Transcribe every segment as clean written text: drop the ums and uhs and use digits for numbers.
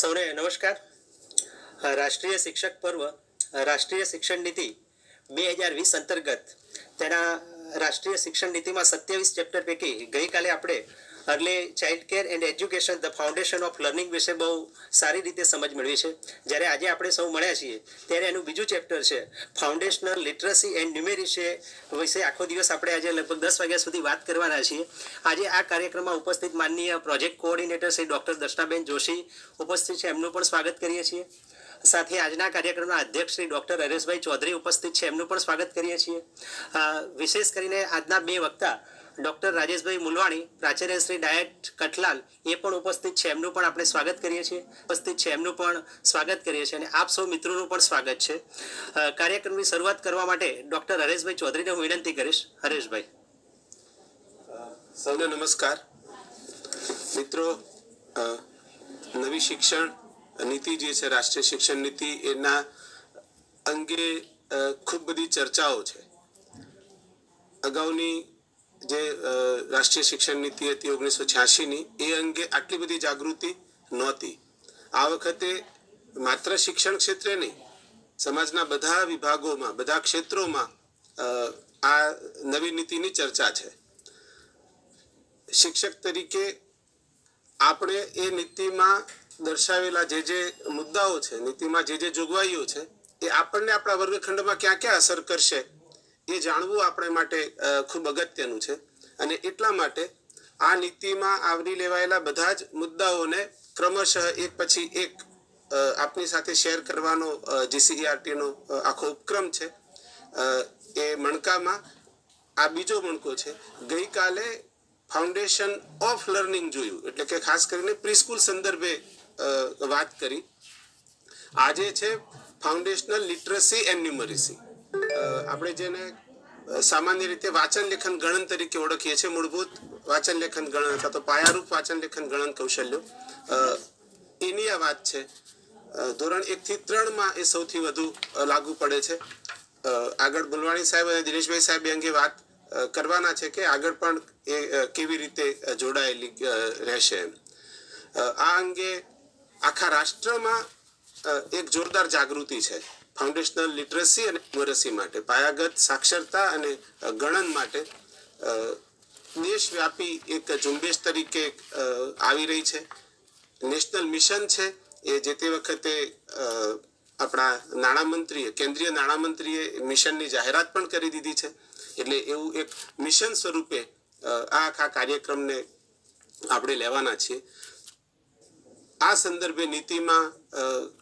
સૌને નમસ્કાર. રાષ્ટ્રીય શિક્ષક પર્વ રાષ્ટ્રીય શિક્ષણ નીતિ 2020 અંતર્ગત તેના રાષ્ટ્રીય શિક્ષણ નીતિમાં 27 ચેપ્ટર પૈકી ગઈકાલે આપણે early child care and education the foundation of learning વિશે બહુ સારી રીતે સમજ મેળવી છે. જ્યારે આજે આપણે સૌ મળ્યા છીએ ત્યારે એનું બીજું ચેપ્ટર છે ફાઉન્ડેશનલ લિટરસી એન્ડ ન્યુમેરિસી વિશે આખો દિવસ આપણે આજે લગભગ 10 વાગ્યા સુધી વાત કરવાના છીએ. આજે આ કાર્યક્રમમાં ઉપસ્થિત માનનીય પ્રોજેક્ટ કોઓર્ડિનેટર શ્રી ડૉક્ટર દર્શનાબેન જોશી ઉપસ્થિત છે, એમનું પણ સ્વાગત કરીએ છીએ. સાથે આજના કાર્યક્રમના અધ્યક્ષ શ્રી ડૉક્ટર હરેશભાઈ ચૌધરી ઉપસ્થિત છે, એમનું પણ સ્વાગત કરીએ છીએ. વિશેષ કરીને આજના બે વક્તા ડૉક્ટર રાજેશભાઈ મુલવાણી, પ્રાચાર્ય શ્રી ડાયટ કઠલાલ એ પણ ઉપસ્થિત છે, એમનું પણ આપણે સ્વાગત કરીએ છીએ. અને આપ સૌ મિત્રોનું પણ સ્વાગત છે. કાર્યક્રમની શરૂઆત કરવા માટે ડૉક્ટર હરેશભાઈ ચૌધરીને હું વિનંતી કરીશ. હરેશભાઈ. સૌને નમસ્કાર. મિત્રો, નવી શિક્ષણ નીતિ જે છે રાષ્ટ્રીય શિક્ષણ નીતિ એના અંગે ખૂબ બધી ચર્ચાઓ છે. અગાઉની જે રાષ્ટ્રીય શિક્ષણ નીતિ હતી 1986ની એ અંગે આટલી બધી જાગૃતિ નહોતી. આ વખતે માત્ર શિક્ષણ ક્ષેત્રે નહીં, સમાજના બધા વિભાગોમાં, બધા ક્ષેત્રોમાં આ નવી નીતિની ચર્ચા છે. શિક્ષક તરીકે આપણે એ નીતિમાં દર્શાવેલા જે મુદ્દાઓ છે, નીતિમાં જે જોગવાઈઓ છે, એ આપણને આપણા વર્ગખંડમાં ક્યાં ક્યાં અસર કરશે એ જાણવું આપણે માટે ખૂબ અગત્યનું છે. અને એટલા માટે આ નીતિમાં આવરી લેવાયેલા બધા જ મુદ્દાઓને ક્રમશઃ એક પછી એક આપની સાથે શેર કરવાનો જીસીઈઆરટીનો આખો ઉપક્રમ છે. એ મણકામાં આ બીજો મણકો છે. ગઈકાલે ફાઉન્ડેશન ઓફ લર્નિંગ જોયું, એટલે કે ખાસ કરીને પ્રીસ્કૂલ સંદર્ભે વાત કરી. આજે છે ફાઉન્ડેશનલ લિટરસી એન્ડ ન્યુમરિસી. આપણે જેને સામાન્ય રીતે વાંચન લેખન ગણન તરીકે ઓળખીએ છીએ, મૂળભૂત વાંચન લેખન ગણન અથવા તો પાયારૂપ વાંચન લેખન ગણન કૌશલ્યો, એની આ વાત છે. ધોરણ 1 થી 3માં એ સૌથી વધુ લાગુ પડે છે. આગળ મુલવાણી સાહેબ અને દિનેશભાઈ સાહેબ એ અંગે વાત કરવાના છે કે આગળ પણ એ કેવી રીતે જોડાયેલી રહેશે. આ અંગે આખા રાષ્ટ્રમાં એક જોરદાર જાગૃતિ છે ફાઉન્ડેશનલ લિટરસી અને ન્યુમરસી માટે, પાયાગત સાક્ષરતા અને ગણન માટે. દેશવ્યાપી એક ઝુંબેશ તરીકે આવી રહી છે. નેશનલ મિશન છે. એ જે તે વખતે આપણા નાણામંત્રીએ, કેન્દ્રીય નાણામંત્રીએ મિશનની જાહેરાત પણ કરી દીધી છે. એટલે એવું એક મિશન સ્વરૂપે આ આખા કાર્યક્રમને આપણે લેવાના છીએ. આ સંદર્ભે નીતિમાં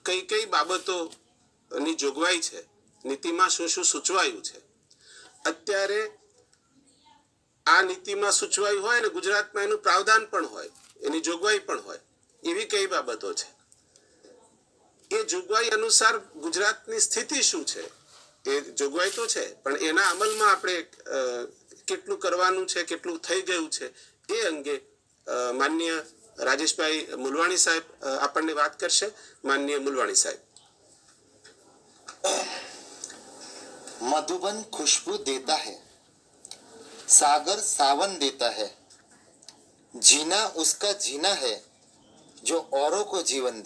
કઈ કઈ બાબતોની જોગવાઈ છે, નીતિમાં શું શું સૂચવાયું છે, અત્યારે આ નીતિમાં સૂચવાયું હોય અને ગુજરાતમાં એનું પ્રાવધાન પણ હોય, એની જોગવાઈ પણ હોય, એવી કઈ બાબતો છે, એ જોગવાઈ અનુસાર ગુજરાતની સ્થિતિ શું છે. એ જોગવાઈ તો છે, પણ એના અમલમાં આપણે કેટલું કરવાનું છે, કેટલું થઈ ગયું છે, એ અંગે માનનીય રાજેશભાઈ મુલવાણી સાહેબ આપણને વાત કરશે. માનનીય મુલવાણી સાહેબ. मधुबन खुशबू देता है, सागर सावन देता है, जीना उसका जीना है जो औरों को जीवन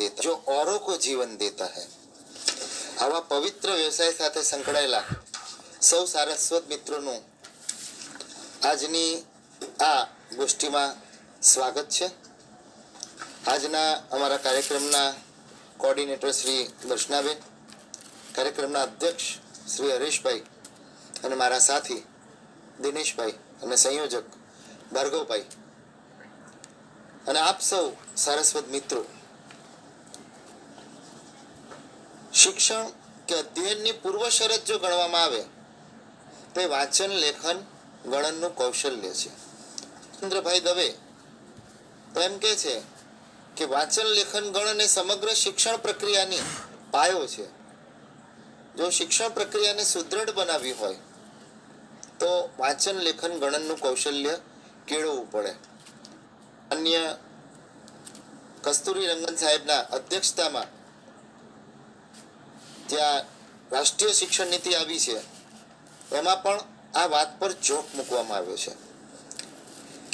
देता है. આવા પવિત્ર વ્યવસાય સાથે સંકળાયેલા સૌ સારસ્વત મિત્રોનું આજની આ ગોષ્ઠીમાં સ્વાગત છે. આજના અમારા કાર્યક્રમના કોઓર્ડિનેટર શ્રી દર્શનાબેન, કાર્યક્રમના અધ્યક્ષ શ્રી હરેશભાઈ અને મારા સાથી દિનેશભાઈ અને સંયોજક ભાર્ગવભાઈ અને આપ સૌ સારસ્વત મિત્રો, શિક્ષણ કે અધ્યયનની પૂર્વ શરત જો ગણવામાં આવે તો એ વાંચન લેખન ગણનનું કૌશલ્ય છે. ચંદ્રભાઈ દવે તો એમ કહે છે કે વાંચન લેખન ગણન એ સમગ્ર શિક્ષણ પ્રક્રિયાની પાયો છે. જો શિક્ષણ પ્રક્રિયાને સુદૃઢ બનાવવી હોય તો વાંચન લેખન ગણનનું કૌશલ્ય કેળવવું પડે. અન્ય કસ્તુરી રંગન સાહેબના અધ્યક્ષતામાં જ્યાં રાષ્ટ્રીય શિક્ષણ નીતિ આવી છે એમાં પણ આ વાત પર જોક મૂકવામાં આવ્યો છે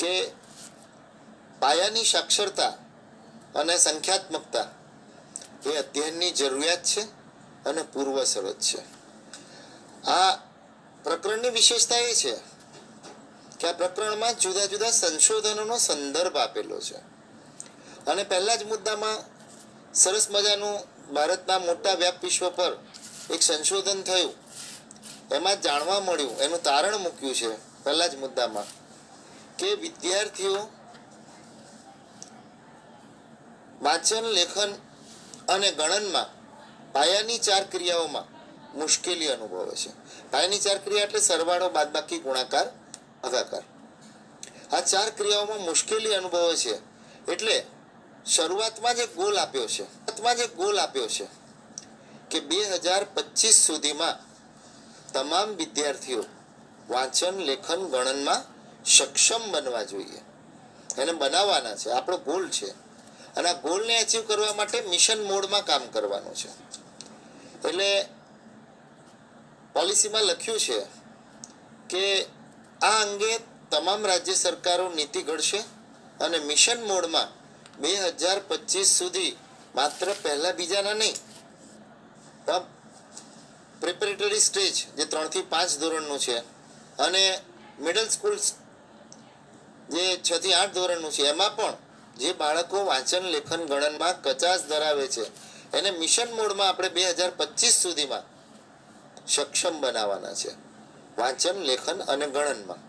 કે પાયાની સાક્ષરતા અને સંખ્યાત્મકતા એ અધ્યયનની જરૂરિયાત છે અને પૂર્વ શરત છે. આ પ્રકરણની વિશેષતા એ છે કે આ પ્રકરણમાં જુદા જુદા સંશોધનોનો સંદર્ભ આપેલો છે અને પહેલા જ મુદ્દામાં સરસ મજાનું ભારતના મોટા વ્યાપ વિશ્વ પર એક સંશોધન થયું, એમાં જાણવા મળ્યું, એનું તારણ મૂક્યું છે પહેલા જ મુદ્દામાં કે વિદ્યાર્થીઓ વાંચન, લેખન અને ગણનમાં પાયાની 4 ક્રિયાઓમાં મુશ્કેલી અનુભવે છે. પાયાની 4 ક્રિયા એટલે સરવાળો, બાદબાકી, ગુણાકાર, ભાગાકાર. આ 4 ક્રિયાઓમાં મુશ્કેલી અનુભવે છે. એટલે શરૂઆતમાં જે ગોલ આપ્યો છે કે 2025 સુધીમાં તમામ વિદ્યાર્થીઓ વાંચન, લેખન, ગણનમાં સક્ષમ બનવા જોઈએ. એને બનાવવાના છે, આપણો ગોલ છે. અને આ ગોલને અચીવ કરવા માટે મિશન મોડમાં કામ કરવાનું છે. એટલે પોલિસીમાં લખ્યું છે કે આ અંગે તમામ રાજ્ય સરકારો નીતિ ઘડશે અને મિશન મોડમાં 2025 સુધી માત્ર પહેલા બીજાના નહીં, પ્રિપેરેટરી સ્ટેજ જે 3 થી 5 ધોરણનું છે અને મિડલ સ્કૂલ જે 6 થી 8 ધોરણનું છે, એમાં પણ જે બાળકો વાંચન, લેખન, ગણનમાં કચાશ ધરાવે છે એને મિશન મોડમાં આપણે 2025 સુધીમાં સક્ષમ બનાવવાના છે વાંચન, લેખન અને ગણનમાં.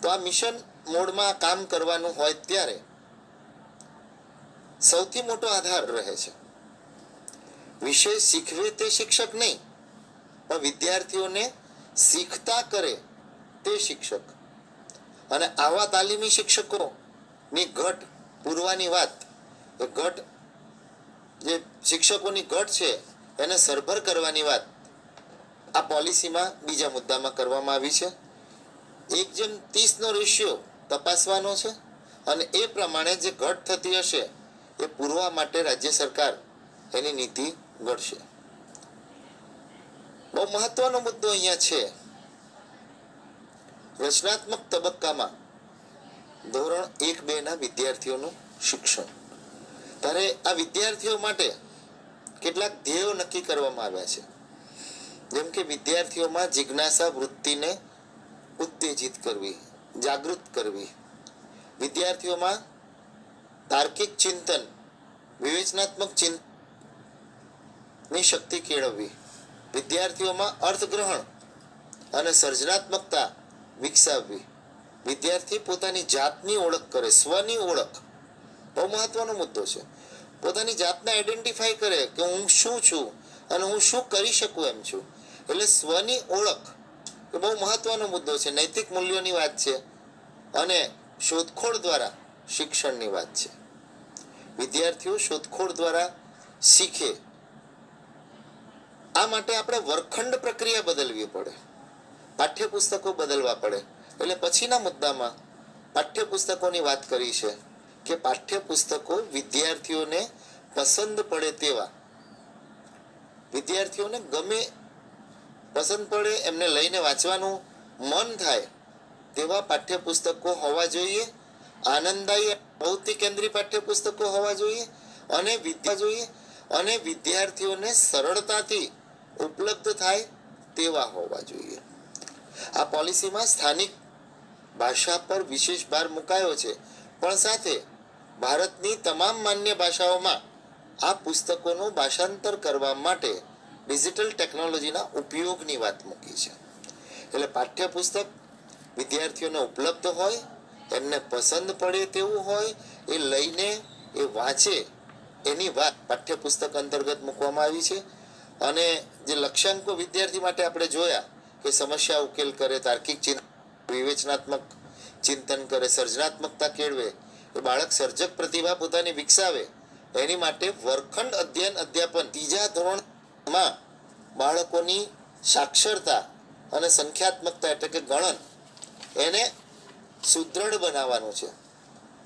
તો આ મિશન મોડમાં કામ કરવાનું હોય ત્યારે સૌથી મોટો આધાર રહે છે વિષય શીખવે તે શિક્ષક નહીં, પણ વિદ્યાર્થીઓને શીખતા કરે તે શિક્ષક. અને આવા તાલીમી શિક્ષકોની ઘટ પૂરવાની વાત, એ ઘટ જે શિક્ષકોની ઘટ છે એને સરભર કરવાની વાત આ પોલિસીમાં બીજા મુદ્દામાં કરવામાં આવી છે. 1:30 રેશિયો તપાસવાનો છે અને એ પ્રમાણે જે ઘટ થતી હશે એ પૂરવા માટે રાજ્ય સરકાર એની નીતિ ઘડશે. બહુ મહત્વનો મુદ્દો અહીંયા છે રચનાત્મક તબક્કામાં ધોરણ 1-2 ના વિદ્યાર્થીઓનું શિક્ષણ. ત્યારે આ વિદ્યાર્થીઓ માટે કેટલાક ધ્યેયો નક્કી કરવામાં આવ્યા છે. જેમ કે વિદ્યાર્થીઓમાં જિજ્ઞાસા વૃત્તિને ઉત્તેજિત કરવી, જાગૃત કરવી, વિદ્યાર્થીઓમાં તાર્કિક ચિંતન, વિવેચનાત્મક ચિંતનની શક્તિ કેળવવી, વિદ્યાર્થીઓમાં અર્થગ્રહણ અને સર્જનાત્મકતા વિકસાવવી, વિદ્યાર્થી પોતાની જાતની ઓળખ કરે, સ્વની ઓળખ બહુ મહત્વનો મુદ્દો છે. પોતાની જાતને આઈડેન્ટિફાઈ કરે કે હું શું છું અને હું શું કરી શકું એમ છું. એટલે સ્વની ઓળખ એ બહુ મહત્વનો મુદ્દો છે. નૈતિક મૂલ્યોની વાત છે અને શોધખોળ દ્વારા શિક્ષણની વાત છે. વિદ્યાર્થીઓ શોધખોળ દ્વારા શીખે, આ માટે આપણે વર્ગખંડ પ્રક્રિયા બદલવી પડે, પાઠ્યપુસ્તકો બદલવા પડે. એટલે પછીના મુદ્દામાં પાઠ્યપુસ્તકોની વાત કરી છે કે પાઠ્યપુસ્તકો વિદ્યાર્થીઓને પસંદ પડે તેવા, વિદ્યાર્થીઓને ગમે, પસંદ પડે, એમને લઈને વાંચવાનું મન થાય તેવા પાઠ્યપુસ્તકો હોવા જોઈએ. આનંદદાયી પ્રવૃત્તિ કેન્દ્રી પાઠ્યપુસ્તકો હોવા જોઈએ અને વિદ્યાર્થીઓને સરળતાથી ઉપલબ્ધ થાય તેવા હોવા જોઈએ. આ પોલિસીમાં સ્થાનિક ભાષા પર વિશેષ ભાર મુકાયો છે, પણ સાથે ભારતની તમામ માન્ય ભાષાઓમાં આ પુસ્તકોનું ભાષાંતર કરવા માટે ડિજિટલ ટેકનોલોજીના ઉપયોગની વાત મૂકી છે. એટલે પાઠ્યપુસ્તક વિદ્યાર્થીઓને ઉપલબ્ધ હોય, એમને પસંદ પડે તેવું હોય, એ લઈને એ વાંચે એની વાત પાઠ્યપુસ્તક અંતર્ગત મૂકવામાં આવી છે. અને જે લક્ષ્યાંકો વિદ્યાર્થી માટે આપણે જોયા કે સમસ્યા ઉકેલ કરે, તાર્કિક ચિંતન, વિવેચનાત્મક ચિંતન કરે, સર્જનાત્મકતા કેળવે, એ બાળક સર્જક પ્રતિભા પોતાની વિકસાવે, એની માટે વર્ગખંડ અધ્યયન અધ્યાપન 3જા ધોરણમાં બાળકોની સાક્ષરતા અને સંખ્યાત્મકતા એટલે કે ગણન એને સુદૃઢ બનાવવાનું છે.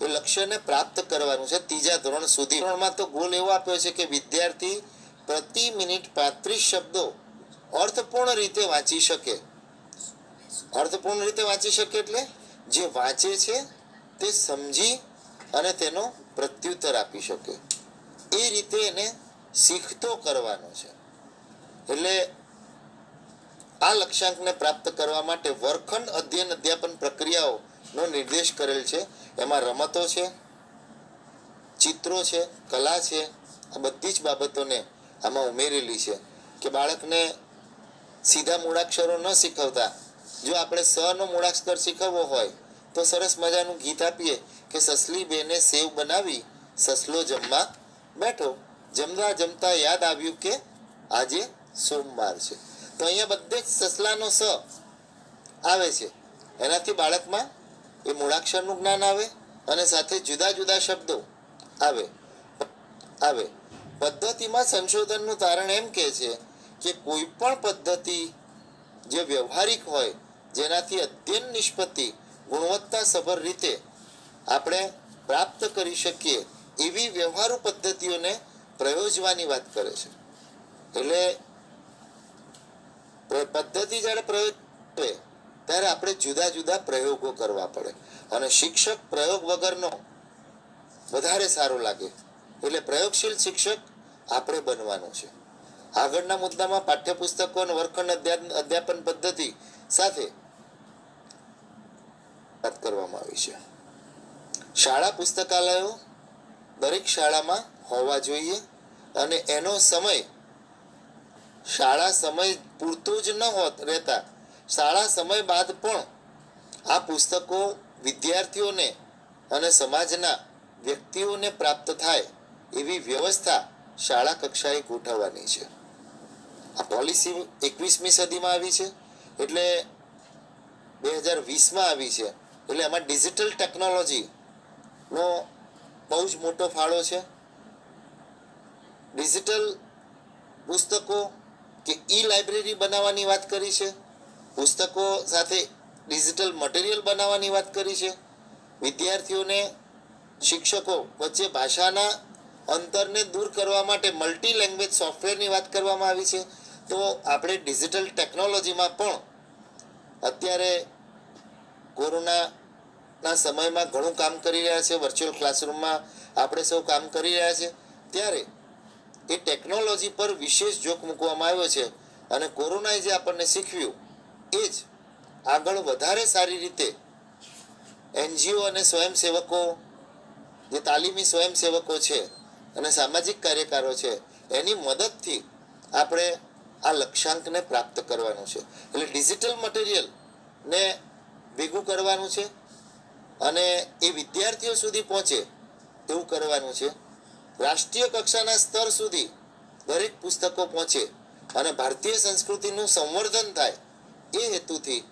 એ લક્ષ્યને પ્રાપ્ત કરવાનું છે 3જા ધોરણ સુધી. ધોરણમાં તો ગોલ એવો આપ્યો છે કે વિદ્યાર્થી પ્રતિ મિનિટ 35 શબ્દો અર્થપૂર્ણ રીતે વાંચી શકે. અર્થપૂર્ણ રીતે વાંચી શકે એટલે જે વાંચે છે તે સમજી અને તેનો પ્રત્યુત્તર આપી શકે. એ રીતે એને શીખતો કરવાનો છે. એટલે આ લક્ષ્યાંકને પ્રાપ્ત કરવા માટે વર્ગખંડ અધ્યયન અધ્યાપન પ્રક્રિયાઓનો નિર્દેશ કરેલ છે. એમાં રમતો છે, ચિત્રો છે, કલા છે, આ બધી જ બાબતોને આમાં ઉમેરેલી છે કે બાળકને સીધા મૂળાક્ષરો ન શીખવતા જો આપણે સ નો મૂળાક્ષર શીખવવો હોય તો સરસ મજાનું ગીત આપીએ કે સસલી બેને સેવ બનાવી, સસલો જમવા બેઠો, જમતા જમતા યાદ આવ્યું કે આજે સોમવાર છે. તો અહીંયા બધે જ સસલાનો સ આવે છે. એનાથી બાળકમાં એ મૂળાક્ષરનું જ્ઞાન આવે અને સાથે જુદા જુદા શબ્દો આવે. પદ્ધતિમાં સંશોધનનું તારણ એમ કહે છે કે કોઈ પણ પદ્ધતિ જે વ્યવહારિક હોય, જેનાથી અધ્યયન નિષ્પત્તિ ગુણવત્તાસભર રીતે આપણે પ્રાપ્ત કરી શકીએ એવી વ્યવહારુ પદ્ધતિઓને પ્રયોજવાની વાત કરે છે. એટલે પદ્ધતિ જ્યારે પ્રયોગ કરે ત્યારે આપણે જુદા જુદા પ્રયોગો કરવા પડે અને શિક્ષક પ્રયોગ વગરનો વધારે સારો લાગે. એટલે પ્રયોગશીલ શિક્ષક આપણે બનવાનું છે. આગળના મુદ્દામાં પાઠ્યપુસ્તકો અને વર્ગખંડ અધ્યાપન પદ્ધતિ સાથે વાત કરવામાં આવી છે. શાળા પુસ્તકાલયો દરેક શાળામાં હોવા જોઈએ અને એનો સમય શાળા સમય પૂરતો જ ન રહેતા શાળા સમય બાદ પણ આ પુસ્તકો વિદ્યાર્થીઓને અને સમાજના વ્યક્તિઓને પ્રાપ્ત થાય એવી વ્યવસ્થા શાળા કક્ષાએ ગોઠવવાની છે. આ પોલિસી 21મી સદીમાં આવી છે, એટલે 2020માં આવી છે. એટલે એમાં ડિજિટલ ટેકનોલોજીનો બહુ જ મોટો ફાળો છે. ડિજિટલ પુસ્તકો કે ઈ લાઇબ્રેરી બનાવવાની વાત કરી છે. પુસ્તકો સાથે ડિજિટલ મટીરિયલ બનાવવાની વાત કરી છે. વિદ્યાર્થીઓને શિક્ષકો વચ્ચે ભાષાના અંતરને દૂર કરવા માટે મલ્ટી લેંગ્વેજ સોફ્ટવેરની વાત કરવામાં આવી છે. તો આપણે ડિજિટલ ટેકનોલોજીમાં પણ અત્યારે કોરોનાના સમયમાં ઘણું કામ કરી રહ્યા છે. વર્ચ્યુઅલ ક્લાસરૂમમાં આપણે સૌ કામ કરી રહ્યા છે. ત્યારે એ ટેકનોલોજી પર વિશેષ જોક મૂકવામાં આવ્યો છે અને કોરોનાએ જે આપણને શીખવ્યું એ જ આગળ વધારે સારી રીતે એનજીઓ અને સ્વયંસેવકો, જે તાલીમી સ્વયંસેવકો છે અને સામાજિક કાર્યકરો છે, એની મદદથી આપણે આ લક્ષ્યાંકને પ્રાપ્ત કરવાનું છે. એટલે ડિજિટલ મટીરિયલને ભેગું કરવાનું છે અને એ વિદ્યાર્થીઓ સુધી પહોંચે એવું કરવાનું છે. રાષ્ટ્રીય કક્ષાના સ્તર સુધી દરેક પુસ્તકો પહોંચે અને ભારતીય સંસ્કૃતિનું સંવર્ધન થાય એ હેતુથી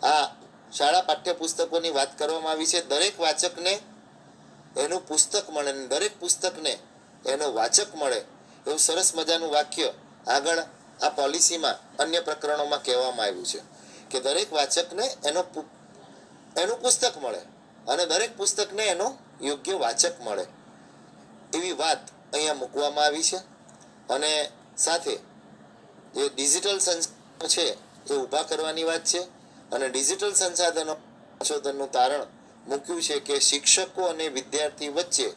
આ શાળા પાઠ્યપુસ્તકોની વાત કરવામાં આવી છે. દરેક વાચકને એનું પુસ્તક મળે, દરેક પુસ્તકને એનો વાચક મળે એવું સરસ મજાનું વાક્ય આગળ આ પોલિસીમાં અન્ય પ્રકરણોમાં કહેવામાં આવ્યું છે કે દરેક વાચકને એનું પુસ્તક મળે અને દરેક પુસ્તકને એનો યોગ્ય વાચક મળે એવી વાત અહીંયા મૂકવામાં આવી છે. અને સાથે જે ડિજિટલ સંસાધનો છે એ ઊભા કરવાની વાત છે અને ડિજિટલ સંશોધનનું તારણ મૂક્યું છે કે શિક્ષકો અને વિદ્યાર્થી વચ્ચે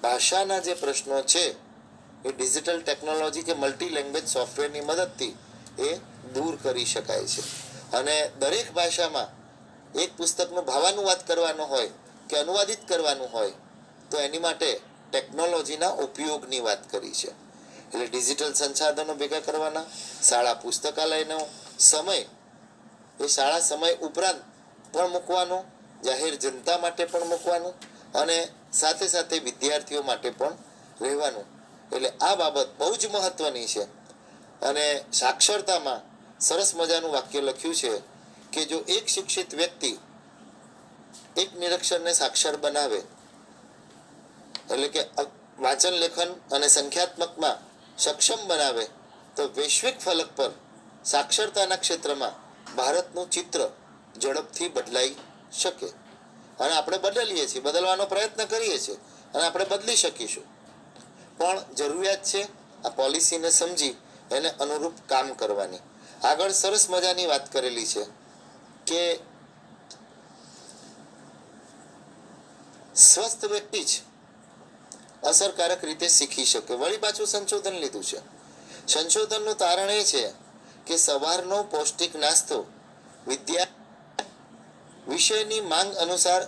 ભાષાના જે પ્રશ્નો છે એ ડિજિટલ ટેકનોલોજી કે મલ્ટી લેંગ્વેજ સોફ્ટવેરની મદદથી એ દૂર કરી શકાય છે. અને દરેક ભાષામાં એક પુસ્તકનું ભાવાનુવાદ કરવાનો હોય કે અનુવાદિત કરવાનું હોય તો એની માટે ટેકનોલોજીના ઉપયોગની વાત કરી છે. એટલે ડિજિટલ સંસાધનો ભેગા કરવાના, શાળા પુસ્તકાલયનો સમય એ શાળા સમય ઉપરાંત પણ મૂકવાનો, જાહેર જનતા માટે પણ મૂકવાનું અને સાથે સાથે વિદ્યાર્થીઓ માટે પણ રહેવાનું. એટલે આ બાબત બહુ જ મહત્વની છે. અને સાક્ષરતામાં સરસ મજાનું વાક્ય લખ્યું છે કે જો એક શિક્ષિત વ્યક્તિ એક નિરક્ષરને સાક્ષર બનાવે, એટલે કે વાંચન લેખન અને સંખ્યાત્મકમાં સક્ષમ બનાવે, તો વૈશ્વિક ફલક પર સાક્ષરતાના ક્ષેત્રમાં ભારતનું ચિત્ર ઝડપથી બદલાઈ શકે. અને આપણે બદલીએ છીએ, બદલવાનો પ્રયત્ન કરીએ છીએ અને આપણે બદલી શકીશું. પણ જરૂરિયાત છે આ પોલિસીને સમજી એને અનુરૂપ કામ કરવાની. આગળ સરસ મજાની વાત કરેલી છે કે સ્વસ્થ વ્યક્તિ જ અસરકારક રીતે શીખી શકે. વળી પાછું સંશોધન લીધું છે. સંશોધનનું તારણ એ છે કે સવારનો પૌષ્ટિક નાસ્તો વિષયની માંગ અનુસાર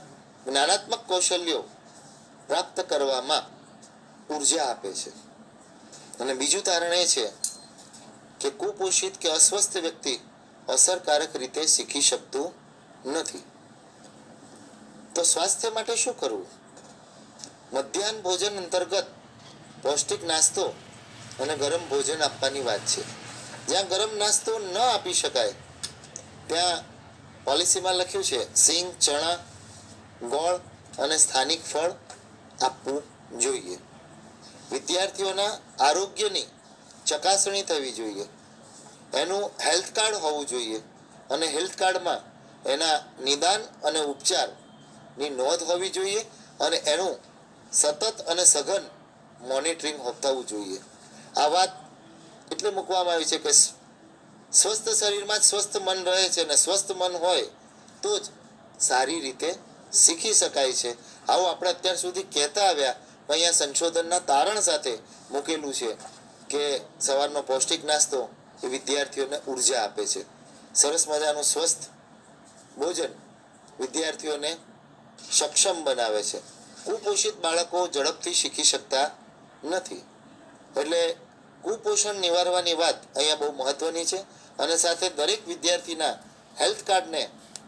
જ્ઞાનાત્મક કૌશલ્યો પ્રાપ્ત કરવામાં ઉર્જા આપે છે. અને બીજું તારણ એ છે કે કુપોષિત કે અસ્વસ્થ વ્યક્તિ અસરકારક રીતે શીખી શકતું નથી. તો સ્વાસ્થ્ય માટે શું કરવું? મધ્યાહન ભોજન અંતર્ગત પૌષ્ટિક નાસ્તો અને ગરમ ભોજન આપવાની વાત છે. જ્યાં ગરમ નાસ્તો ન આપી શકાય ત્યાં પોલિસીમાં લખ્યું છે સિંગ, ચણા, ગોળ અને સ્થાનિક ફળ આપવું જોઈએ. વિદ્યાર્થીઓના આરોગ્યની ચકાસણી થવી જોઈએ. એનું હેલ્થ કાર્ડ હોવું જોઈએ અને હેલ્થ કાર્ડમાં એના નિદાન અને ઉપચારની નોંધ હોવી જોઈએ અને એનું સતત અને સઘન મોનિટરિંગ થવું જોઈએ. આ વાત એટલે મૂકવામાં આવી છે કે સ્વસ્થ શરીરમાં જ સ્વસ્થ મન રહે છે અને સ્વસ્થ મન હોય તો જ સારી રીતે શીખી શકાય છે. આવું આપણે અત્યાર સુધી કહેતા આવ્યા. અહીંયા સંશોધનના તારણ સાથે મૂકેલું છે કે સવારનો પૌષ્ટિક નાસ્તો એ વિદ્યાર્થીઓને ઉર્જા આપે છે. સરસ મજાનું સ્વસ્થ ભોજન વિદ્યાર્થીઓને સક્ષમ બનાવે છે. કુપોષિત બાળકો ઝડપથી શીખી શકતા નથી. એટલે કુપોષણ નિવારવાની વાત અહીંયા બહુ મહત્વની છે અને સાથે દરેક વિદ્યાર્થીના હેલ્થ કાર્ડને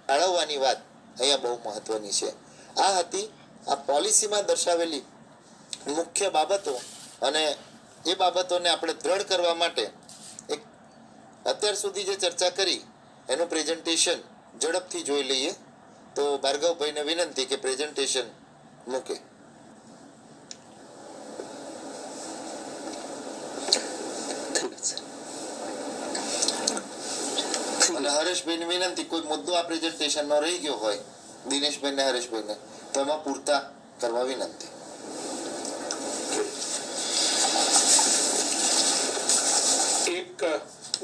જાળવવાની વાત અહીંયા બહુ મહત્વની છે. આ હતી આ પોલિસીમાં દર્શાવેલી મુખ્ય બાબતો અને એ બાબતોને આપણે દ્રઢ કરવા માટે એક અત્યાર સુધી જે ચર્ચા કરી એનું પ્રેઝન્ટેશન ઝડપથી જોઈ લઈએ. તો ભાર્ગવભાઈને વિનંતી કે પ્રેઝન્ટેશન મૂકે. અને હરેશભાઈને વિનંતી કોઈ મુદ્દો આ પ્રેઝન્ટેશનમાં રહી ગયો હોય દિનેશભાઈને, હરેશભાઈને, તો એમાં પૂરતા કરવા વિનંતી. એક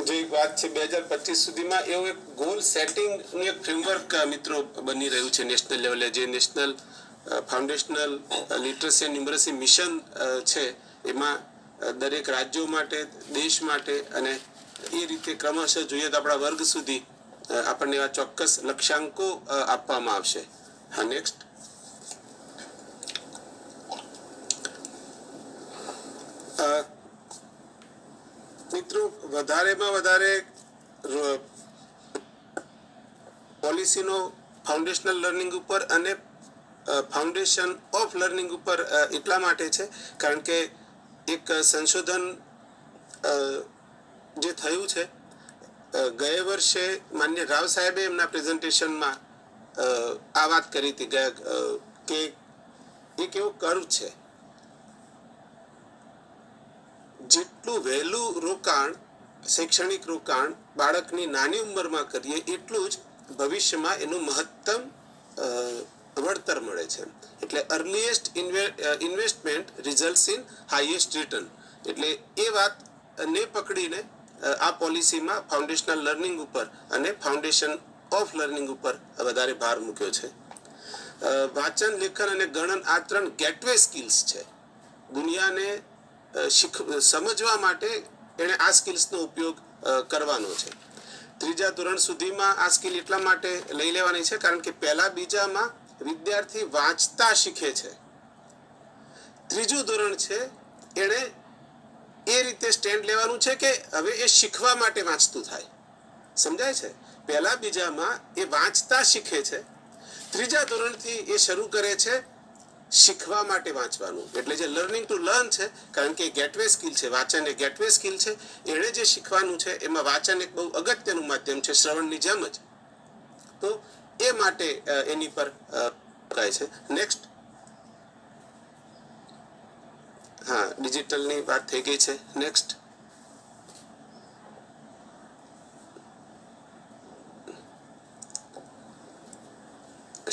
જે વાત છે 2025 સુધીમાં એવું એક ગોલ સેટિંગનું એક ફ્રેમવર્ક મિત્રો બની રહ્યું છે નેશનલ લેવલે. જે national foundational literacy and ન્યુમરસી mission છે એમાં દરેક રાજ્યો માટે, દેશ માટે અને એ રીતે ક્રમશઃ જોઈએ તો આપણા વર્ગ સુધી આપણને એવા ચોક્કસ લક્ષ્યાંકો આપવામાં આવશે. હા, નેક્સ્ટ. મિત્રો, વધારેમાં વધારે પોલિસીનો ફાઉન્ડેશનલ લર્નિંગ ઉપર અને ફાઉન્ડેશન ઓફ લર્નિંગ ઉપર એટલા માટે છે કારણ કે એક સંશોધન જે થયું છે ગયા વર્ષે માન્ય રાવ સાહેબે એમના પ્રેઝન્ટેશનમાં આ વાત કરી હતી કે એક એવો કર્વ છે જેટલું વહેલું રોકાણ, શૈક્ષણિક રોકાણ બાળકની નાની ઉંમરમાં કરીએ એટલું જ ભવિષ્યમાં એનું મહત્તમ વળતર મળે છે. એટલે earliest investment results in highest return. એટલે એ વાતને પકડીને આ પોલિસીમાં ફાઉન્ડેશનલ લર્નિંગ ઉપર અને ફાઉન્ડેશન ઓફ લર્નિંગ ઉપર વધારે ભાર મૂક્યો છે. વાંચન, લેખન અને ગણન આ 3 ગેટવે સ્કિલ્સ છે. દુનિયાને સમજવા માટે એણે આ સ્કિલ્સનો ઉપયોગ કરવાનો છે. 3જા ધોરણ સુધીમાં આ સ્કિલ એટલા માટે લઈ લેવાની છે કારણ કે પહેલા બીજામાં વિદ્યાર્થી વાંચતા શીખે છે. 3જું ધોરણ છે એણે એ રીતે સ્ટેન્ડ લેવાનું છે કે હવે એ શીખવા માટે વાંચતું થાય. સમજાય છે? પહેલા બીજામાં એ વાંચતા શીખે છે. 3જા ધોરણથી એ શરૂ કરે છે શીખવા માટે વાંચવાનું. એટલે જે લર્નિંગ ટુ લર્ન છે, કારણ કે ગેટવે સ્કિલ છે, વાંચન એ ગેટવે સ્કિલ છે. એણે જે શીખવાનું છે એમાં વાંચન એક બહુ અગત્યનું માધ્યમ છે, શ્રવણની જેમ જ. તો એ માટે એની પર કહે છે. નેક્સ્ટ. હા, ડિજિટલની વાત થઈ ગઈ છે. નેક્સ્ટ.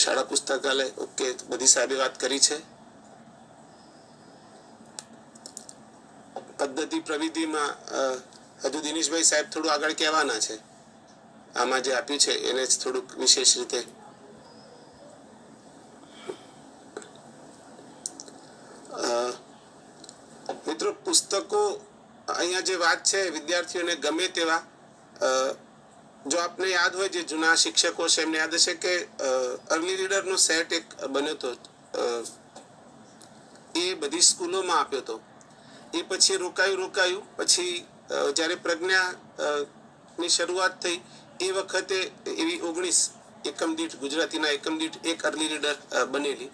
શાળા પુસ્તકાલય, ઓકે, બધી સાહેબે વાત કરી છે. પદ્ધતિ પ્રવિધિમાં હજુ દિનેશભાઈ સાહેબ થોડું આગળ કહેવાના છે. આમાં જે આપ્યું છે એને જ થોડુંક વિશેષ રીતે. મિત્રો પુસ્તકો અહીંયા જે વાત છે વિદ્યાર્થીઓને ગમે તેવા જો આપને યાદ હોય જે જૂના શિક્ષકો છે એમને યાદ હશે કે અર્લી રીડરનો સેટ એક બન્યો હતો એ બધી સ્કૂલોમાં આપ્યો હતો. એ પછી રોકાયું પછી જ્યારે પ્રજ્ઞા ની શરૂઆત થઈ એ વખતે એવી 19 એકમ દીઠ ગુજરાતીના એકમ દીઠ એક અર્લી રીડર બનેલી.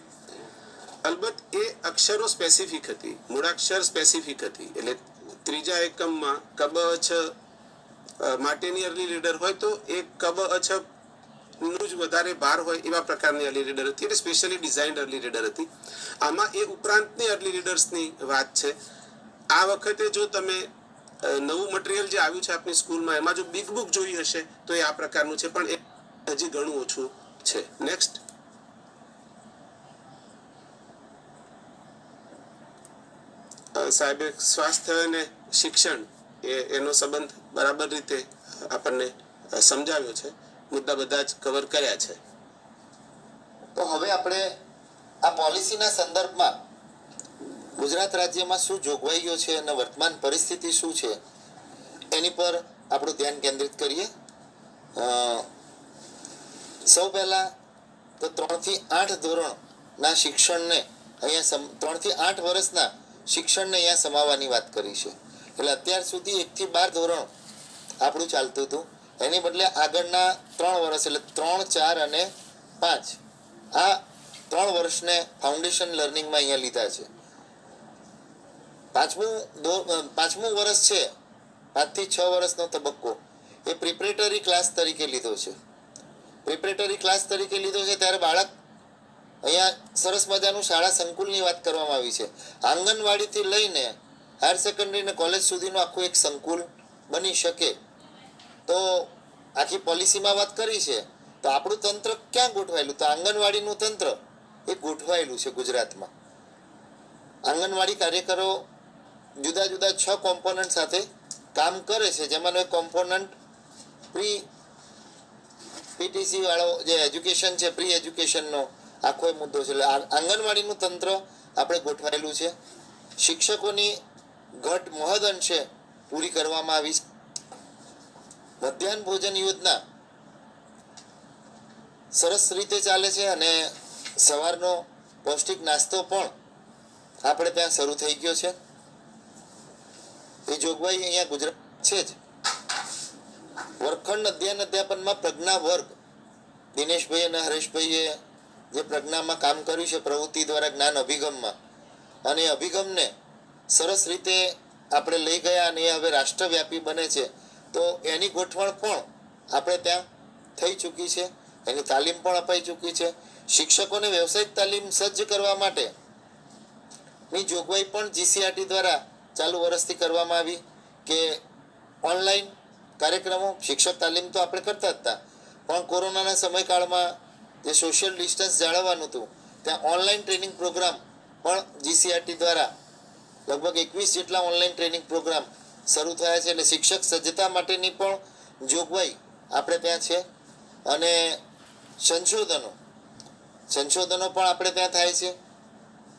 અલબત્ત એ અક્ષરો સ્પેસિફિક હતી, મૂળાક્ષર સ્પેસિફિક હતી. એટલે ત્રીજા એકમમાં કબ અછ માટેની અર્લી રીડર હોય તો એ કબ અછ નું જ વધારે ભાર હોય એવા પ્રકારની અર્લી રીડર હતી. એટલે સ્પેશિયલી ડિઝાઇન્ડ અર્લી રીડર હતી. આમાં એ ઉપરાંતની અર્લી રીડર્સની વાત છે. આ વખતે જો તમે નવું મટીરિયલ જે આવ્યું છે આપની સ્કૂલમાં એમાં જો બિગ બુક જોઈ હશે તો એ આ પ્રકારનું છે, પણ એ હજી ઘણું ઓછું છે. નેક્સ્ટ. સાહેબે સ્વાસ્થ્ય અને શિક્ષણ એનો સંબંધ બરાબર રીતે આપણને સમજાવ્યો છે. મુદ્દા બધા જ કવર કર્યા છે. તો હવે આપણે આ પોલિસીના સંદર્ભમાં ગુજરાત રાજ્યમાં શું જોગવાઈઓ છે અને વર્તમાન પરિસ્થિતિ શું છે એની પર આપણું ધ્યાન કેન્દ્રિત કરીએ. સૌ પહેલા તો 3 થી 8 ધોરણના શિક્ષણને અહીંયા 3 થી 8 વર્ષના શિક્ષણને અહીંયા સમાવવાની વાત કરી છે. એટલે અત્યાર સુધી 1 થી 12 ધોરણ આપણું ચાલતું હતું, એની બદલે આગળના 3 વર્ષ એટલે 3, 4 અને 5 આ 3 વર્ષને ફાઉન્ડેશન લર્નિંગમાં અહીંયા લીધા છે. પાંચમું વર્ષ છે, 5 થી 6 વર્ષનો તબક્કો એ પ્રિપરેટરી ક્લાસ તરીકે લીધો છે. પ્રિપરેટરી ક્લાસ તરીકે લીધો છે ત્યારે બાળક અહીંયા સરસ મજાનું શાળા સંકુલની વાત કરવામાં આવી છે. આંગણવાડીથી લઈને હાયર સેકન્ડરી અને કોલેજ સુધીનું આખું એક સંકુલ બની શકે. તો આખી પોલિસીમાં વાત કરી છે તો આપણું તંત્ર ક્યાં ગોઠવાયેલું? તો આંગણવાડીનું તંત્ર એ ગોઠવાયેલું છે ગુજરાતમાં. આંગણવાડી કાર્યકરો જુદા જુદા 6 કોમ્પોનન્ટ સાથે કામ કરે છે, જેમાંનો એક કોમ્પોનન્ટ પીટીસી વાળો જે એજ્યુકેશન છે, પ્રી એજ્યુકેશનનો આખો મુદ્દો છે. એટલે આંગણવાડીનું તંત્ર આપણે ગોઠવાયેલું છે. શિક્ષકોની ઘટ મહદઅંશે પૂરી કરવામાં આવી છે. મધ્યાહન ભોજન યોજના સરસ રીતે ચાલે છે અને સવારનો પૌષ્ટિક નાસ્તો પણ આપણે ત્યાં શરૂ થઈ ગયો છે. એ જોગવાઈ અહીંયા ગુજરાત છે જ. વર્ગખંડ અધ્યયન અધ્યાપનમાં પ્રજ્ઞા વર્ગ દિનેશભાઈ અને હરેશભાઈએ જે પ્રજ્ઞામાં કામ કર્યું છે પ્રવૃત્તિ દ્વારા જ્ઞાન અભિગમમાં, અને એ અભિગમને સરસ રીતે આપણે લઈ ગયા અને એ હવે રાષ્ટ્રવ્યાપી બને છે. તો એની ગોઠવણ પણ આપણે ત્યાં થઈ ચૂકી છે, એની તાલીમ પણ અપાઈ ચૂકી છે. શિક્ષકોને વ્યવસાયિક તાલીમ સજ્જ કરવા માટે ની જોગવાઈ પણ જીસીઆરટી દ્વારા ચાલુ વર્ષથી કરવામાં આવી કે ઓનલાઈન કાર્યક્રમો, શિક્ષક તાલીમ તો આપણે કરતા જ હતા, પણ કોરોનાના સમયકાળમાં જે સોશિયલ ડિસ્ટન્સ જાળવવાનું હતું ત્યાં ઓનલાઈન ટ્રેનિંગ પ્રોગ્રામ પણ જીસીઆરટી દ્વારા લગભગ 21 જેટલા ઓનલાઈન ટ્રેનિંગ પ્રોગ્રામ શરૂ થયા છે. એટલે શિક્ષક સજ્જતા માટેની પણ જોગવાઈ આપણે ત્યાં છે. અને સંશોધનો પણ આપણે ત્યાં થાય છે.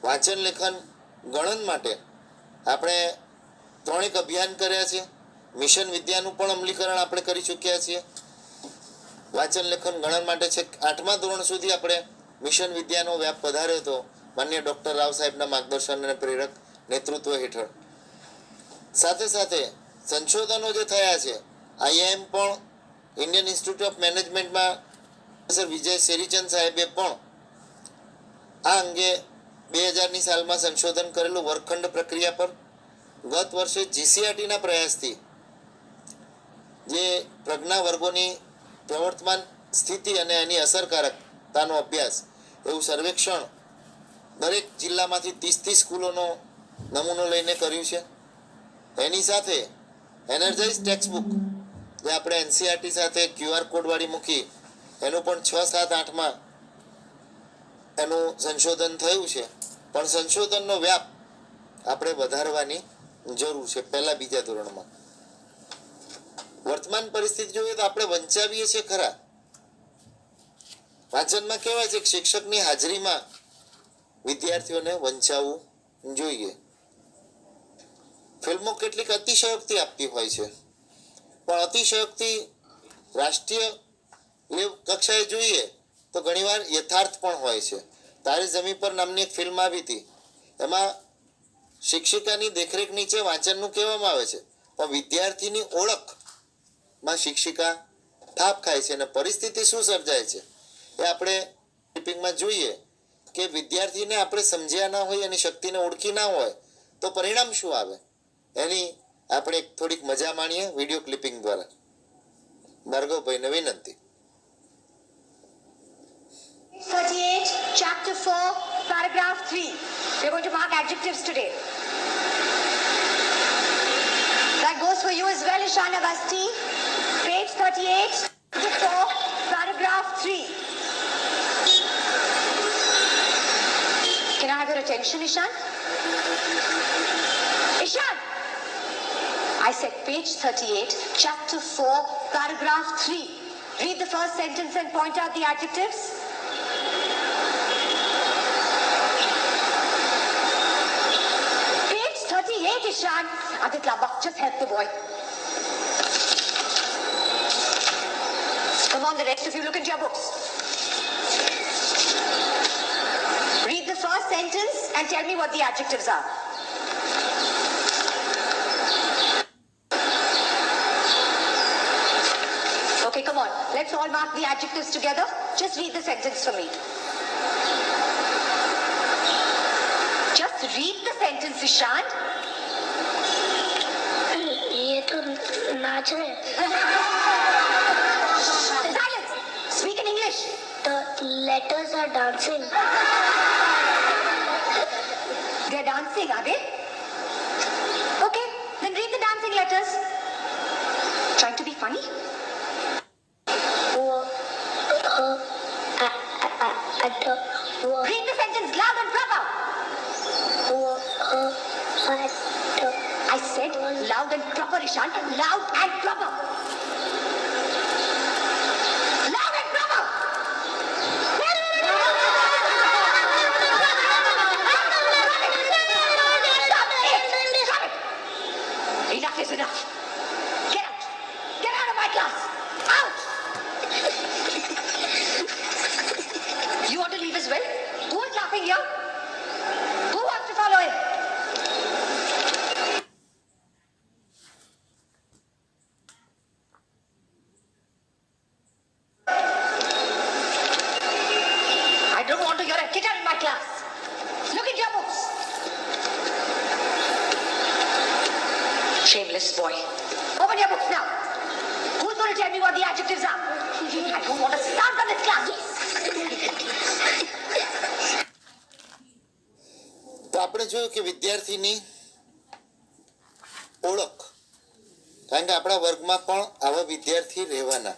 વાંચન લેખન ગણન માટે આપણે 3 અભિયાન કર્યા છે. મિશન વિદ્યાનું પણ અમલીકરણ આપણે કરી ચૂક્યા છીએ. વાંચન લેખન ગણન માટે છે 8મા ધોરણ સુધી આપણે મિશન વિદ્યાનો વ્યાપ વધાર્યો હતો માનનીય ડૉક્ટર રાવ સાહેબના માર્ગદર્શન અને પ્રેરક નેતૃત્વ હેઠળ. સાથે સાથે સંશોધનો જે થયા છે, આઈઆઈએમ પણ ઇન્ડિયન ઇન્સ્ટિટ્યૂટ ઓફ મેનેજમેન્ટમાં સર વિજય શેરીચંદ સાહેબે પણ આ અંગે 2000ની સાલમાં સંશોધન કરેલું વર્ગખંડ પ્રક્રિયા પર. ગત વર્ષે જીસીઆરટીના પ્રયાસથી જે પ્રજ્ઞા વર્ગોની પ્રવર્તમાન સ્થિતિ અને એની અસરકારકતાનો અભ્યાસ એવું સર્વેક્ષણ દરેક જિલ્લામાંથી 30 સ્કૂલોનો નમૂનો લઈને કર્યું છે. એની સાથે એનર્જાઇઝ ટેક્સ્ટ બુક જે આપણે એનસીઆરટી સાથે QR કોડવાળી મૂકી એનું પણ 6, 7, 8માં એનું સંશોધન થયું છે. પણ સંશોધનનો વ્યાપ આપણે વધારવાની જરૂર છે પહેલા બીજા ધોરણમાં. વર્તમાન પરિસ્થિતિ જોઈએ તો આપણે વંચાવીએ છીએ ખરા. વાંચનમાં કહેવાય છે કે શિક્ષકની હાજરીમાં વિદ્યાર્થીઓને વંચાવવું જોઈએ. ફિલ્મો કેટલીક અતિશયોક્તિ આપતી હોય છે, પણ અતિશયોક્તિ રાષ્ટ્રીય કક્ષાએ જોઈએ તો ઘણીવાર યથાર્થ પણ હોય છે. તારી જમીન પર નામની એક ફિલ્મ આવી હતી, એમાં શિક્ષિકાની દેખરેખ નીચે વાંચનનું કહેવામાં આવે છે, પણ વિદ્યાર્થીની ઓળખમાં શિક્ષિકા થાપ ખાય છે અને પરિસ્થિતિ શું સર્જાય છે એ આપણે ક્લિપિંગમાં જોઈએ કે વિદ્યાર્થીને આપણે સમજ્યા ના હોય, એની શક્તિને ઓળખી ના હોય તો પરિણામ શું આવે, એની આપણે થોડીક મજા માણીએ વિડીયો ક્લિપિંગ દ્વારા. ભાર્ગવભાઈને વિનંતી. 38, chapter 4, paragraph 3. We're going to mark adjectives today. That goes for you as well, Ishan Avasti. Page 38, chapter 4, paragraph 3. Can I have your attention, Ishan? Ishan! I said page 38, chapter 4, paragraph 3. Read the first sentence and point out the adjectives. Page 38, Ishan. Adit Labak, just help the boy. Come on, the rest of you, look into your books. Read the first sentence and tell me what the adjectives are. Okay, come on. Let's all mark the adjectives together. Just read the sentence for me. Just read the sentence, Ishant. ये तो नाच है. Silence. Speak in English. The letters are dancing. They're dancing, are they? Okay, then read the dancing letters. Trying to be funny? वो वो Read the sentence loud and proper. वो I said loud and proper, Ishan. Loud and proper. Loud and proper. Stop it. Stop it. Enough is enough. Get out. Get out of my class. Out. You want to leave as well? Who is laughing here? Who wants to follow him? I don't want to hear a kid in my class. Look at your books. Shameless boy. Open your books now. Who's going to tell me what the adjectives are? I don't want to start from this class. તો આપણે જોયું કે વિદ્યાર્થીની ઓળખ, કારણ કે આપણા વર્ગમાં પણ આવા વિદ્યાર્થી રહેવાના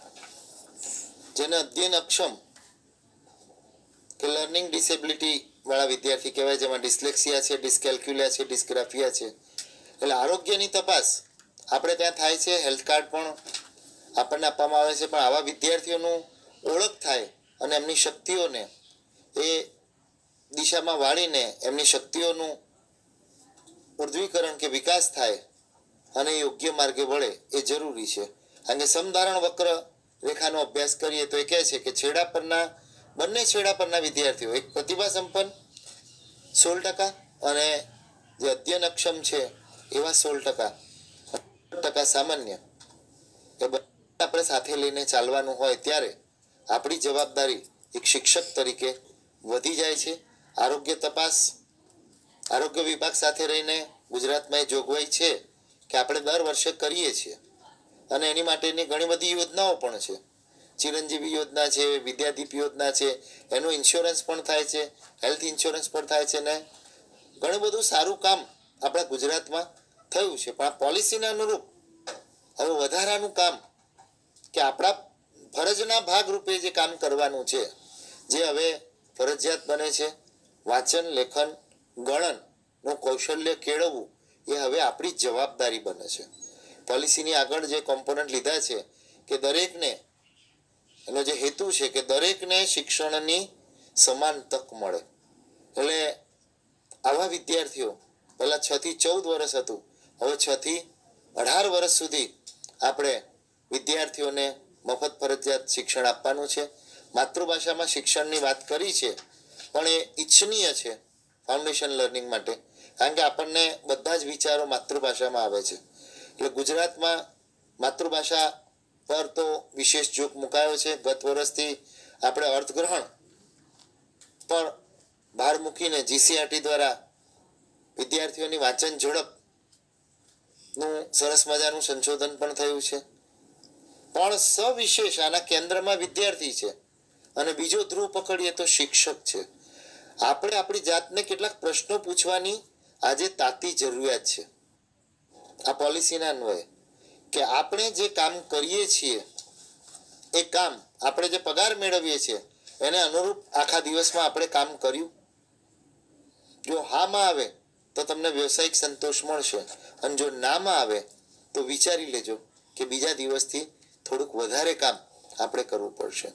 જેને અધ્યયન અક્ષમ કે લર્નિંગ ડિસેબિલિટી વાળા વિદ્યાર્થી કહેવાય, જેમાં ડિસ્લેક્સિયા છે, ડિસ્કેલ્ક્યુલિયા છે, ડિસ્ગ્રાફિયા છે. એટલે આરોગ્યની તપાસ આપણે ત્યાં થાય છે, હેલ્થ કાર્ડ પણ આપણને આપવામાં આવે છે, પણ આવા વિદ્યાર્થીઓનું ઓળખ થાય અને એમની શક્તિઓને એ દિશામાં વાળીને એમની શક્તિઓનું ઉર્ધ્વીકરણ કે વિકાસ થાય અને યોગ્ય માર્ગે વળે એ જરૂરી છે. કારણ કે સમધારણ વક્ર રેખાનો અભ્યાસ કરીએ તો એ કહે છે કે છેડા પરના બંને છેડા પરના વિદ્યાર્થીઓ, એક પ્રતિભા સંપન્ન 16% અને જે અધ્યયન અક્ષમ છે એવા 16% સામાન્ય, એ બંને આપણે સાથે લઈને ચાલવાનું હોય ત્યારે આપણી જવાબદારી એક શિક્ષક તરીકે વધી જાય છે. આરોગ્ય તપાસ આરોગ્ય વિભાગ સાથે રહીને ગુજરાતમાં એ જોગવાઈ છે કે આપણે દર વર્ષે કરીએ છીએ અને એની માટેની ઘણી બધી યોજનાઓ પણ છે. ચિરંજીવી યોજના છે, વિદ્યાદીપ યોજના છે, એનું ઇન્સ્યોરન્સ પણ થાય છે, હેલ્થ ઇન્સ્યોરન્સ પણ થાય છે ને ઘણું બધું સારું કામ આપણા ગુજરાતમાં થયું છે. પણ આ પોલિસીને અનુરૂપ હવે વધારાનું કામ કે આપણા ફરજના ભાગરૂપે જે કામ કરવાનું છે, જે હવે ફરજિયાત બને છે, વાંચન, લેખન, ગણનનું કૌશલ્ય કેળવવું એ હવે આપણી જવાબદારી બને છે. પોલિસીની આગળ જે કોમ્પોનન્ટ લીધા છે કે દરેકને, એનો જે હેતુ છે કે દરેકને શિક્ષણની સમાન તક મળે. એટલે આવા વિદ્યાર્થીઓ પહેલાં 6 થી 14 વર્ષ હતું, હવે 6 થી 18 વર્ષ સુધી આપણે વિદ્યાર્થીઓને મફત ફરજિયાત શિક્ષણ આપવાનું છે. માતૃભાષામાં શિક્ષણની વાત કરી છે, પણ એ ઈચ્છનીય છે ફાઉન્ડેશન લર્નિંગ માટે, કારણ કે આપણને બધા જ વિચારો માતૃભાષામાં આવે છે. એટલે ગુજરાતમાં માતૃભાષા પર તો વિશેષ જોક મુકાયો છે. ગત વર્ષથી આપણે અર્થગ્રહણ પર ભાર મૂકીને જીસીઆરટી દ્વારા વિદ્યાર્થીઓની વાંચન ઝડપનું સરસ મજાનું સંશોધન પણ થયું છે. પણ સવિશેષ આના કેન્દ્રમાં વિદ્યાર્થી છે અને બીજો ધ્રુવ પકડીએ તો શિક્ષક છે. આપણે આપણી જાતને કેટલાક પ્રશ્નો પૂછવાની આજે તાતી જરૂરિયાત છે આ પોલિસીના અન્વયે, કે આપણે જે કામ કરીએ છીએ એ કામ આપણે જે પગાર મેળવીએ છીએ એને અનુરૂપ આખા દિવસમાં આપણે કામ કર્યું? જો હામાં આવે તો તમને વ્યવસાયિક સંતોષ મળશે, અને જો નામાં આવે તો વિચારી લેજો કે બીજા દિવસથી થોડુંક વધારે કામ આપણે કરવું પડશે.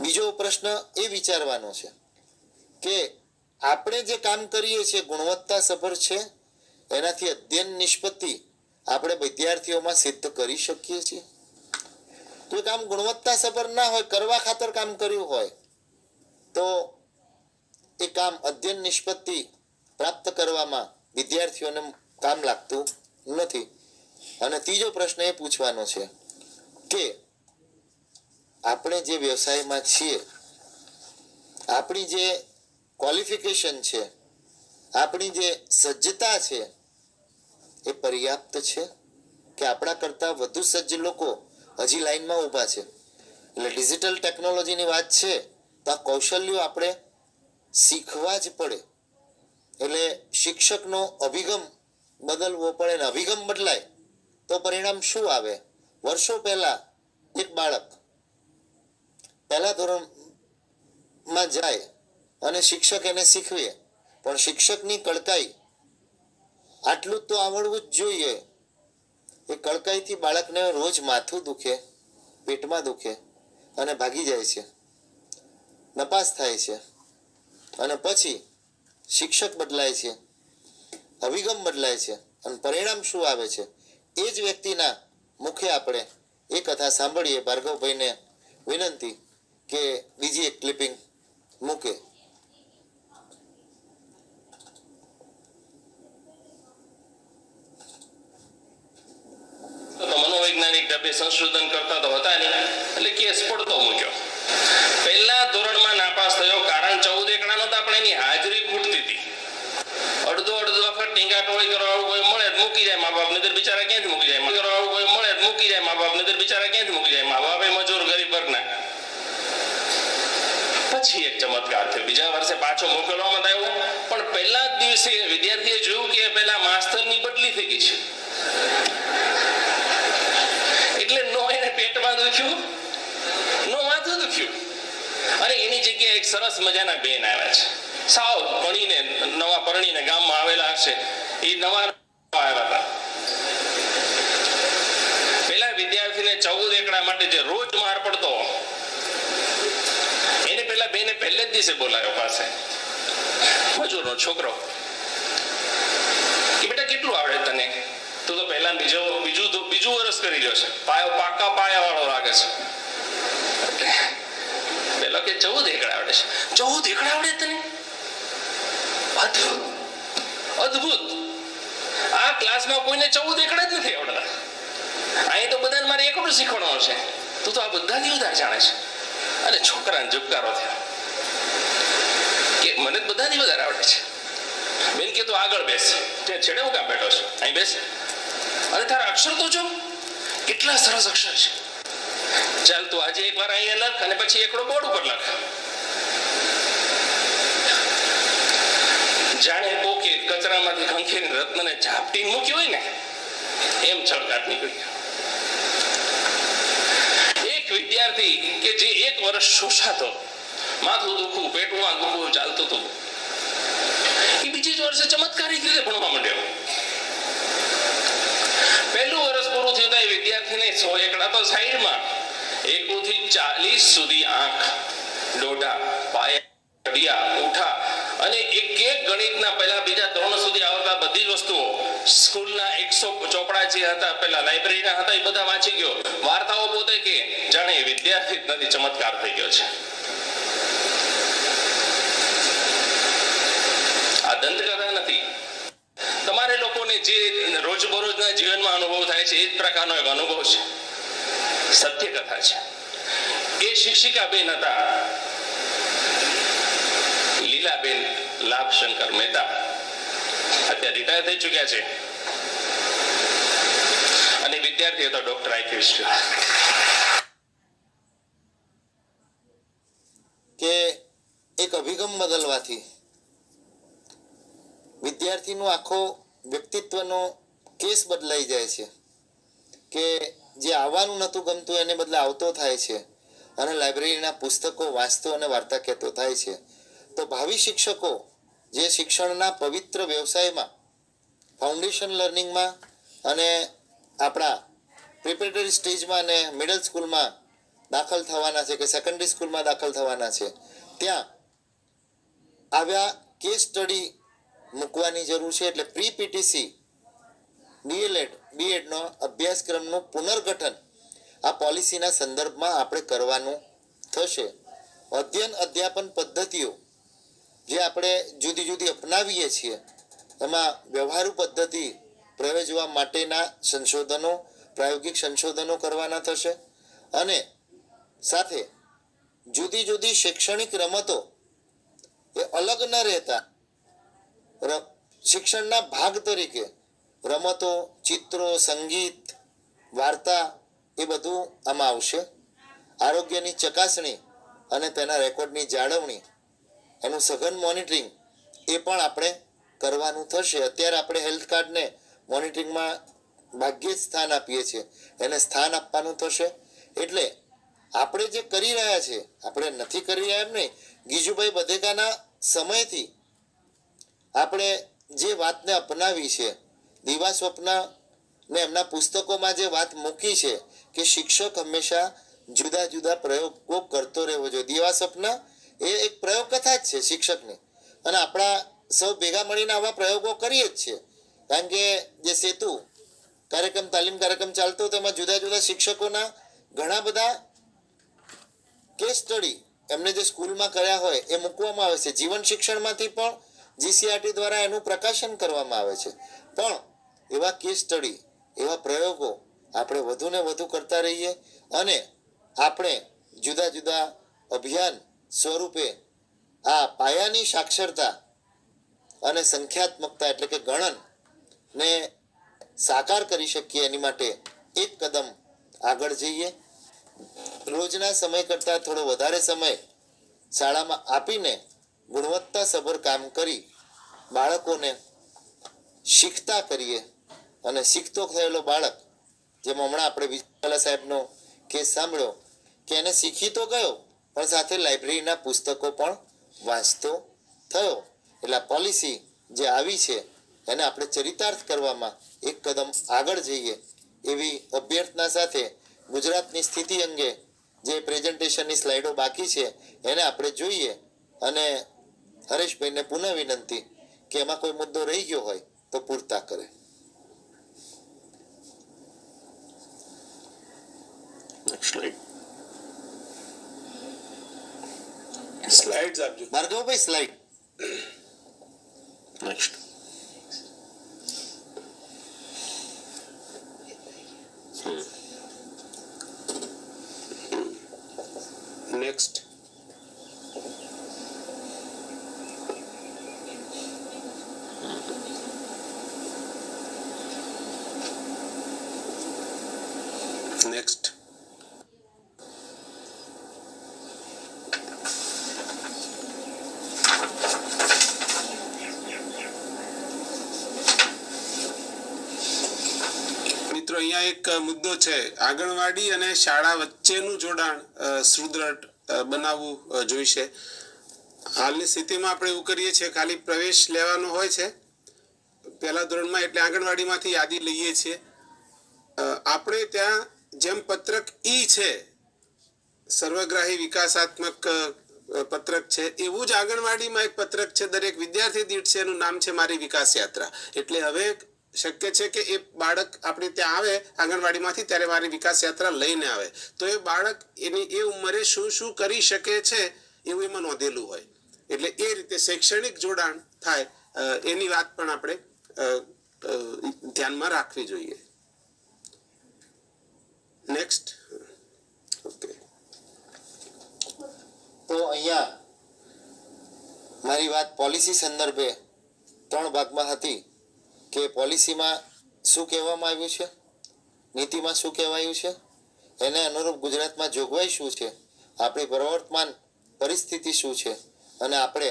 બીજો પ્રશ્ન એ વિચારવાનો છે કે આપણે જે કામ કરીએ છીએ ગુણવત્તાસભર છે? એનાથી અધ્યયન નિષ્પત્તિ આપણે વિદ્યાર્થીઓમાં સિદ્ધ કરી શકીએ છીએ? તો કામ ગુણવત્તાસભર ના હોય, કરવા ખાતર કામ કર્યું હોય તો એ કામ અધ્યયન નિષ્પત્તિ પ્રાપ્ત કરવામાં વિદ્યાર્થીઓને કામ લાગતું નથી. અને ત્રીજો પ્રશ્ન એ પૂછવાનો છે કે આપણે જે વ્યવસાયમાં છીએ, આપણી જે ક્વોલિફિકેશન છે, આપણી જે સજ્જતા છે એ પર્યાપ્ત છે કે આપણા કરતાં વધુ સજ્જ લોકો હજી લાઈનમાં ઊભા છે? એટલે ડિજિટલ ટેકનોલોજીની વાત છે તો આ કૌશલ્યો આપણે શીખવા જ પડે. એટલે શિક્ષકનો અભિગમ બદલવો પડે, ને અભિગમ બદલાય તો પરિણામ શું આવે? વર્ષો પહેલા એક બાળક પહેલા ધોરણમાં જાય અને શિક્ષક એને શીખવે, પણ શિક્ષકની કડકાઈ આટલું જ તો આવડવું જ જોઈએ. એ કડકાઈથી બાળકને રોજ માથું દુખે, પેટમાં દુખે અને ભાગી જાય છે, નપાસ થાય છે. અને પછી શિક્ષક બદલાય છે, અભિગમ બદલાય છે, અને પરિણામ શું આવે છે એ જ વ્યક્તિના મુખે આપણે એ કથા સાંભળીએ. ભાર્ગવભાઈને વિનંતી કે બીજી એક ક્લિપિંગ મૂકે. મનોવૈજ્ઞાનિક ઢબે સંશોધન કરતા તો હતા નહીં, એટલે કેસ પડતો મૂક્યો. પહેલા ધોરણમાં નાપાસ થયો, કારણ 14 એકડા નહોતા, પણ એની હાજરી ખૂટતી હતી. અડધો વખત ટીંગા ટોળી કરવાવાળું કોઈ મળે તો મૂકી જાય મા બાપ, નહીતર બિચારા ક્યાંથી મૂકી જાય? કરવાવાળું કોઈ મળે તો મૂકી જાય મા બાપ, નહીતર બિચારા ક્યાંથી મૂકી જાય? મા બાપ એ મજૂર ગરીબ વર્ગના. પછી એક ચમત્કાર થયો, બીજા વર્ષે પાછો મોકલવામાં આવ્યો, પણ પહેલા જ દિવસે વિદ્યાર્થીએ જોયું કે પેલા માસ્તરની બદલી થઈ ગઈ છે. એટલે નો એને પેટમાં દુખ્યું, નો માથું દુખ્યું, અને એની જગ્યાએ એક સરસ મજાના બેન આવ્યા છે. સાવ ભણીને નવા પરણીને ગામમાં આવેલા હશે, એ નવા આવ્યા હતા. પેલા વિદ્યાર્થીને 14 એકડા માટે જે રોજ માર પડતો, એને પેલા બેને પહેલે જ દિવસે બોલાવ્યો પાસે, મજૂરનો છોકરો, કે બેટા કેટલું આવડે તને? તું તો પહેલા બીજું વર્ષ કરી રહ્યો છે, પાકા પાયા વાળો લાગે છે. પેલો કે 14 એકડા આવડે છે. 14 એકડા આવડે તને? અદ્ભુત. આ ક્લાસમાં કોઈને 14 એકડા જ નથી આવડતા. અહીં તો બધાને મારે એકડું શીખવાનું છે, તું તો આ બધાથી વધારે જાણે છે. અને છોકરાને ઝુબકારો થયો કે મને બધાથી વધારે આવડે છે. બેન કે તું આગળ બેસ, તે છેડે હું કામ બેઠો છું, અહીં બેસ. અને તારા અક્ષર તો જો કેટલા સરસ અક્ષર છે. ચાલ તું આજે એકવાર અહીંયા લખ અને પછી એકડો બોર્ડ ઉપર લખ. જાણે કોકે કચરામાંથી ખંખેરી રત્નને ઝાપટી મૂક્યો હોય ને એમ છળકાટ નીકળી. એક વિદ્યાર્થી કે જે 1 વર્ષ શોષાતો, માથું દુખવું, પેટમાં દુખવું ચાલતું હતું, એ બીજી જ વર્ષે ચમત્કારિક રીતે ભણવા માંડ્યો. પહેલું વર્ષ પૂરું થયું એ વિદ્યાર્થીને 100 એકડા તો સાઈડમાં, 1 થી 40 સુધી આંખ, ડોડા, પાયા, ઘડિયા, ઉઠા અને એક ગણિતના પહેલા બીજા 3 સુધી આવતા બધી જ વસ્તુઓ સ્કૂલના 100 ચોપડા જે હતા પેલા લાઇબ્રેરીના હતા એ બધા વાંચી ગયો. વાર્તાઓ પોતે કે જાણે એ વિદ્યાર્થી જ નથી, ચમત્કાર થઈ ગયો છે. આ દંતકથા નથી. તમારે લોકોને જે રોજબરોજના જીવનમાં અનુભવ થાય છે એ જ પ્રકારનો એક અનુભવ છે. સત્ય કથા છે. એ શિક્ષિકા બેન હતા લીલાબેન લાભશંકર મહેતા, અત્યારે રિટાયર થઈ ચુક્યા છે, અને વિદ્યાર્થી હતો ડોક્ટર આઈ કે એક અભિગમ બદલવાથી વિદ્યાર્થીનું આખો વ્યક્તિત્વનો કેસ બદલાઈ જાય છે, કે જે આવવાનું નહોતું ગમતું એને બદલે આવતો થાય છે, અને લાઇબ્રેરીના પુસ્તકો વાંચતો અને વાર્તા કહેતો થાય છે. તો ભાવિ શિક્ષકો જે શિક્ષણના પવિત્ર વ્યવસાયમાં, ફાઉન્ડેશન લર્નિંગમાં અને આપણા પ્રિપેરેટરી સ્ટેજમાં અને મિડલ સ્કૂલમાં દાખલ થવાના છે, કે સેકન્ડરી સ્કૂલમાં દાખલ થવાના છે, ત્યાં આવ્યા કેસ સ્ટડી મૂકવાની જરૂર છે. એટલે પ્રી પીટીસી ડીએલએડ બીએડનો અભ્યાસક્રમનું પુનર્ગઠન આ પોલિસીના સંદર્ભમાં આપણે કરવાનું થશે. અધ્યયન અધ્યાપન પદ્ધતિઓ જે આપણે જુદી જુદી અપનાવીએ છીએ એમાં વ્યવહારુ પદ્ધતિ પ્રયોજવા માટેના સંશોધનો, પ્રાયોગિક સંશોધનો કરવાના થશે, અને સાથે જુદી જુદી શૈક્ષણિક રમતો એ અલગ ન રહેતા શિક્ષણના ભાગ તરીકે રમતો, ચિત્રો, સંગીત, વાર્તા એ બધું આમાં આવશે. આરોગ્યની ચકાસણી અને તેના રેકોર્ડની જાળવણી, એનું સઘન મોનિટરિંગ એ પણ આપણે કરવાનું થશે. અત્યારે આપણે હેલ્થ કાર્ડને મોનિટરિંગમાં ભાગ્યે જ સ્થાન આપીએ છીએ, એને સ્થાન આપવાનું થશે. એટલે આપણે જે કરી રહ્યા છે, આપણે નથી કરી રહ્યા એમ નહીં, ગીજુભાઈ બધેકાના સમયથી આપણે જે વાતને અપનાવી છે, દીવા સ્વપ્ન ને એમના પુસ્તકોમાં જે વાત મૂકી છે કે શિક્ષક હંમેશા જુદા જુદા પ્રયોગો કરતો રહેવો જોઈએ. દીવા સ્વપ્ન એ એક પ્રયોગ કથા જ છે શિક્ષકની, અને આપણા સૌ ભેગા મળીને આવા પ્રયોગો કરીએ જ છીએ. કારણ કે જે સેતુ કાર્યક્રમ, તાલીમ કાર્યક્રમ ચાલતો તેમાં જુદા જુદા શિક્ષકોના ઘણા બધા કેસ સ્ટડી એમને જે સ્કૂલમાં કર્યા હોય એ મૂકવામાં આવે છે. જીવન શિક્ષણમાંથી પણ જીસીઆરટી દ્વારા એનું પ્રકાશન કરવામાં આવે છે. પણ એવા કેસ સ્ટડી, એવા પ્રયોગો આપણે વધુ ને વધુ કરતા રહીએ, અને આપણે જુદા જુદા અભિયાન સ્વરૂપે આ પાયાની સાક્ષરતા અને સંખ્યાત્મકતા એટલે કે ગણન ને સાકાર કરી શકીએ એની માટે એક કદમ આગળ જઈએ. રોજના સમય કરતાં થોડો વધારે સમય શાળામાં આપીને ગુણવત્તાસભર કામ કરી બાળકોને શીખતા કરીએ, અને શીખતો થયેલો બાળક, જેમ હમણાં આપણે વિજયવાલા સાહેબનો કેસ સાંભળ્યો કે એને શીખી તો ગયો પણ સાથે લાઇબ્રેરીના પુસ્તકો પણ વાંચતો થયો. એટલે પોલિસી જે આવી છે એને આપણે ચરિતાર્થ કરવામાં એક કદમ આગળ જઈએ એવી અભ્યર્થના સાથે ગુજરાતની સ્થિતિ અંગે જે પ્રેઝન્ટેશનની સ્લાઇડો બાકી છે એને આપણે જોઈએ, અને હરેશભાઈને પુનઃ વિનંતી કે એમાં કોઈ મુદ્દો રહી ગયો હોય તો પૂરતા કરે. સ્લાઇડ્સ આપજો Bhargavbhai, slide next. Next. Next. મિત્રો અહીંયા એક મુદ્દો છે, આંગણવાડી અને શાળા વચ્ચેનું જોડાણ સુદૃઢ બનાવવું જોઈશે. હાલની સ્થિતિમાં આપણે એવું કરીએ છીએ, ખાલી પ્રવેશ લેવાનો હોય છે પહેલા ધોરણમાં, એટલે આંગણવાડીમાંથી યાદી લઈએ છીએ. આપણે ત્યાં જેમ પત્રક ઈ છે, સર્વગ્રાહી વિકાસાત્મક પત્રક છે, એવું જ આંગણવાડીમાં એક પત્રક છે દરેક વિદ્યાર્થી દીઠ છે, એનું નામ છે મારી વિકાસ યાત્રા. એટલે હવે શક્ય છે કે એ બાળક આપણે ત્યાં આવે આંગણવાડીમાંથી ત્યારે મારી વિકાસ યાત્રા લઈને આવે, તો એ બાળક એની એ ઉંમરે શું શું કરી શકે છે એવું એમાં નોંધેલું હોય. એટલે એ રીતે શૈક્ષણિક જોડાણ થાય એની વાત પણ આપણે ધ્યાનમાં રાખવી જોઈએ. નેક્સ્ટ. ઓકે, તો અહીંયા મારી વાત પોલિસી સંદર્ભે 3 ભાગમાં હતી કે પોલિસીમાં શું કહેવામાં આવ્યું છે, નીતિમાં શું કહેવાયું છે, એને અનુરૂપ ગુજરાતમાં જોગવાઈ શું છે, આપણી પ્રવર્તમાન પરિસ્થિતિ શું છે અને આપણે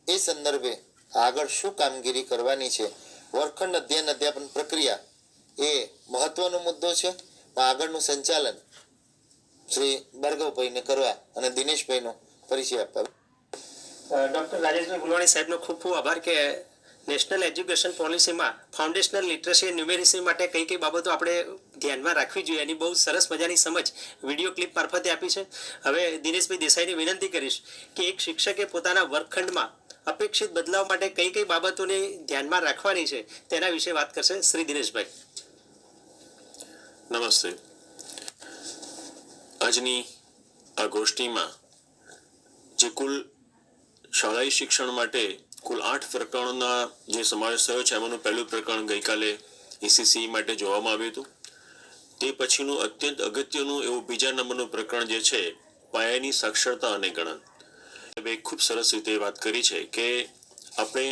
એ સંદર્ભે આગળ શું કામગીરી કરવાની છે. વર્ગખંડ અધ્યયન અધ્યાપન પ્રક્રિયા એ મહત્વનો મુદ્દો છે, પણ આગળનું સંચાલન શ્રી ભાર્ગવભાઈને કરવા અને દિનેશભાઈનો પરિચય આપવા. ડૉક્ટર રાજેશભાઈ ગુલવાણી સાહેબનો ખૂબ ખૂબ આભાર કે નેશનલ એજ્યુકેશન પોલિસીમાં ફાઉન્ડેશનલ લિટરસી અને ન્યુમેરસી માટે કઈ કઈ બાબતો આપણે ધ્યાનમાં રાખવી જોઈએ એની બહુ સરસ મજાની સમજ વિડીયો ક્લિપ મારફતે આપી છે. હવે દિનેશભાઈ દેસાઈને વિનંતી કરીશ કે એક શિક્ષકે પોતાના વર્ગખંડમાં અપેક્ષિત બદલાવ માટે કઈ કઈ બાબતોને ધ્યાનમાં રાખવાની છે તેના વિશે વાત કરશે. શ્રી દિનેશભાઈ. નમસ્તે. આજની આ ગોષ્ઠીમાં જે કુલ શાળાઈ શિક્ષણ માટે કુલ 8 પ્રકરણોના જે સમાવેશ થયો છે એમાંનું પહેલું પ્રકરણ ગઈકાલે ECC માટે જોવામાં આવ્યું હતું. તે પછીનું અત્યંત અગત્યનું એવું બીજા નંબરનું પ્રકરણ જે છે પાયાની સાક્ષરતા અને ગણન. ખૂબ સરસ રીતે વાત કરી છે કે આપણે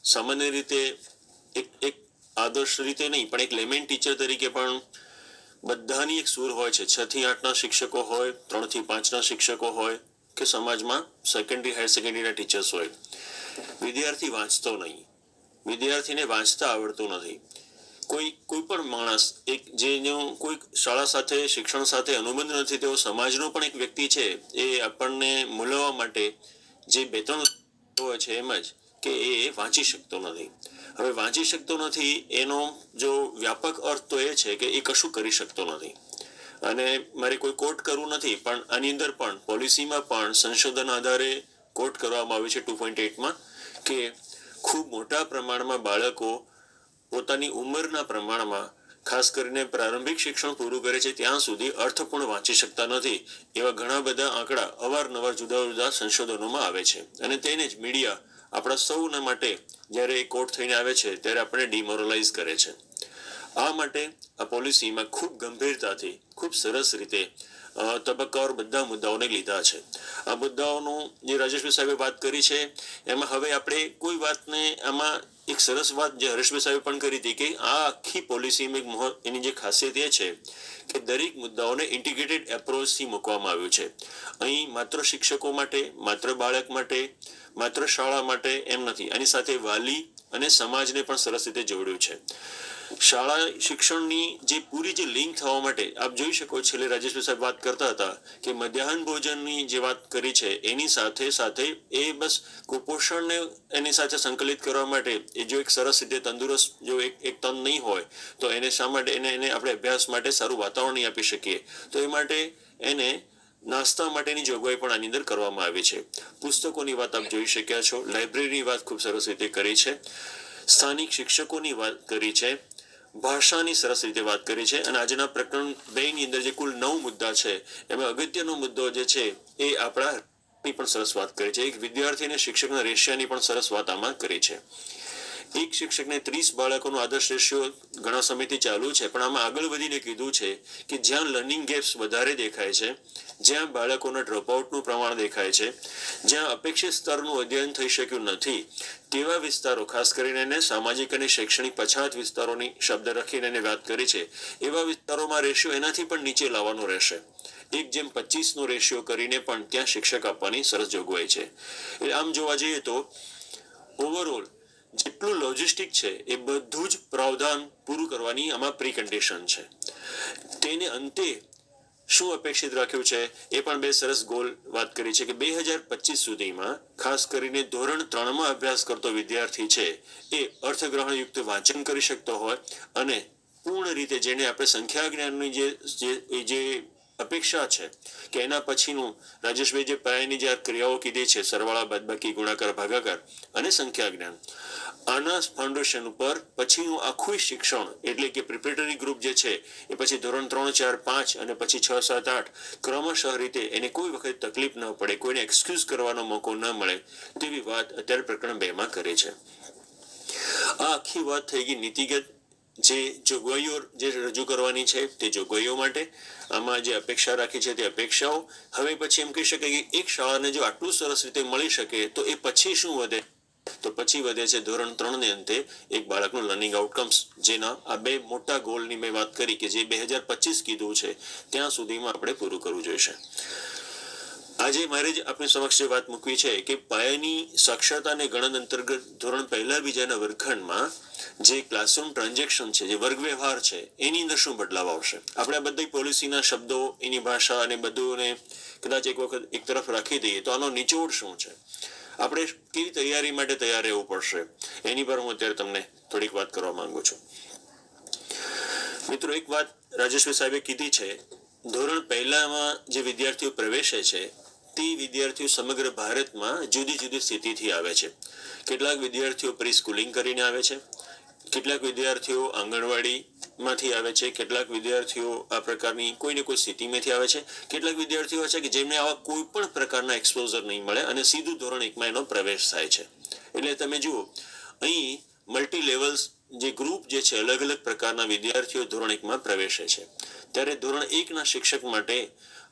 સામાન્ય રીતે એક આદર્શ રીતે નહીં પણ એક લેમેન ટીચર તરીકે પણ બધાની એક સૂર હોય છે. 6 થી 8ના શિક્ષકો હોય, 3 થી 5ના શિક્ષકો હોય કે સમાજમાં સેકન્ડરી હાયર સેકન્ડરીના ટીચર્સ હોય. વિદ્યાર્થી વાંચતો નહીં, વિદ્યાર્થીને વાંચતા આવડતું નથી. કોઈ પણ માણસ એક જેનો કોઈ શાળા સાથે શિક્ષણ સાથે અનુબંધ નથી તેવો સમાજનો પણ એક વ્યક્તિ છે એ આપણને મૂલવવા માટે જે 2-3 હોય છે એમ જ કે એ વાંચી શકતો નથી. હવે વાંચી શકતો નથી એનો જો વ્યાપક અર્થ તો એ છે કે એ કશું કરી શકતો નથી. અને મારે કોઈ કોટ કરવું નથી પણ આની અંદર પણ પોલિસીમાં પણ સંશોધન આધારે કોટ કરવામાં આવ્યું છે 2.8માં કે ખૂબ મોટા પ્રમાણમાં બાળકો પોતાની ઉંમરના પ્રમાણમાં ખાસ કરીને પ્રારંભિક શિક્ષણ પૂરું કરે છે ત્યાં સુધી અર્થપૂર્ણ વાંચી શકતા નથી. એવા ઘણા બધા આંકડા અવારનવાર જુદા જુદા સંશોધનોમાં આવે છે અને તેને જ મીડિયા આપણા સૌના માટે જ્યારે એ કોટ થઈને આવે છે ત્યારે આપણે ડિમોરલાઇઝ કરે છે. આ માટે આ પોલિસીમાં ખૂબ ગંભીરતાથી ખૂબ સરસ રીતે તબક્કાવાર બધા મુદ્દાઓને લીધા છે. આ મુદ્દાઓનું જે રાજેશભાઈ સાહેબે વાત કરી છે એમાં હવે આપણે કોઈ વાતને આમાં એક સરસ વાત જે હરેશભાઈ સાહેબે પણ કરી હતી કે આ આખી પોલિસીમાં એની જે ખાસિયત એ છે કે દરેક મુદ્દાઓને ઇન્ટિગ્રેટેડ એપ્રોચથી મૂકવામાં આવ્યું છે. અહીં માત્ર શિક્ષકો માટે, માત્ર બાળક માટે, માત્ર શાળા માટે એમ નથી, આની સાથે વાલી અને સમાજને પણ સરસ રીતે જોડ્યું છે. શાળા શિક્ષણની જે પૂરી જે લિંક થવા માટે આપ જોઈ શકો છેલ્લે રાજેશભાઈ સાહેબ વાત કરતા હતા કે મધ્યાહન ભોજનની જે વાત કરી છે એની સાથે સાથે એ બસ કુપોષણને એની સાથે સંકલિત કરવા માટે એ જો એક સરસ રીતે તંદુરસ્ત જો એક તન નહીં હોય તો એને શા માટે એને આપણે અભ્યાસ માટે સારું વાતાવરણ નહીં આપી શકીએ. તો એ માટે એને નાસ્તા માટેની જોગવાઈ પણ આની અંદર કરવામાં આવી છે. પુસ્તકોની વાત આપ જોઈ શક્યા છો, લાઇબ્રેરીની વાત ખૂબ સરસ રીતે કરી છે, સ્થાનિક શિક્ષકોની વાત કરી છે, ભાષાની સરસ રીતે વાત કરી છે અને આજના પ્રકરણ 2ની અંદર જે કુલ 9 મુદ્દા છે એમાં અગત્યનો મુદ્દો જે છે એ આપણાની પણ સરસ વાત કરી છે. એક વિદ્યાર્થી અને શિક્ષકના રેશિયાની પણ સરસ વાત આમાં કરી છે. એક શિક્ષકને 30 બાળકોનો આદર્શ રેશિયો ઘણા સમયથી ચાલુ છે પણ આમાં આગળ વધીને કીધું છે કે જ્યાં લર્નિંગ ગેપ્સ વધારે દેખાય છે, જ્યાં બાળકોના ડ્રોપઆઉટનું પ્રમાણ દેખાય છે, જ્યાં અપેક્ષિત સ્તરનું અધ્યયન થઈ શક્યું નથી તેવા વિસ્તારો, ખાસ કરીને એને સામાજિક અને શૈક્ષણિક પછાત વિસ્તારોની શબ્દ રાખીને એને વાત કરી છે, એવા વિસ્તારોમાં રેશિયો એનાથી પણ નીચે લાવવાનો રહેશે. 1:25નો રેશિયો કરીને પણ ત્યાં શિક્ષક આપવાની સરસ જોગવાઈ છે. એટલે આમ જોવા જઈએ તો ઓવરઓલ જેટલું લોજિસ્ટિક છે એ બધું જ પ્રાવધાન પૂરું કરવાની આમાં પ્રીકન્ડિશન છે. તેને અંતે શું અપેક્ષિત રાખ્યું છે એ પણ બે સરસ ગોલ વાત કરી છે કે 2025 સુધીમાં ખાસ કરીને ધોરણ 3માં અભ્યાસ કરતો વિદ્યાર્થી છે એ અર્થગ્રહણયુક્ત વાંચન કરી શકતો હોય અને પૂર્ણ રીતે જેને આપણે સંખ્યા જ્ઞાનની જે અપેક્ષા છે કે એના પછીનું રાજેશભાઈ જે પાયાની જે આ ક્રિયાઓ કીધી છે, સરવાળા, બાદબાકી, ગુણાકાર, ભાગાકાર અને સંખ્યા જ્ઞાન, આના ફાઉન્ડેશન ઉપર પછીનું આખું શિક્ષણ એટલે કે પ્રિપરેટરી ગ્રુપ જે છે એ પછી ધોરણ 3, 4, 5 અને પછી 6, 7, 8 ક્રમશઃ રીતે એને કોઈ વખત તકલીફ ન પડે, કોઈને એક્સક્યુઝ કરવાનો મોકો ન મળે તેવી વાત અત્યારે પ્રકરણ 2 માં કરે છે. આ આખી વાત થઈ ગઈ નીતિગત જે જોગવાઈઓ જે રજૂ કરવાની છે તે જોગવાઈઓ માટે. આમાં જે અપેક્ષા રાખી છે તે અપેક્ષાઓ. હવે પછી એમ કહી શકાય કે એક શાળાને જો આટલું સરસ રીતે મળી શકે તો એ પછી શું વધે? તો પછી વધે છે ધોરણ 3 ને અંતે એક બાળકનું લર્નિંગ આઉટકમ્સ, જેના આ 2 મોટા ગોલની મેં વાત કરી કે જે 2025 કીધું છે ત્યાં સુધીમાં આપણે પૂરું કરવું જોઈશે. આજે મારે જ આપણી સમક્ષ જે વાત મૂકવી છે કે પાયાની સાક્ષરતા અને ગણન અંતર્ગત ધોરણ 1, 2ના વર્ગખંડમાં જે ક્લાસરૂમ ટ્રાન્ઝેક્શન છે, જે વર્ગ વ્યવહાર છે, એની અંદર શું બદલાવ આવશે? આપણે આ બધી પોલિસીના શબ્દો, એની ભાષા અને બધુંને કદાચ એક વખત એક તરફ રાખી દઈએ તો આનો નિચોડ શું છે? આપણે કેવી તૈયારી માટે તૈયાર રહેવું પડશે એની પર હું અત્યારે તમને થોડીક વાત કરવા માંગુ છું. મિત્રો, એક વાત રાજેશભાઈ સાહેબે કીધી છે, ધોરણ 1માં જે વિદ્યાર્થીઓ પ્રવેશે છે તે વિદ્યાર્થીઓ સમગ્ર ભારતમાં જુદી જુદી સ્થિતિથી આવે છે. કેટલાક વિદ્યાર્થીઓ પ્રી સ્કૂલિંગ કરીને આવે છે, કેટલાક વિદ્યાર્થીઓ આંગણવાડીમાંથી આવે છે, કેટલાક વિદ્યાર્થીઓ આ પ્રકારની કોઈને કોઈ સ્થિતિમાંથી આવે છે, કેટલાક વિદ્યાર્થીઓ છે કે જેમને આવા કોઈ પણ પ્રકારના એક્સપોઝર નહીં મળે અને સીધું ધોરણ 1માં એનો પ્રવેશ થાય છે. એટલે તમે જુઓ, અહીં મલ્ટી લેવલ્સ જે ગ્રુપ જે છે, અલગ અલગ પ્રકારના વિદ્યાર્થીઓ ધોરણ 1માં પ્રવેશે છે. ત્યારે ધોરણ 1ના શિક્ષક માટે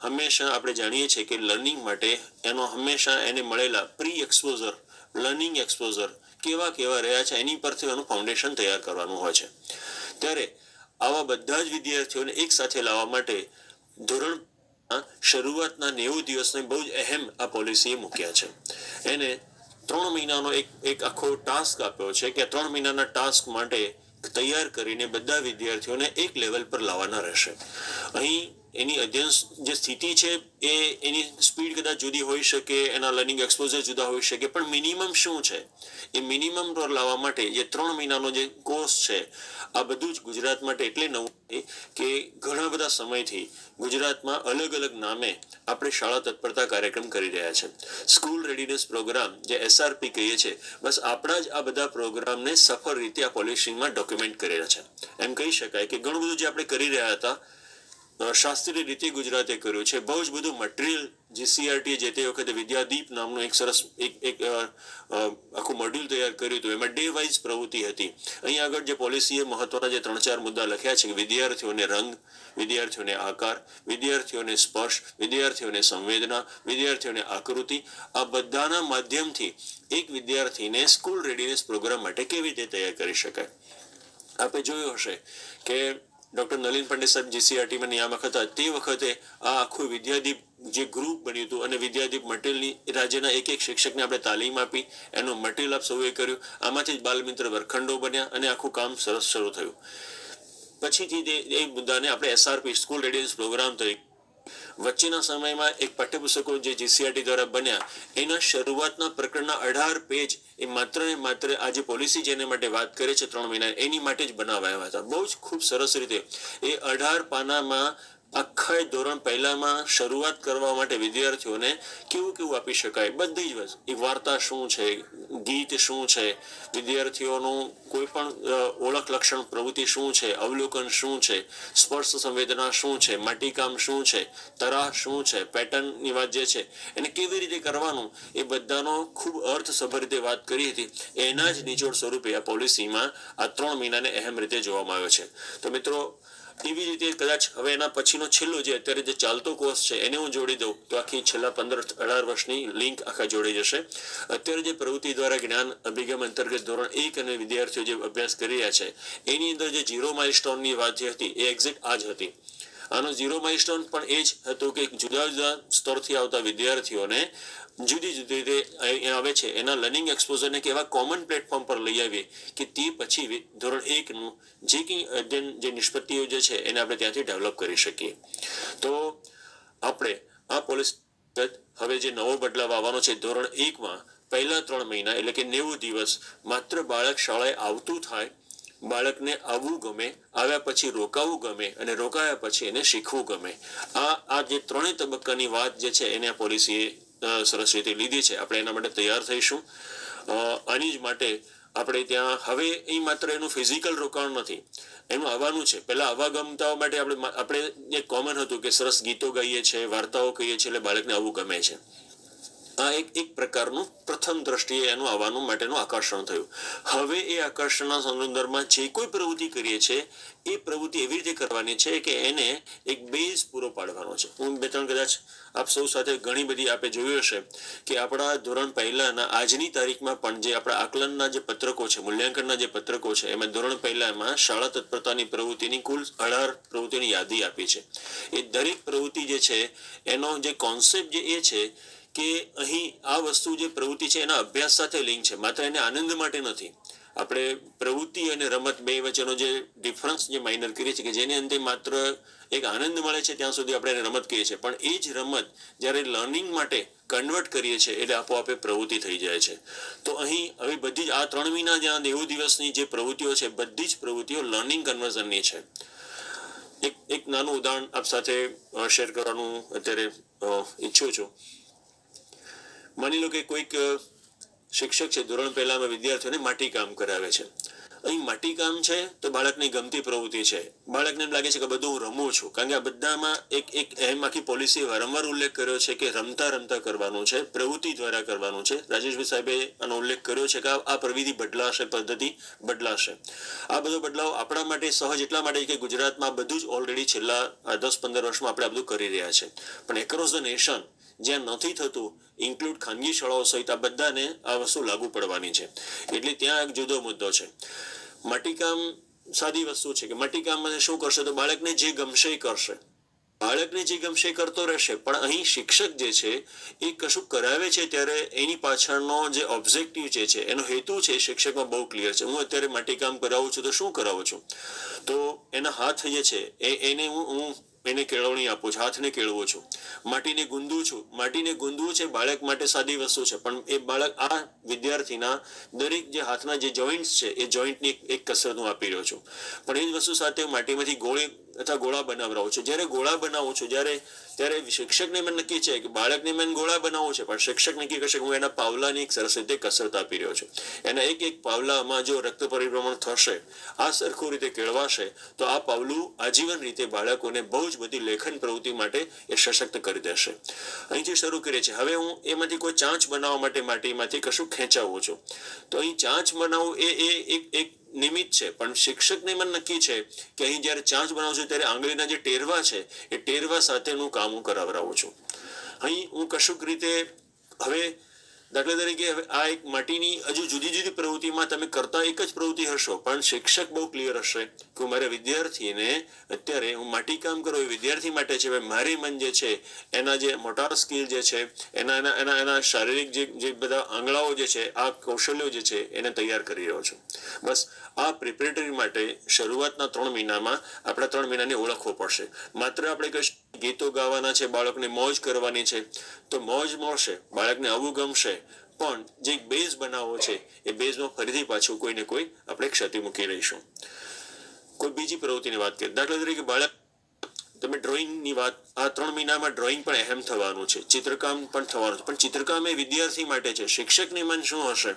હંમેશા આપણે જાણીએ છીએ કે લર્નિંગ માટે એનો હંમેશા એને મળેલા પ્રી એક્સપોઝર, લર્નિંગ એક્સપોઝર કેવા રહ્યા છે એની પરથી એનું ફાઉન્ડેશન તૈયાર કરવાનું હોય છે. ત્યારે આવા બધા જ વિદ્યાર્થીઓને એક સાથે લાવવા માટે ધોરણ શરૂઆતના 90 દિવસને બહુ જ અહેમ આ પોલિસીએ મૂક્યા છે. એને 3 મહિનાનો એક આખો ટાસ્ક આપ્યો છે કે 3 મહિનાના ટાસ્ક માટે તૈયાર કરીને બધા વિદ્યાર્થીઓને એક લેવલ પર લાવવાના રહેશે. અહીં એની અધ્યયન જે સ્થિતિ છે એની સ્પીડ કદાચ જુદી હોઈ શકે, એના લર્નિંગ એક્સપોઝર જુદા હોઈ શકે, પણ મિનિમમ શું છે એ મિનિમમ પર લાવવા માટે જે 3 મહિનાનો જે કોર્સ છે, આ બધું જ ગુજરાત માટે એટલે નવું કે ઘણા બધા સમયથી ગુજરાતમાં અલગ અલગ નામે આપણે શાળા તત્પરતા કાર્યક્રમ કરી રહ્યા છે. સ્કૂલ રેડીનેસ પ્રોગ્રામ જે SRP કહીએ છીએ, બસ આપણા જ આ બધા પ્રોગ્રામને સફળ રીતે આ પોલિસીમાં ડોક્યુમેન્ટ કરેલા છે. એમ કહી શકાય કે ઘણું બધું જે આપણે કરી રહ્યા હતા શાસ્ત્રીય રીતે ગુજરાતે કર્યું છે. બહુ જ બધું મટીરિયલ GCRT જે તે વખતે વિદ્યાદીપ નામનું એક સરસ એક આખું મોડ્યુલ તૈયાર કર્યું હતું. એમાં ડે વાઇઝ પ્રવૃત્તિ હતી. અહીં આગળ જે પોલિસીએ મહત્વના જે 3-4 મુદ્દા લખ્યા છે કે વિદ્યાર્થીઓને રંગ, વિદ્યાર્થીઓને આકાર, વિદ્યાર્થીઓને સ્પર્શ, વિદ્યાર્થીઓને સંવેદના, વિદ્યાર્થીઓને આકૃતિ, આ બધાના માધ્યમથી એક વિદ્યાર્થીને સ્કૂલ રેડીનેસ પ્રોગ્રામ માટે કેવી રીતે તૈયાર કરી શકાય. આપણે જોયું હશે કે ડોક્ટર નલિન પંડ્યા સાહેબ GCRTમાં નિયામક હતા તે વખતે આ આખું વિદ્યાદીપ જે ગ્રુપ બન્યું હતું અને વિદ્યાદીપ મટીરિયલની રાજ્યના એક શિક્ષકને આપણે તાલીમ આપી, એનું મટીરિયલ આપ સૌએ કર્યું. આમાંથી જ બાલમિત્ર વર્ગખંડો બન્યા અને આખું કામ સરસ શરૂ થયું. પછીથી એ મુદ્દાને આપણે SRP સ્કૂલ રેડીનેસ પ્રોગ્રામ તરીકે વચ્ચેના સમયમાં એક પાઠ્યપુસ્તકો જે GCRT દ્વારા બન્યા એના શરૂઆતના પ્રકરણના 18 પેજ એ માત્ર ને માત્ર આ જે પોલિસી જેને માટે વાત કરે છે 3 મહિના એની માટે જ બનાવાયા હતા. બહુ જ ખૂબ સરસ રીતે એ 18 પાનામાં આખા ધોરણ 1માં શરૂઆત કરવા માટે વિદ્યાર્થીઓને કેવું આપી શકાય બધી જ વસ્તુ, એ વાર્તા શું છે, ગીત શું છે, વિદ્યાર્થીઓનું કોઈ પણ ઓળખ લક્ષણ પ્રવૃત્તિ શું છે, અવલોકન શું છે, સ્પર્શ સંવેદના શું છે, માટીકામ શું છે, તરાહ શું છે, પેટર્નની વાત જે છે એને કેવી રીતે કરવાનું એ બધાનો ખૂબ અર્થસભર રીતે વાત કરી હતી. એના જ નિચોડ સ્વરૂપે આ પોલિસીમાં આ 3 મહિનાને અહેમ રીતે જોવામાં આવ્યો છે. તો મિત્રો, એવી રીતે કદાચ હવે એના પછીનો છેલ્લો જે અત્યારે જે ચાલતો કોર્સ છે એને હું જોડી દઉં તો આખી છેલ્લા 15-18 વર્ષની લિંક આખા જોડી જશે. અત્યારે જે પ્રવૃત્તિ દ્વારા જ્ઞાન અભિગમ અંતર્ગત ધોરણ 1 અને વિદ્યાર્થીઓ જે અભ્યાસ કરી રહ્યા છે એની અંદર જે 0 માઇલસ્ટોનની વાત જે હતી એ એક્ઝેક્ટ આ જ હતી. આનો 0 માઇલસ્ટોન પણ એ જ હતો કે જુદા જુદા સ્તરથી આવતા વિદ્યાર્થીઓને જુદી જુદી રીતે આવે છે એના લર્નિંગ એક્સપોઝરને કે એવા કોમન પ્લેટફોર્મ પર લઈ આવીએ કે તે પછી ધોરણ 1નું જે કંઈ અધ્યયન જે નિષ્પત્તિઓ જે છે એને આપણે ત્યાંથી ડેવલપ કરી શકીએ. તો આપણે આ પોલિસી હવે જે નવો બદલાવ આવવાનો છે ધોરણ 1માં પહેલા 3 મહિના એટલે કે 90 દિવસ માત્ર બાળક શાળાએ આવતું થાય, બાળકને આવવું ગમે, આવ્યા પછી રોકાવું ગમે અને રોકાયા પછી એને શીખવું ગમે. આ જે ત્રણેય તબક્કાની વાત જે છે એને આ પોલિસીએ સરસ રીતે લીધી છે. આપણે એના માટે તૈયાર થઈશું. આની જ માટે આપણે ત્યાં હવે અહીં માત્ર એનું ફિઝિકલ રોકાણ નથી, એનું આવવાનું છે. પહેલા આવાગમતાઓ માટે આપણે જે કોમન હતું કે સરસ ગીતો ગાઈએ છીએ, વાર્તાઓ કહીએ છીએ એટલે બાળકને આવવું ગમે છે. આ એક પ્રકારનું પ્રથમ દ્રષ્ટિએ એનું આવવાનું માટેનું આકર્ષણ થયું. હવે એ આકર્ષણના સંદર્ભમાં જે કોઈ પ્રવૃત્તિ કરીએ છીએ એ પ્રવૃત્તિ એવી રીતે કરવાની છે કે એને એક બેઝ પૂરો પાડવાનો છે. હું બે ત્રણ કદાચ આપ સૌ સાથે ઘણી બધી આપે જોયું હશે કે આપણા ધોરણ પહેલાના આજની તારીખમાં પણ જે આપણા આકલનના જે પત્રકો છે, મૂલ્યાંકનના જે પત્રકો છે, એમાં ધોરણ પહેલામાં શાળા તત્પરતાની પ્રવૃત્તિની કુલ 18 પ્રવૃત્તિની યાદી આપી છે. એ દરેક પ્રવૃત્તિ જે છે એનો જે કોન્સેપ્ટ જે એ છે કે અહીં આ વસ્તુ જે પ્રવૃત્તિ છે એના અભ્યાસ સાથે લિંક છે, માત્ર એને આનંદ માટે નથી. આપણે પ્રવૃત્તિ અને રમત બે વચ્ચેનો જે ડિફરન્સ જે માઇનર કરીએ છીએ કે જેની અંતે માત્ર એક આનંદ મળે છે ત્યાં સુધી આપણે એને રમત કહીએ છીએ, પણ એ જ રમત જ્યારે લર્નિંગ માટે કન્વર્ટ કરીએ છીએ એટલે આપોઆપે પ્રવૃત્તિ થઈ જાય છે. તો અહીં હવે બધી જ આ 3 મહિના જ્યાં 90 દિવસની જે પ્રવૃત્તિઓ છે બધી જ પ્રવૃત્તિઓ લર્નિંગ કન્વર્ઝનની છે. એક નાનું ઉદાહરણ આપ સાથે શેર કરવાનું અત્યારે ઈચ્છું છું. માની લો કે કોઈક શિક્ષક છે, ધોરણ પહેલામાં વિદ્યાર્થીઓને માટીકામ કરાવે છે. અહીં માટીકામ છે તો બાળકની ગમતી પ્રવૃત્તિ છે. બાળકને એમ લાગે છે કે બધું હું રમું છું, કારણ કે આ બધામાં એક એમ આખી પોલિસીએ વારંવાર ઉલ્લેખ કર્યો છે કે રમતા રમતા કરવાનું છે, પ્રવૃત્તિ દ્વારા કરવાનું છે. રાજેશભાઈ સાહેબે આનો ઉલ્લેખ કર્યો છે કે આ પ્રવિધિ બદલાશે, પદ્ધતિ બદલાશે. આ બધો બદલાવ આપણા માટે સહજ એટલા માટે કે ગુજરાતમાં બધું જ ઓલરેડી છેલ્લા 10-15 વર્ષમાં આપણે આ બધું કરી રહ્યા છે, પણ એક્રોસ ધ નેશન જ્યાં નથી થતું, ઇન્ક્લુડ ખાનગી શાળાઓ સહિત આ બધાને આ વસ્તુ લાગુ પડવાની છે. એટલે ત્યાં એક જુદો મુદ્દો છે. માટીકામ સાદી વસ્તુ છે કે માટીકામમાં શું કરશે તો બાળકને જે ગમશે એ કરશે, બાળકને જે ગમશે એ કરતો રહેશે. પણ અહીં શિક્ષક જે છે એ કશું કરાવે છે ત્યારે એની પાછળનો જે ઓબ્જેક્ટિવ જે છે, એનો હેતુ છે, શિક્ષકમાં બહુ ક્લિયર છે. હું અત્યારે માટીકામ કરાવું છું તો શું કરાવું છું, તો એના હાથ જે છે એને હું એને કેળવણી આપું છું, હાથને કેળવું છું. માટીને ગુંદું છું, માટીને ગુંદવું છે બાળક માટે સાદી વસ્તુ છે, પણ એ બાળક આ વિદ્યાર્થીના દરેક જે હાથના જે જોઈન્ટ્સ છે એ જોઈન્ટની એક કસરત હું આપી રહ્યો છું. પણ એ જ વસ્તુ સાથે માટીમાંથી ગોળી અથવા ગોળા બનાવડાવું છું. જ્યારે ગોળા બનાવું છું ત્યારે શિક્ષકને મને નક્કી છે કે બાળકને મને ગોળા બનાવવું છે, પણ શિક્ષક નક્કી કરશે કે હું એના પાવલાની એક સરસ રીતે કસરત આપી રહ્યો છું. એના એક પાવલામાં જો રક્ત પરિભ્રમણ થશે, આ સરખું રીતે કેળવાશે તો આ પાવલું આજીવન રીતે બાળકોને બહુ જ બધી લેખન પ્રવૃત્તિ માટે એ સશક્ત કરી દેશે. અહીંથી શરૂ કરીએ છીએ. હવે હું એમાંથી કોઈ ચાંચ બનાવવા માટે માટીમાંથી કશું ખેંચાવું છું, તો અહીં ચાંચ બનાવવું એ એક નિમિત્ત છે, પણ શિક્ષકને મને નક્કી છે કે અહીં જ્યારે ચાંચ બનાવું ત્યારે આંગળીના જે ટેરવા છે એ ટેરવા સાથેનું કામ હું કરાવડાવું છું. અહીં હું કશુંક રીતે હવે દાખલા તરીકે આ એક માટીની હજુ જુદી જુદી પ્રવૃત્તિમાં તમે કરતા એક જ પ્રવૃત્તિ હશો, પણ શિક્ષક બહુ ક્લિયર હશે કે મારા વિદ્યાર્થીને અત્યારે હું માટીકામ કરું એ વિદ્યાર્થી માટે છે. મારી મન જે છે એના જે મોટર સ્કિલ જે છે, એના શારીરિક જે બધા આંગળાઓ જે છે, આ કૌશલ્યો જે છે એને તૈયાર કરી રહ્યો છું. બસ આ પ્રિપેરેટરી માટે શરૂઆતના 3 મહિનામાં આપણા 3 મહિનાને ઓળખવો પડશે. માત્ર આપણે કહીશું ગીતો ગાવાના છે, બાળકને મોજ કરવાની છે, તો મોજ મળશે, બાળકને આવું ગમશે, પણ જે બેઝ બનાવવો છે એ બેઝમાં ફરીથી પાછું કોઈ ને કોઈ આપણે ક્ષતિ મૂકી રહીશું. કોઈ બીજી પ્રવૃત્તિની વાત કરીએ, દાખલા તરીકે બાળક તમે ડ્રોઈંગની વાત, આ 3 મહિનામાં ડ્રોઈંગ પણ અહેમ થવાનું છે, ચિત્રકામ પણ થવાનું છે. પણ ચિત્રકામ એ વિદ્યાર્થી માટે છે. શિક્ષકની મન શું હશે,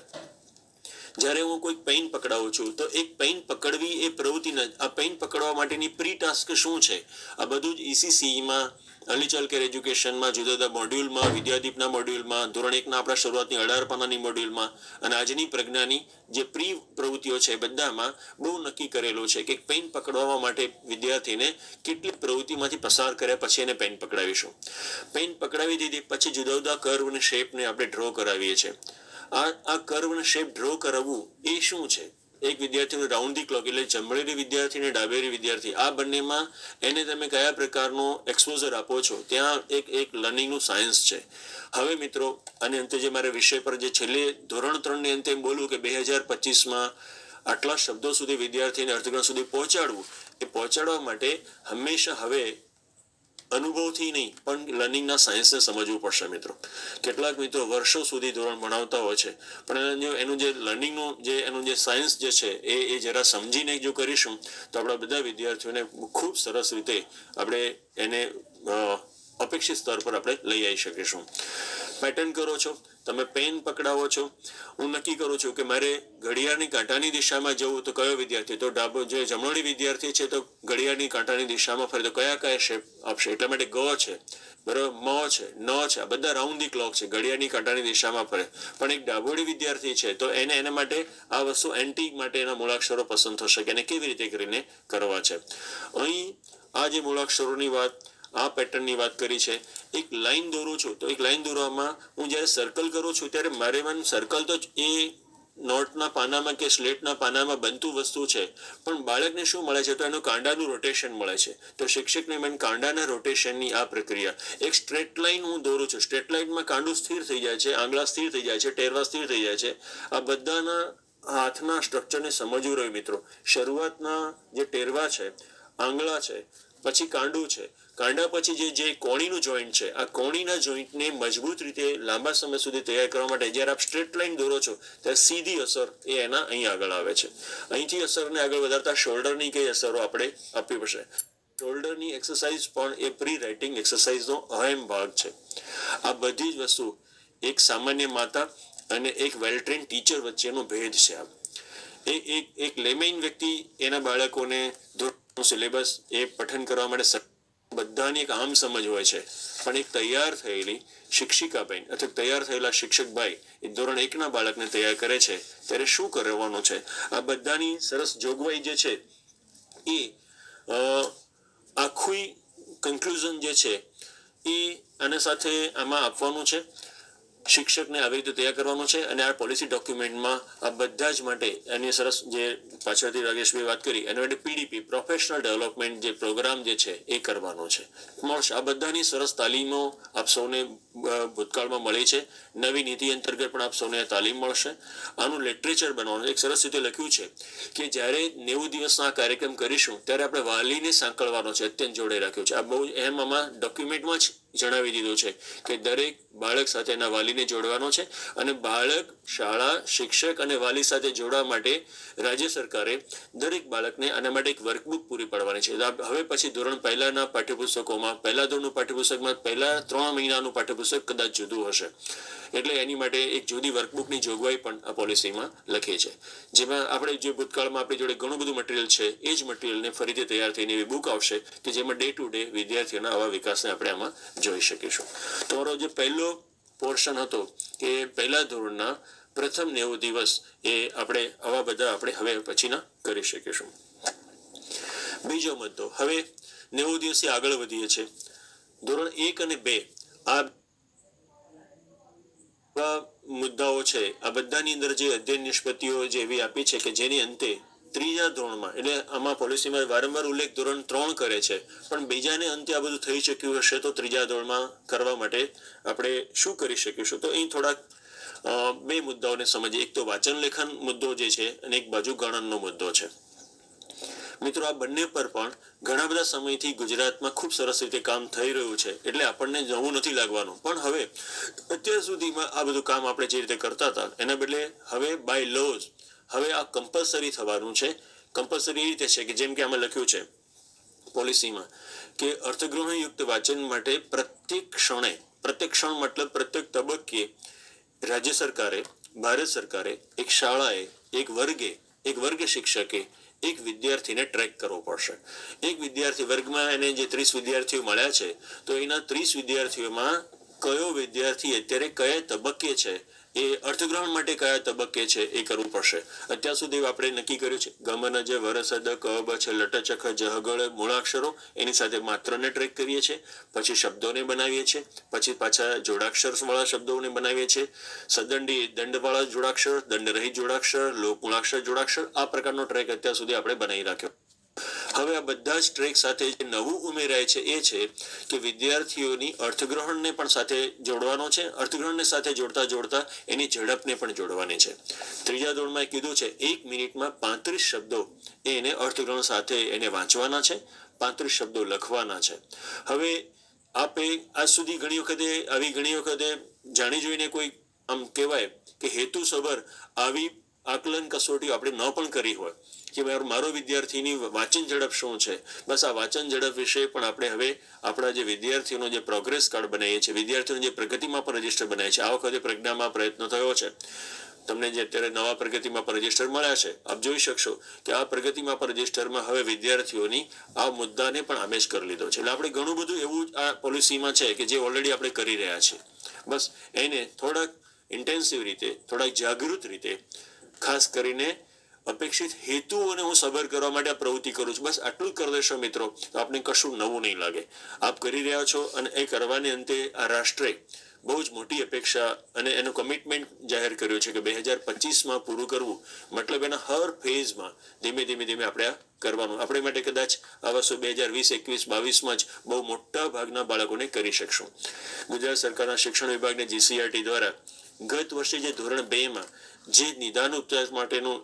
જ્યારે હું કોઈ પેન પકડાવું છું તો એક પેન પકડવી એ પ્રવૃત્તિ આ પેન પકડવા માટેની પ્રી ટાસ્ક શું છે, આ બધું જ ECCEમાં, અર્લી ચાઇલ્ડ કેર એજ્યુકેશનમાં, જુદા જુદા મોડ્યુલમાં, વિદ્યાદીપના મોડ્યુલમાં, ધોરણ 1ના આપણા શરૂઆતની 18 પાનાની મોડ્યુલમાં અને આજની પ્રજ્ઞાની જે પ્રી પ્રવૃત્તિઓ છે બધામાં બહુ નક્કી કરેલું છે કે પેન પકડવા માટે વિદ્યાર્થીને કેટલી પ્રવૃત્તિમાંથી પસાર કર્યા પછી એને પેન પકડાવીશું. પેન પકડાવી દીધી પછી જુદા જુદા કર્વ અને શેપને આપણે ડ્રો કરાવીએ છીએ. આ કર્વ અને શેપ ડ્રો કરાવવું એ શું છે, એક વિદ્યાર્થીનું રાઉન્ડ ધી ક્લોક એટલે જમણેરી વિદ્યાર્થી અને ડાબેરી વિદ્યાર્થી, આ બંનેમાં એને તમે કયા પ્રકારનો એક્સપોઝર આપો છો, ત્યાં એક લર્નિંગનું સાયન્સ છે. હવે મિત્રો અને અંતે જે મારા વિષય પર જે છેલ્લે ધોરણ 3ની અંતે બોલવું કે 2025માં આટલા શબ્દો સુધી વિદ્યાર્થીને અર્થઘટન સુધી પહોંચાડવું, એ પહોંચાડવા માટે હંમેશા હવે અનુભવથી નહીં પણ લર્નિંગના સાયન્સને સમજવું પડશે મિત્રો. કેટલાક મિત્રો વર્ષો સુધી ધોરણ ભણાવતા હોય છે પણ એનું જે લર્નિંગનું એનું જે સાયન્સ જે છે એ જરા સમજીને જો કરીશું તો આપણા બધા વિદ્યાર્થીઓને ખૂબ સરસ રીતે આપણે એને અપેક્ષિત સ્તર પર આપણે લઈ આવી શકીશું. પેટર્ન કરો છો, તમે પેન પકડાવો છો, હું નક્કી કરું છું કે મારે ઘડિયાળની કાંટાની દિશામાં જવું તો કયો વિદ્યાર્થી, તો ડાબો જે જમણોડી વિદ્યાર્થી છે તો ઘડિયાળની કાંટાની દિશામાં ફરે તો કયા શેપ આપશે. એટલા માટે ગ છે, બરાબર, મ છે, ન છે, આ બધા રાઉન્ડ ધી ક્લોક છે, ઘડિયાળની કાંટાની દિશામાં ફરે. પણ એક ડાબોડી વિદ્યાર્થી છે તો એના માટે આ વસ્તુ એન્ટી માટે એના મૂળાક્ષરો પસંદ થશે કે એને કેવી રીતે કરીને કરવા છે. અહીં આ જે મૂળાક્ષરોની વાત, આ પેટર્નની વાત કરી છે. એક લાઈન દોરું છું તો એક લાઈન દોરવામાં હું જ્યારે સર્કલ કરું છું ત્યારે મારે સર્કલ તો એ નોટના પાનામાં કે સ્લેટના પાનામાં બનતું વસ્તુ છે, પણ બાળકને શું મળે છે તો એનું કાંડાનું રોટેશન મળે છે. તો શિક્ષકને મને કાંડાના રોટેશનની આ પ્રક્રિયા, એક સ્ટ્રેટ લાઈન હું દોરું છું, સ્ટ્રેટ લાઈનમાં કાંડું સ્થિર થઈ જાય છે, આંગળા સ્થિર થઈ જાય છે, ટેરવા સ્થિર થઈ જાય છે. આ બધાના હાથના સ્ટ્રક્ચરને સમજવું રહ્યું મિત્રો. શરૂઆતના જે ટેરવા છે, આંગળા છે, પછી કાંડું છે, કાંડા પછી જે કોણીનું જોઈન્ટ છે, આ કોણીના જોઈન્ટને મજબૂત રીતે લાંબા સમય સુધી તૈયાર કરવા માટે જ્યારે આપ સ્ટ્રેટ લાઈન દોરો છો ત્યારે સીધી અસર એ એના અહીં આગળ આવે છે. અહીંથી અસરને આગળ વધારતા શોલ્ડરની કઈ અસરો આપણે આપવી પડશે. શોલ્ડરની એક્સરસાઇઝ પણ એ પ્રી રાઇટિંગ એક્સરસાઇઝનો અહેમ ભાગ છે. આ બધી જ વસ્તુ એક સામાન્ય માતા અને એક વેલ ટ્રેન ટીચર વચ્ચેનો ભેદ છે. એક લેમેઇન વ્યક્તિ એના બાળકોને સિલેબસ એ પઠન કરવા માટે બધાની એક આમ સમજ હોય છે, પણ એક તૈયાર થયેલી શિક્ષિકાબેન અથવા તૈયાર થયેલા શિક્ષકભાઈ એ ધોરણ 1ના બાળકને તૈયાર કરે છે ત્યારે શું કરવાનું છે, આ બધાની સરસ જોગવાઈ જે છે એ આખું કન્ક્લુઝન જે છે એ આના સાથે આમાં આપવાનું છે. શિક્ષકને આવી રીતે તૈયાર કરવાનું છે અને આ પોલિસી ડોક્યુમેન્ટમાં આ બધા જ માટે એની સરસ જે પાછળથી રાગેશભાઈ વાત કરી એના માટે પીડીપી પ્રોફેશનલ ડેવલપમેન્ટ જે પ્રોગ્રામ જે છે એ કરવાનો છે. મળશે આ બધાની સરસ તાલીમો આપ સૌને ભૂતકાળમાં મળી છે. નવી નીતિ અંતર્ગત પણ આપ સૌને તાલીમ મળશે. આનું લિટરેચર બનાવવાનું એક સરસ રીતે લખ્યું છે કે જ્યારે 90 દિવસના કાર્યક્રમ કરીશું ત્યારે આપણે વાલીને સાંકળવાનો છે, અત્યંત જોડે રાખ્યો છે. આ બહુ એમ આમાં ડોક્યુમેન્ટમાં જ જણાવી દીધું છે કે દરેક બાળક સાથે એના વાલીને જોડવાનો છે અને બાળક, શાળા, શિક્ષક અને વાલી સાથે જોડવા માટે રાજ્ય સરકારે દરેક બાળકને આના માટે એક વર્કબુક પૂરી પાડવાની છે. હવે પછી ધોરણ પહેલાના પાઠ્યપુસ્તકોમાં, પહેલા ધોરણનું પાઠ્યપુસ્તકમાં પહેલા 3 મહિનાનું પાઠ્યપુસ્તક કદાચ જુદું હશે, એટલે એની માટે એક જુદી વર્કબુકની જોગવાઈ પણ આ પોલિસીમાં લખી છે. જેમાં આપણે જે ભૂતકાળમાં આપણી જોડે ઘણું બધું મટીરિયલ છે એ જ મટીરિયલને ફરીથી તૈયાર થઈને એવી બુક આવશે કે જેમાં ડે ટુ ડે વિદ્યાર્થીઓના આવા વિકાસને આપણે આમાં જોઈ શકીશું. તમારો જે પહેલો પોર્શન હતો કે પહેલા ધોરણના પ્રથમ 90 દિવસ એ આપણે આવા બધા આપણે હવે પછીના કરી શકીશું. બીજો મુદ્દો, હવે 90 દિવસથી આગળ વધીએ છીએ. ધોરણ 1 અને 2 આ મુદ્દાઓ છે, આ બધાની અંદર જે અધ્યયન નિષ્પત્તિઓ જે એવી આપી છે કે જેની અંતે ત્રીજા ધોરણમાં, એટલે આમાં પોલિસીમાં વારંવાર ઉલ્લેખ ધોરણ 3 કરે છે, પણ બીજાને અંતે આ બધું થઈ શક્યું હશે તો ત્રીજા ધોરણમાં કરવા માટે આપણે શું કરી શકીશું. તો અહીં થોડાક 2 મુદ્દાઓને સમજીએ. એક તો વાંચન લેખન મુદ્દો જે છે અને એક બાજુ ગણનનો મુદ્દો છે. મિત્રો આ બંને પર પણ ઘણા બધા સમયથી ગુજરાતમાં ખૂબ સરસ રીતે કામ થઈ રહ્યું છે, એટલે આપણને નવું નથી લાગવાનું. પણ હવે અત્યાર સુધીમાં આ બધું કામ આપણે જે રીતે કરતા હતા એના બદલે હવે બાય લોઝ હવે આ કમ્પલસરી થવાનું છે. કમ્પલસરી એ રીતે છે કે જેમ કે આમાં લખ્યું છે પોલિસીમાં કે અર્થગ્રહણયુક્ત વાંચન માટે પ્રત્યેક ક્ષણ મતલબ પ્રત્યેક તબક્કે રાજ્ય સરકારે, ભારત સરકારે, એક શાળાએ, એક વર્ગ શિક્ષકે એક વિદ્યાર્થીને ટ્રેક કરવો પડશે. એક વિદ્યાર્થી વર્ગમાં એને જે 30 વિદ્યાર્થીઓ મળ્યા છે તો એના 30 વિદ્યાર્થીઓમાં કયો વિદ્યાર્થી અત્યારે કયા તબક્કે છે, એ અર્થગ્રહણ માટે કયા તબક્કે છે એ કરવું પડશે. અત્યાર સુધી આપણે નક્કી કર્યું છે ગમન જે વરસદ ક બ છે લટચખ જહગળ મૂળાક્ષરો એની સાથે માત્રને ટ્રેક કરીએ છીએ, પછી શબ્દોને બનાવીએ છીએ, પછી પાછા જોડાક્ષર વાળા શબ્દોને બનાવીએ છીએ, સદંડી દંડવાળા જોડાક્ષર, દંડરહિત જોડાક્ષર, લોક મૂળાક્ષર જોડાક્ષર, આ પ્રકારનો ટ્રેક અત્યાર સુધી આપણે બનાવી રાખ્યો. હવે આ બધા જ ટ્રેક સાથે જે નવું ઉમેરાય છે એ છે કે વિદ્યાર્થીઓની અર્થગ્રહણને પણ સાથે જોડવાનો છે. અર્થગ્રહણને સાથે જોડતા એની ઝડપને પણ જોડવાની છે. ત્રીજા ધોરણમાં કીધું છે 1 મિનિટમાં 35 શબ્દો એને અર્થગ્રહણ સાથે એને વાંચવાના છે, 35 શબ્દો લખવાના છે. હવે આપે આજ સુધી ઘણી વખતે જાણી જોઈને કોઈ આમ કહેવાય કે હેતુસભર આવી આકલન કસોટીઓ આપણે ન પણ કરી હોય કે મારો વિદ્યાર્થીની વાંચન ઝડપ શું છે. બસ આ વાંચન ઝડપ વિશે પણ આપણે હવે આપણા જે વિદ્યાર્થીઓનો જે પ્રોગ્રેસ કાર્ડ બનાવીએ છીએ, વિદ્યાર્થીઓનો જે પ્રગતિમાં પણ રજીસ્ટર બનાવીએ છીએ, આ વખતે પ્રજ્ઞામાં પ્રયત્ન થયો છે. તમને જે અત્યારે નવા પ્રગતિમાં પર રજીસ્ટર મળ્યા છે, આપ જોઈ શકશો કે આ પ્રગતિમાં પર રજીસ્ટરમાં હવે વિદ્યાર્થીઓની આ મુદ્દાને પણ આમેજ કરી લીધો છે. એટલે આપણે ઘણું બધું એવું આ પોલિસીમાં છે કે જે ઓલરેડી આપણે કરી રહ્યા છીએ. બસ એને થોડાક ઇન્ટેન્સિવ રીતે, થોડાક જાગૃત રીતે, ખાસ કરીને અપેક્ષિત હેતુઓને હું સબર કરવા માટે આ પ્રવૃત્તિ કરું છું. બસ આટલું જ કરી દેશો મિત્રો તો આપણે કશું નવું નહીં લાગે. આપ કરી રહ્યા છો અને એ કરવાને અંતે આ રાષ્ટ્રે બહુ જ મોટી અપેક્ષા અને એનું કમિટમેન્ટ જાહેર કર્યું છે કે 2025માં પૂરું કરવું. મતલબ એના હર ફેઝમાં ધીમે આપણે આ કરવાનું. આપણે માટે કદાચ આ વર્ષો 2020, 21, 22માં જ બહુ મોટા ભાગના બાળકોને કરી શકશું. ગુજરાત સરકારના શિક્ષણ વિભાગને GCRT દ્વારા ગત વર્ષે જે ધોરણ 2માં જે નિદાન ઉપચાર માટેનું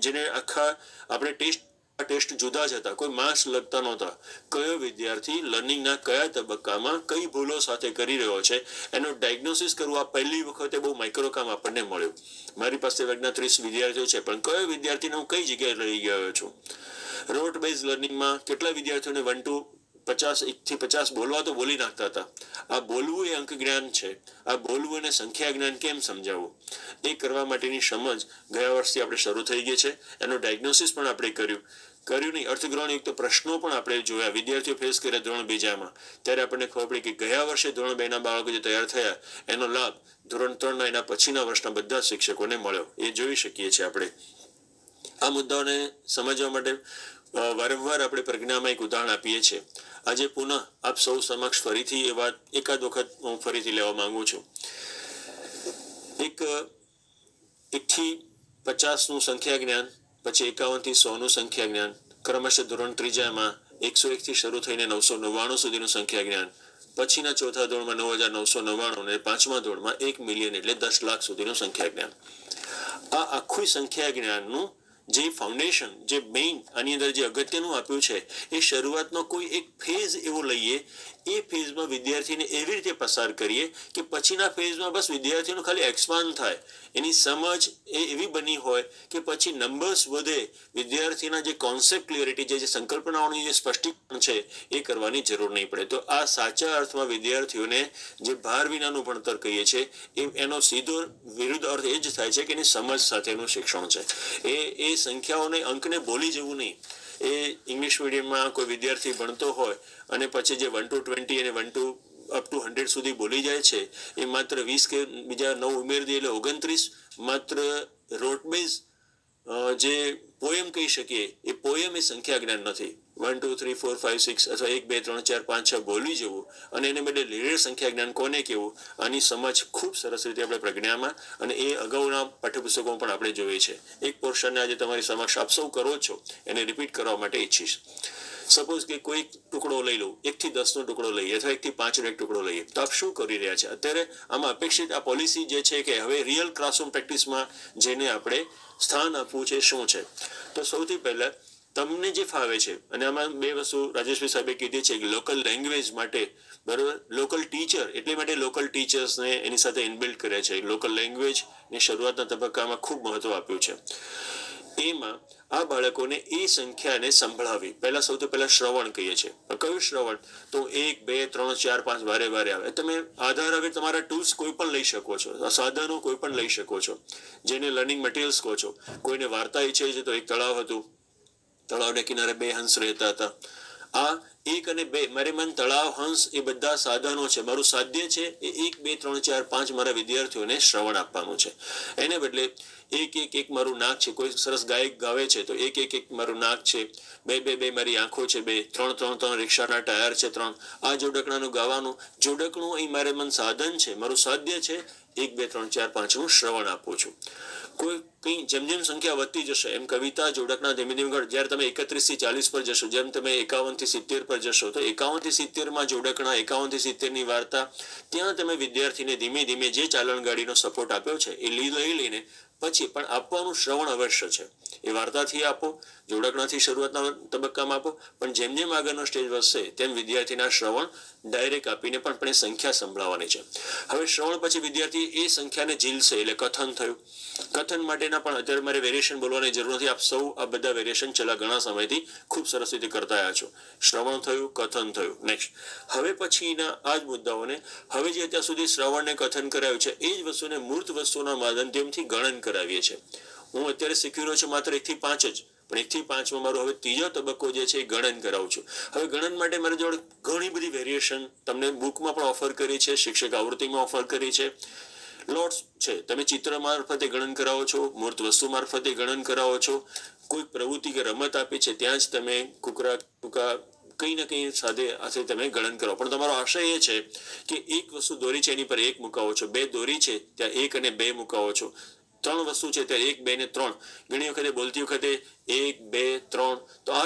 જેને આખા આપણે ટેસ્ટ જુદા જ હતા, કોઈ માર્ક્સ લગતા નહોતા, કયો વિદ્યાર્થી લર્નિંગના કયા તબક્કામાં કઈ ભૂલો સાથે કરી રહ્યો છે એનું ડાયગ્નોસિસ કરવું આ પહેલી વખતે બહુ માઇક્રો કામ આપણને મળ્યું. મારી પાસે વર્ગના 30 વિદ્યાર્થીઓ છે, પણ કયો વિદ્યાર્થીને હું કઈ જગ્યાએ લઈ ગયો છું. રોટ બેઝ લર્નિંગમાં કેટલા વિદ્યાર્થીઓને 1 to 50, 1 થી 50 બોલવા તો બોલી નાખતા હતા. આ બોલવું એ અંક જ્ઞાન છે. આ બોલવું અને સંખ્યા જ્ઞાન કેમ સમજાવવું એ કરવા માટેની સમજ ગયા વર્ષથી આપણે શરૂ થઈ ગઈ છે. એનું ડાયગ્નોસિસ પણ આપણે કર્યું નહીં. અર્થગ્રહણયુક્ત પ્રશ્નો પણ આપણે જોયા, વિદ્યાર્થીઓ ફેસ કર્યા ધોરણ 2માં. ત્યારે આપણને ખબર પડી કે ગયા વર્ષે ધોરણ 2ના બાળકો જે તૈયાર થયા એનો લાભ ધોરણ 3ના એના પછીના વર્ષના બધા શિક્ષકોને મળ્યો. એ જોઈ શકીએ છીએ આપણે. આ મુદ્દાઓને સમજવા માટે વારંવાર આપણે પ્રજ્ઞામાં એક ઉદાહરણ આપીએ છીએ. આજે પુનઃ આપ સૌ સમક્ષ ફરીથી એ વાત એકાદ વખત હું ફરીથી લેવા માંગુ છું. 1 થી 50નું સંખ્યા જ્ઞાન, પછી 51 થી 100નું સંખ્યા જ્ઞાન, ક્રમશઃ ધોરણ 3માં 101 થી શરૂ થઈને 999 સુધીનું સંખ્યા જ્ઞાન, પછીના ચોથા ધોરણમાં 9999 અને 5મા ધોરણમાં 1 મિલિયન એટલે 10 લાખ સુધીનું સંખ્યા જ્ઞાન. આ આખું સંખ્યા જ્ઞાનનું જે ફાઉન્ડેશન, જે મેઇન આની અંદર જે અગત્યનું આપ્યું છે એ શરૂઆતનો કોઈ એક ફેઝ એવો લઈએ, એ ફેઝમાં વિદ્યાર્થીને એવી રીતે પસાર કરીએ કે પછીના ફેઝમાં બસ વિદ્યાર્થીનું ખાલી એક્સપાન્ડ થાય, એની સમજ એ એવી બની હોય કે પછી નંબર્સ વધે, વિદ્યાર્થીના જે કોન્સેપ્ટ ક્લિયરિટી, જે સંકલ્પનાઓની જે સ્પષ્ટીકરણ છે એ કરવાની જરૂર નહીં પડે. તો આ સાચા અર્થમાં વિદ્યાર્થીઓને જે ભાર વિનાનું ભણતર કહીએ છીએ એનો સીધો વિરુદ્ધ અર્થ એ જ થાય છે કે એની સમજ સાથેનું શિક્ષણ છે. એ સંખ્યાઓને, અંકને બોલી જવું નહીં. એ ઇંગ્લિશ મીડિયમમાં કોઈ વિદ્યાર્થી ભણતો હોય અને પછી જે 1 to 20 અને 1 to up to 100 સુધી બોલી જાય છે, એ માત્ર 20 કે બીજા 9 ઉમેરી દે એટલે 29 માત્ર રોટબેઝ જે પોએમ કહી શકીએ એ પોએમ એ સંખ્યા જ્ઞાન નથી. 1 2 3 4 5 6 અથવા 1 2 3 4 5 6 બોલી જવું અને એને બદલે લીડર સંખ્યા જ્ઞાન કોને કહેવું, આની સમજ ખૂબ સરસ રીતે આપણે પ્રજ્ઞામાં અને એ અગાઉના પાઠ્યપુસ્તકોમાં પણ આપણે જોઈએ છે. એક પોર્શનને આજે તમારી સમક્ષ આપ સૌ કરો છો એને રિપીટ કરવા માટે ઈચ્છીશ. સપોઝ કે કોઈ ટુકડો લઈ લઉં, 1 થી 10નો ટુકડો લઈએ અથવા 1 થી 5નો એક ટુકડો લઈએ, તો આપ શું કરી રહ્યા છે અત્યારે? આમાં અપેક્ષિત આ પોલિસી જે છે કે હવે રિયલ ક્લાસરૂમ પ્રેક્ટિસમાં જેને આપણે સ્થાન આપવું છે શું છે? તો સૌથી પહેલા તમને જે ફાવે છે, અને આમાં 2 વસ્તુ રાજેશભાઈ સાહેબે કીધી છે કે લોકલ લેંગ્વેજ માટે, બરાબર, લોકલ ટીચર, એટલે માટે લોકલ ટીચર્સને એની સાથે ઇનબિલ્ડ કર્યા છે. લોકલ લેંગ્વેજની શરૂઆતના તબક્કામાં ખૂબ મહત્વ આપ્યું છે. એમાં આ બાળકોને એ સંખ્યાને સંભળાવી, સૌથી પહેલા શ્રવણ કહીએ છીએ. કયું શ્રવણ? તો 1 2 3 4 5 વારે વારે આવે. તમે આધાર હવે તમારા ટૂલ્સ કોઈ પણ લઈ શકો છો, સાધનો કોઈ પણ લઈ શકો છો, જેને લર્નિંગ મટીરિયલ્સ કહો છો. કોઈને વાર્તા ઈચ્છે છે તો એક તળાવ હતું, તળાવને કિનારે 2 હંસ રહેતા હતા. આ 1 અને 2 મારે મન તળાવ, હંસ એ બધા સાધનો છે. મારું સાધ્ય છે એ 1 2 3 4 5 મારા વિદ્યાર્થીઓને શ્રવણ આપવાનું છે. એને બદલે 1 1 1 મારું નાક છે. કોઈ સરસ ગાયક ગાવે છે તો 1 1 1 મારું નાક છે, 2 2 2 મારી આંખો છે, 2 3 3 3 રિક્ષાના ટાયર છે, 3 આ જોડકણાનું ગાવાનું. જોડકણું અહીં મારે મન સાધન છે, મારું સાધ્ય છે 1 2 3 4 5 હું શ્રવણ આપું છું. કોઈ કંઈ જેમ જેમ સંખ્યા વધતી જશે એમ કવિતા જોડકના ધીમે ધીમે જ્યારે તમે 31 થી 40 પર જશો, જેમ તમે 51 થી 70 પર જશો, તો 51 થી 70 જોડકના, 51 થી 70 વાર્તા, ત્યાં તમે વિદ્યાર્થીને ધીમે ધીમે જે ચાલણ ગાડીનો સપોર્ટ આપ્યો છે એ લઈ લઈને પછી પણ આપવાનું શ્રવણ અવશ્ય છે. એ વાર્તાથી આપો, જોડકણાથી શરૂઆતના તબક્કામાં આપો, પણ જેમ જેમ આગળનો સ્ટેજ વધશે તેમ વિદ્યાર્થીના શ્રવણ ડાયરેક્ટ આપીને પણ એ સંખ્યા સંભળાવવાની છે. હવે શ્રવણ પછી વિદ્યાર્થી એ સંખ્યાને ઝીલશે, એટલે કથન થયું. કથન માટેના પણ અત્યારે મારે વેરિએશન બોલવાની જરૂર નથી. આપ સૌ આ બધા વેરિએશન છેલ્લા ઘણા સમયથી ખૂબ સરસ રીતે કરતા આવ્યા છો. શ્રવણ થયું, કથન થયું. નેક્સ્ટ હવે પછીના આ જ મુદ્દાઓને હવે જે અત્યાર સુધી શ્રવણને કથન કરાયું છે એ જ વસ્તુને મૂર્ત વસ્તુના માધ્યમથી ગણન કરાવીએ છીએ. હું અત્યારે શીખી રહ્યો છું માત્ર 1 થી 5 જ, પણ 1 થી 5 મારો હવે ત્રીજો તબક્કો જે છે એ ગણન કરાવું છું. હવે ગણન માટે મારી જોડે ઘણી બધી વેરિએશન તમને બુકમાં પણ ઓફર કરી છે, શિક્ષક આવૃત્તિમાં ઓફર કરી છે, લોટ્સ છે. તમે ચિત્ર મારફતે ગણન કરાવો છો, મૂર્ત વસ્તુ મારફતે ગણન કરાવો છો, કોઈ પ્રવૃત્તિ કે રમત આપી છે ત્યાં જ તમે કુકરા ટૂંકા કંઈ ને કંઈ સાથે તમે ગણન કરો. પણ તમારો આશય એ છે કે એક વસ્તુ દોરી છે એની પર 1 મુકાવો છો, 2 દોરી છે ત્યાં 1 અને 2 મુકાવો છો, 3 વસ્તુ છે ત્યાં 1, 2 ને 3. ઘણી વખતે બોલતી વખતે 1, 2, 3, તો આ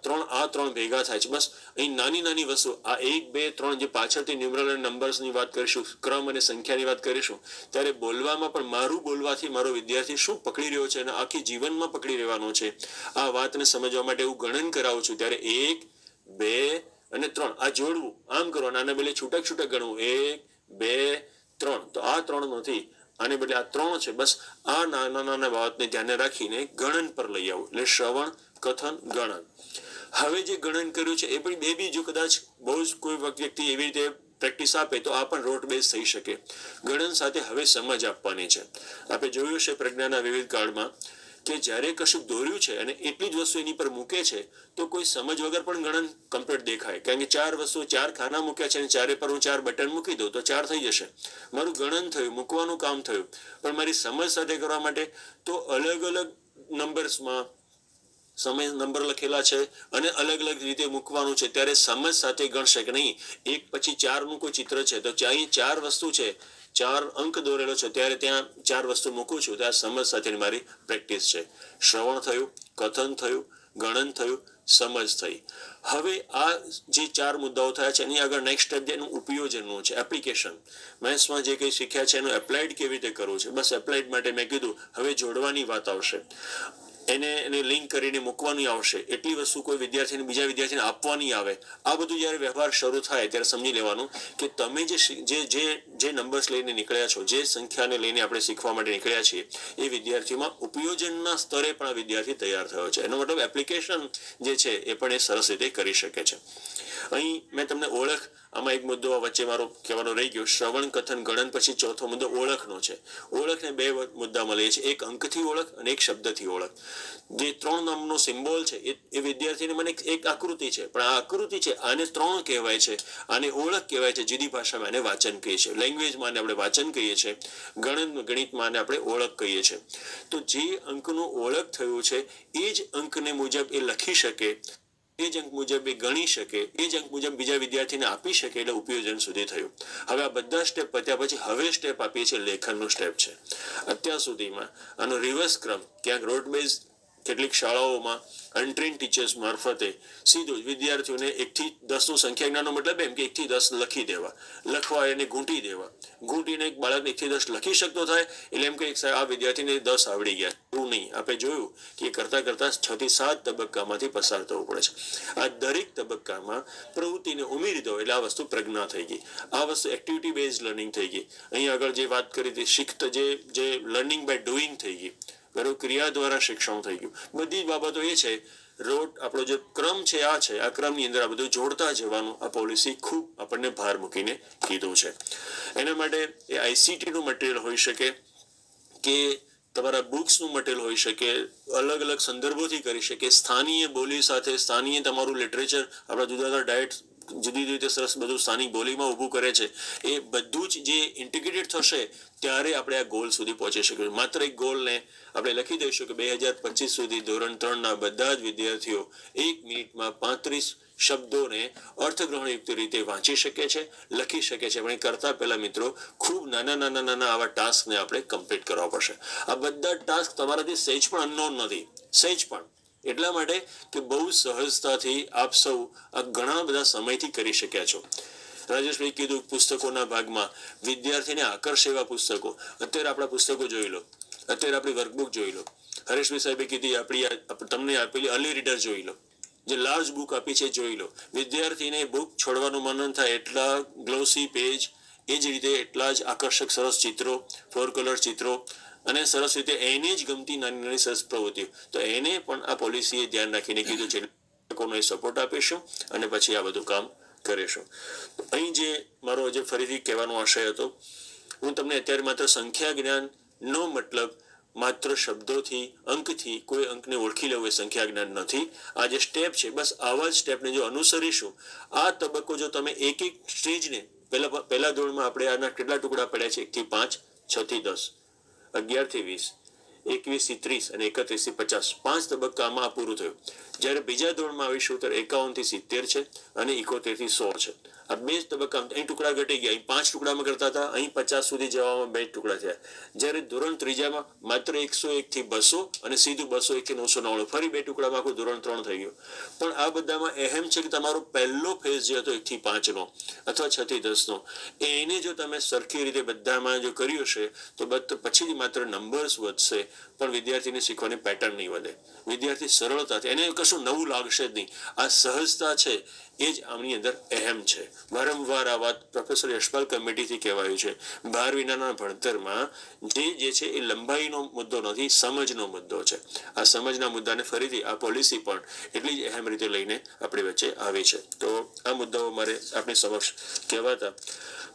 ત્રણ ભેગા થાય છે. બસ અહીં નાની નાની વસ્તુ આ 1, 2, 3 જે પાછળથી ન્યુમરલ અને નંબર્સની વાત કરીશું, ક્રમ અને સંખ્યાની વાત કરીશું, ત્યારે બોલવામાં પણ મારું બોલવાથી મારો વિદ્યાર્થી શું પકડી રહ્યો છે અને આખી જીવનમાં પકડી રહેવાનો છે આ વાતને સમજવા માટે હું ગણન કરાવું છું. ત્યારે 1, 2 અને 3 આ જોડવું, આમ કરવાનું, આના બદલે છૂટક ગણવું, 1, 2, 3. તો આ 3 નથી, આને બદલે આ 3 છે. બસ આ નાના બાબતને ધ્યાને રાખીને ગણન પર લઈ આવું, એટલે શ્રવણ, કથન, ગણન. હવે જે ગણન કર્યું છે એ પણ બીજું કદાચ બહુ જ કોઈ વ્યક્તિ એવી રીતે પ્રેક્ટિસ આપે તો આ પણ રોટ બેઝ થઈ શકે. ગણન સાથે હવે સમજ આપવાની છે. આપણે જોયું છે પ્રજ્ઞાના વિવિધ કાળમાં કે જ્યારે કશું દોર્યું છે અને એટલી જ વસ્તુ એની પર મૂકે છે તો કોઈ સમજ વગર પણ ગણન કમ્પ્લીટ દેખાય. કારણ કે 4 વસ્તુ 4 ખાના મૂક્યા છે અને ચારે પર હું 4 બટન મૂકી દઉં તો 4 થઈ જશે. મારું ગણન થયું, મૂકવાનું કામ થયું. પણ મારી સમજ સાથે કરવા માટે તો અલગ અલગ નંબર્સમાં સમય નંબર લખેલા છે અને અલગ અલગ રીતે મૂકવાનું છે, ત્યારે સમજ સાથે ગણશે કે નહીં. 1 પછી 4 નું કોઈ ચિત્ર છે તો અહીં 4 વસ્તુ છે, 4 અંક દોરેલો છે, ત્યારે ત્યાં 4 વસ્તુ મૂકું છું. ત્યાં સમજ સાથેની મારી પ્રેક્ટિસ છે. શ્રવણ થયું, કથન થયું, ગણન થયું, સમજ થઈ. હવે આ જે 4 મુદ્દાઓ થયા છે એની આગળ નેક્સ્ટ સ્ટેપ જેનું ઉપયોજનનું છે, એપ્લિકેશન. મેથ્સમાં જે કંઈ શીખ્યા છે એનું એપ્લાઇડ કેવી રીતે કરવું છે. બસ એપ્લાઇડ માટે મેં કીધું હવે જોડવાની વાત આવશે, એને લિંક કરીને મૂકવાની આવશે. એટલી વસ્તુ કોઈ વિદ્યાર્થીને બીજા વિદ્યાર્થીને આપવાની આવે. આ બધું જ્યારે વ્યવહાર શરૂ થાય ત્યારે સમજી લેવાનું કે તમે જે નંબર્સ લઈને નીકળ્યા છો, જે સંખ્યાને લઈને આપણે શીખવા માટે નીકળ્યા છીએ, એ વિદ્યાર્થીમાં ઉપયોજનના સ્તરે પણ આ વિદ્યાર્થી તૈયાર થયો છે. એનો મતલબ એપ્લિકેશન જે છે એ પણ એ સરસ રીતે કરી શકે છે. અહીં મેં તમને ઓળખ, આમાં એક મુદ્દો વચ્ચે મારો કહેવાનો રહી ગયો. શ્રવણ, કથન, ગણન પછી ચોથો મુદ્દો ઓળખનો છે. ઓળખને 2 મુદ્દામાં લઈએ છીએ, એક અંકથી ઓળખ અને એક શબ્દથી ઓળખ. જે 3 નામનો સિમ્બોલ છે એ વિદ્યાર્થીને મને એક આકૃતિ છે, પણ આ આકૃતિ છે આને 3 કહેવાય છે, આને ઓળખ કહેવાય છે. જુદી ભાષામાં આને વાંચન કહીએ છીએ, લેંગ્વેજમાં આને આપણે વાંચન કહીએ છીએ, ગણિતમાં આને આપણે ઓળખ કહીએ છીએ. તો જે અંકનું ઓળખ થયું છે એ જ અંકને મુજબ એ લખી શકે, એ જ અંક મુજબ એ ગણી શકે, એ જ અંક મુજબ બીજા વિદ્યાર્થીને આપી શકે, એટલે ઉપયોજન સુધી થયું. હવે આ બધા સ્ટેપ પત્યા પછી હવે સ્ટેપ આપીએ છીએ લેખનનો સ્ટેપ છે. અત્યાર સુધીમાં આનો રિવર્સ ક્રમ ક્યાંક રોડ બેઝ કેટલીક શાળાઓમાં અનટ્રેન્ડ ટીચર્સ મારફતે સીધું જ વિદ્યાર્થીઓને 1 થી 10 નું સંખ્યા જ્ઞાનનો મતલબ એમ કે 1 થી 10 લખી દેવા, લખવા એને ઘૂંટી દેવા. ઘૂંટીને એક બાળક 1 થી 10 લખી શકતો થાય એટલે એમ કે આ વિદ્યાર્થીને 10 આવડી ગયા. એવું નહીં. આપણે જોયું કે કરતા 6 થી 7 તબક્કામાંથી પસાર થવું પડે છે. આ દરેક તબક્કામાં પ્રવૃત્તિને ઉમેરી દો એટલે આ વસ્તુ પ્રજ્ઞા થઈ ગઈ. આ વસ્તુ એક્ટિવિટી બેઝ લર્નિંગ થઈ ગઈ. અહીં આગળ જે વાત કરી હતી શીખત જે લર્નિંગ બાય ડુઈંગ થઈ ગઈ, બરોબર, ક્રિયા દ્વારા શિક્ષણ થઈ ગયું. બધી જ બાબતો એ છે. રોટ આપણો જે ક્રમ છે આ ક્રમની અંદર આ બધું જોડતા જવાનું આ પોલિસી ખૂબ આપણને ભાર મૂકીને કીધું છે. એના માટે એ આઈસીટીનું મટીરિયલ હોઈ શકે કે તમારા બુક્સનું મટીરિયલ હોઈ શકે, અલગ અલગ સંદર્ભોથી કરી શકે, સ્થાનીય બોલી સાથે સ્થાનીય તમારું લિટરેચર, આપણા જુદા જુદા ડાયટ જુદી રીતે સરસ બધું સ્થાનિક બોલીમાં ઊભું કરે છે. એ બધું જ જે ઇન્ટિગ્રેટેડ થશે ત્યારે આપણે આ ગોલ સુધી પહોંચી શકીશું. માત્ર એક ગોલને આપણે લખી દઈશું કે 2025 સુધી ધોરણ 3ના બધા જ વિદ્યાર્થીઓ 1 મિનિટમાં 35 શબ્દોને અર્થગ્રહણયુક્ત રીતે વાંચી શકે છે, લખી શકે છે. પણ એ કરતા પહેલા મિત્રો ખૂબ નાના આવા ટાસ્કને આપણે કમ્પ્લીટ કરવા પડશે. આ બધા ટાસ્ક તમારાથી સહેજ પણ અનનોન નથી, સહેજ પણ. એટલા માટે કે બહુ સહજતાથી આપ સૌ આ ઘણા બધા સમયથી કરી શક્યા છો. રાજેશભાઈ કીધું પુસ્તકોના ભાગમાં વિદ્યાર્થીને આકર્ષે એવા પુસ્તકો. અત્યારે આપણા પુસ્તકો જોઈ લો, અત્યારે આપણી વર્કબુક જોઈ લો. હરેશભાઈ સાહેબે કીધી આપણી તમને આપેલી અર્લી રીડર જોઈ લો, જે લાર્જ બુક આપી છે જોઈ લો. વિદ્યાર્થીને બુક છોડવાનું મન થાય એટલા ગ્લોસી પેજ, એ જ રીતે એટલા જ આકર્ષક સરસ ચિત્રો, 4 કલર ચિત્રો, અને સરસ રીતે એને જ ગમતી નાની સરસ પ્રવૃત્તિઓ. તો એને પણ આ પોલિસીએ ધ્યાન રાખીને કીધું છે લોકોનો સપોર્ટ આપીશું અને પછી આ બધું કામ કરીશું. અહીં જે મારો આજે ફરીથી કહેવાનો આશય હતો, હું તમને અત્યારે માત્ર સંખ્યા જ્ઞાનનો મતલબ માત્ર શબ્દોથી, અંકથી કોઈ અંકને ઓળખી લેવું એ સંખ્યા જ્ઞાન નથી. આ જે સ્ટેપ છે બસ આવા જ સ્ટેપને જો અનુસરીશું, આ તબક્કો જો તમે એક સ્ટેજને પહેલા ધોરણમાં આપણે આના કેટલા ટુકડા પડ્યા છે? 1 થી 5, 6 થી 10, 11 થી 20, 21 થી 30 અને 31 થી 50. 5 તબક્કામાં આ પૂરું થયું. જ્યારે બીજા ધોરણમાં આવીશું ત્યારે 51 થી 70 છે અને 71 થી 100 છે. આ 2 તબક્કા, અહીં ટુકડા ઘટી ગયા. અહીં 5 ટુકડામાં કરતા હતા, અહીં 50 સુધી જવામાં 2 ટુકડા થયા. જ્યારે ધોરણ ત્રીજામાં માત્ર 101 થી 200 અને સીધું 201 થી 999, ફરી 2 ટુકડામાં આખું ધોરણ 3 થઈ ગયું. પણ આ બધામાં અહેમ છે કે તમારો પહેલો ફેઝ જે હતો 1 થી 5 નો અથવા 6 થી 10 નો, એને જો તમે સરખી રીતે બધામાં જો કર્યું છે તો પછી માત્ર નંબર્સ વધશે પણ વિદ્યાર્થીને શીખવાની પેટર્ન નહીં વધે. વિદ્યાર્થી સરળતાથી, એને કશું નવું લાગશે જ નહીં. આ સહજતા છે એ જ આમની અંદર અહેમ છે. વારંવાર આ વાત પ્રોફેસર યશપાલ કમિટીથી કહેવાયું છે, 12 વિનાના ભણતરમાં જે છે એ લંબાઈનો મુદ્દો નથી, સમજનો મુદ્દો છે. આ સમજના મુદ્દાને ફરીથી આ પોલિસી પણ એટલી જ અહેમ રીતે લઈને આપણી વચ્ચે આવી છે. તો આ મુદ્દાઓ મારે આપણી સમક્ષ કહેવાતા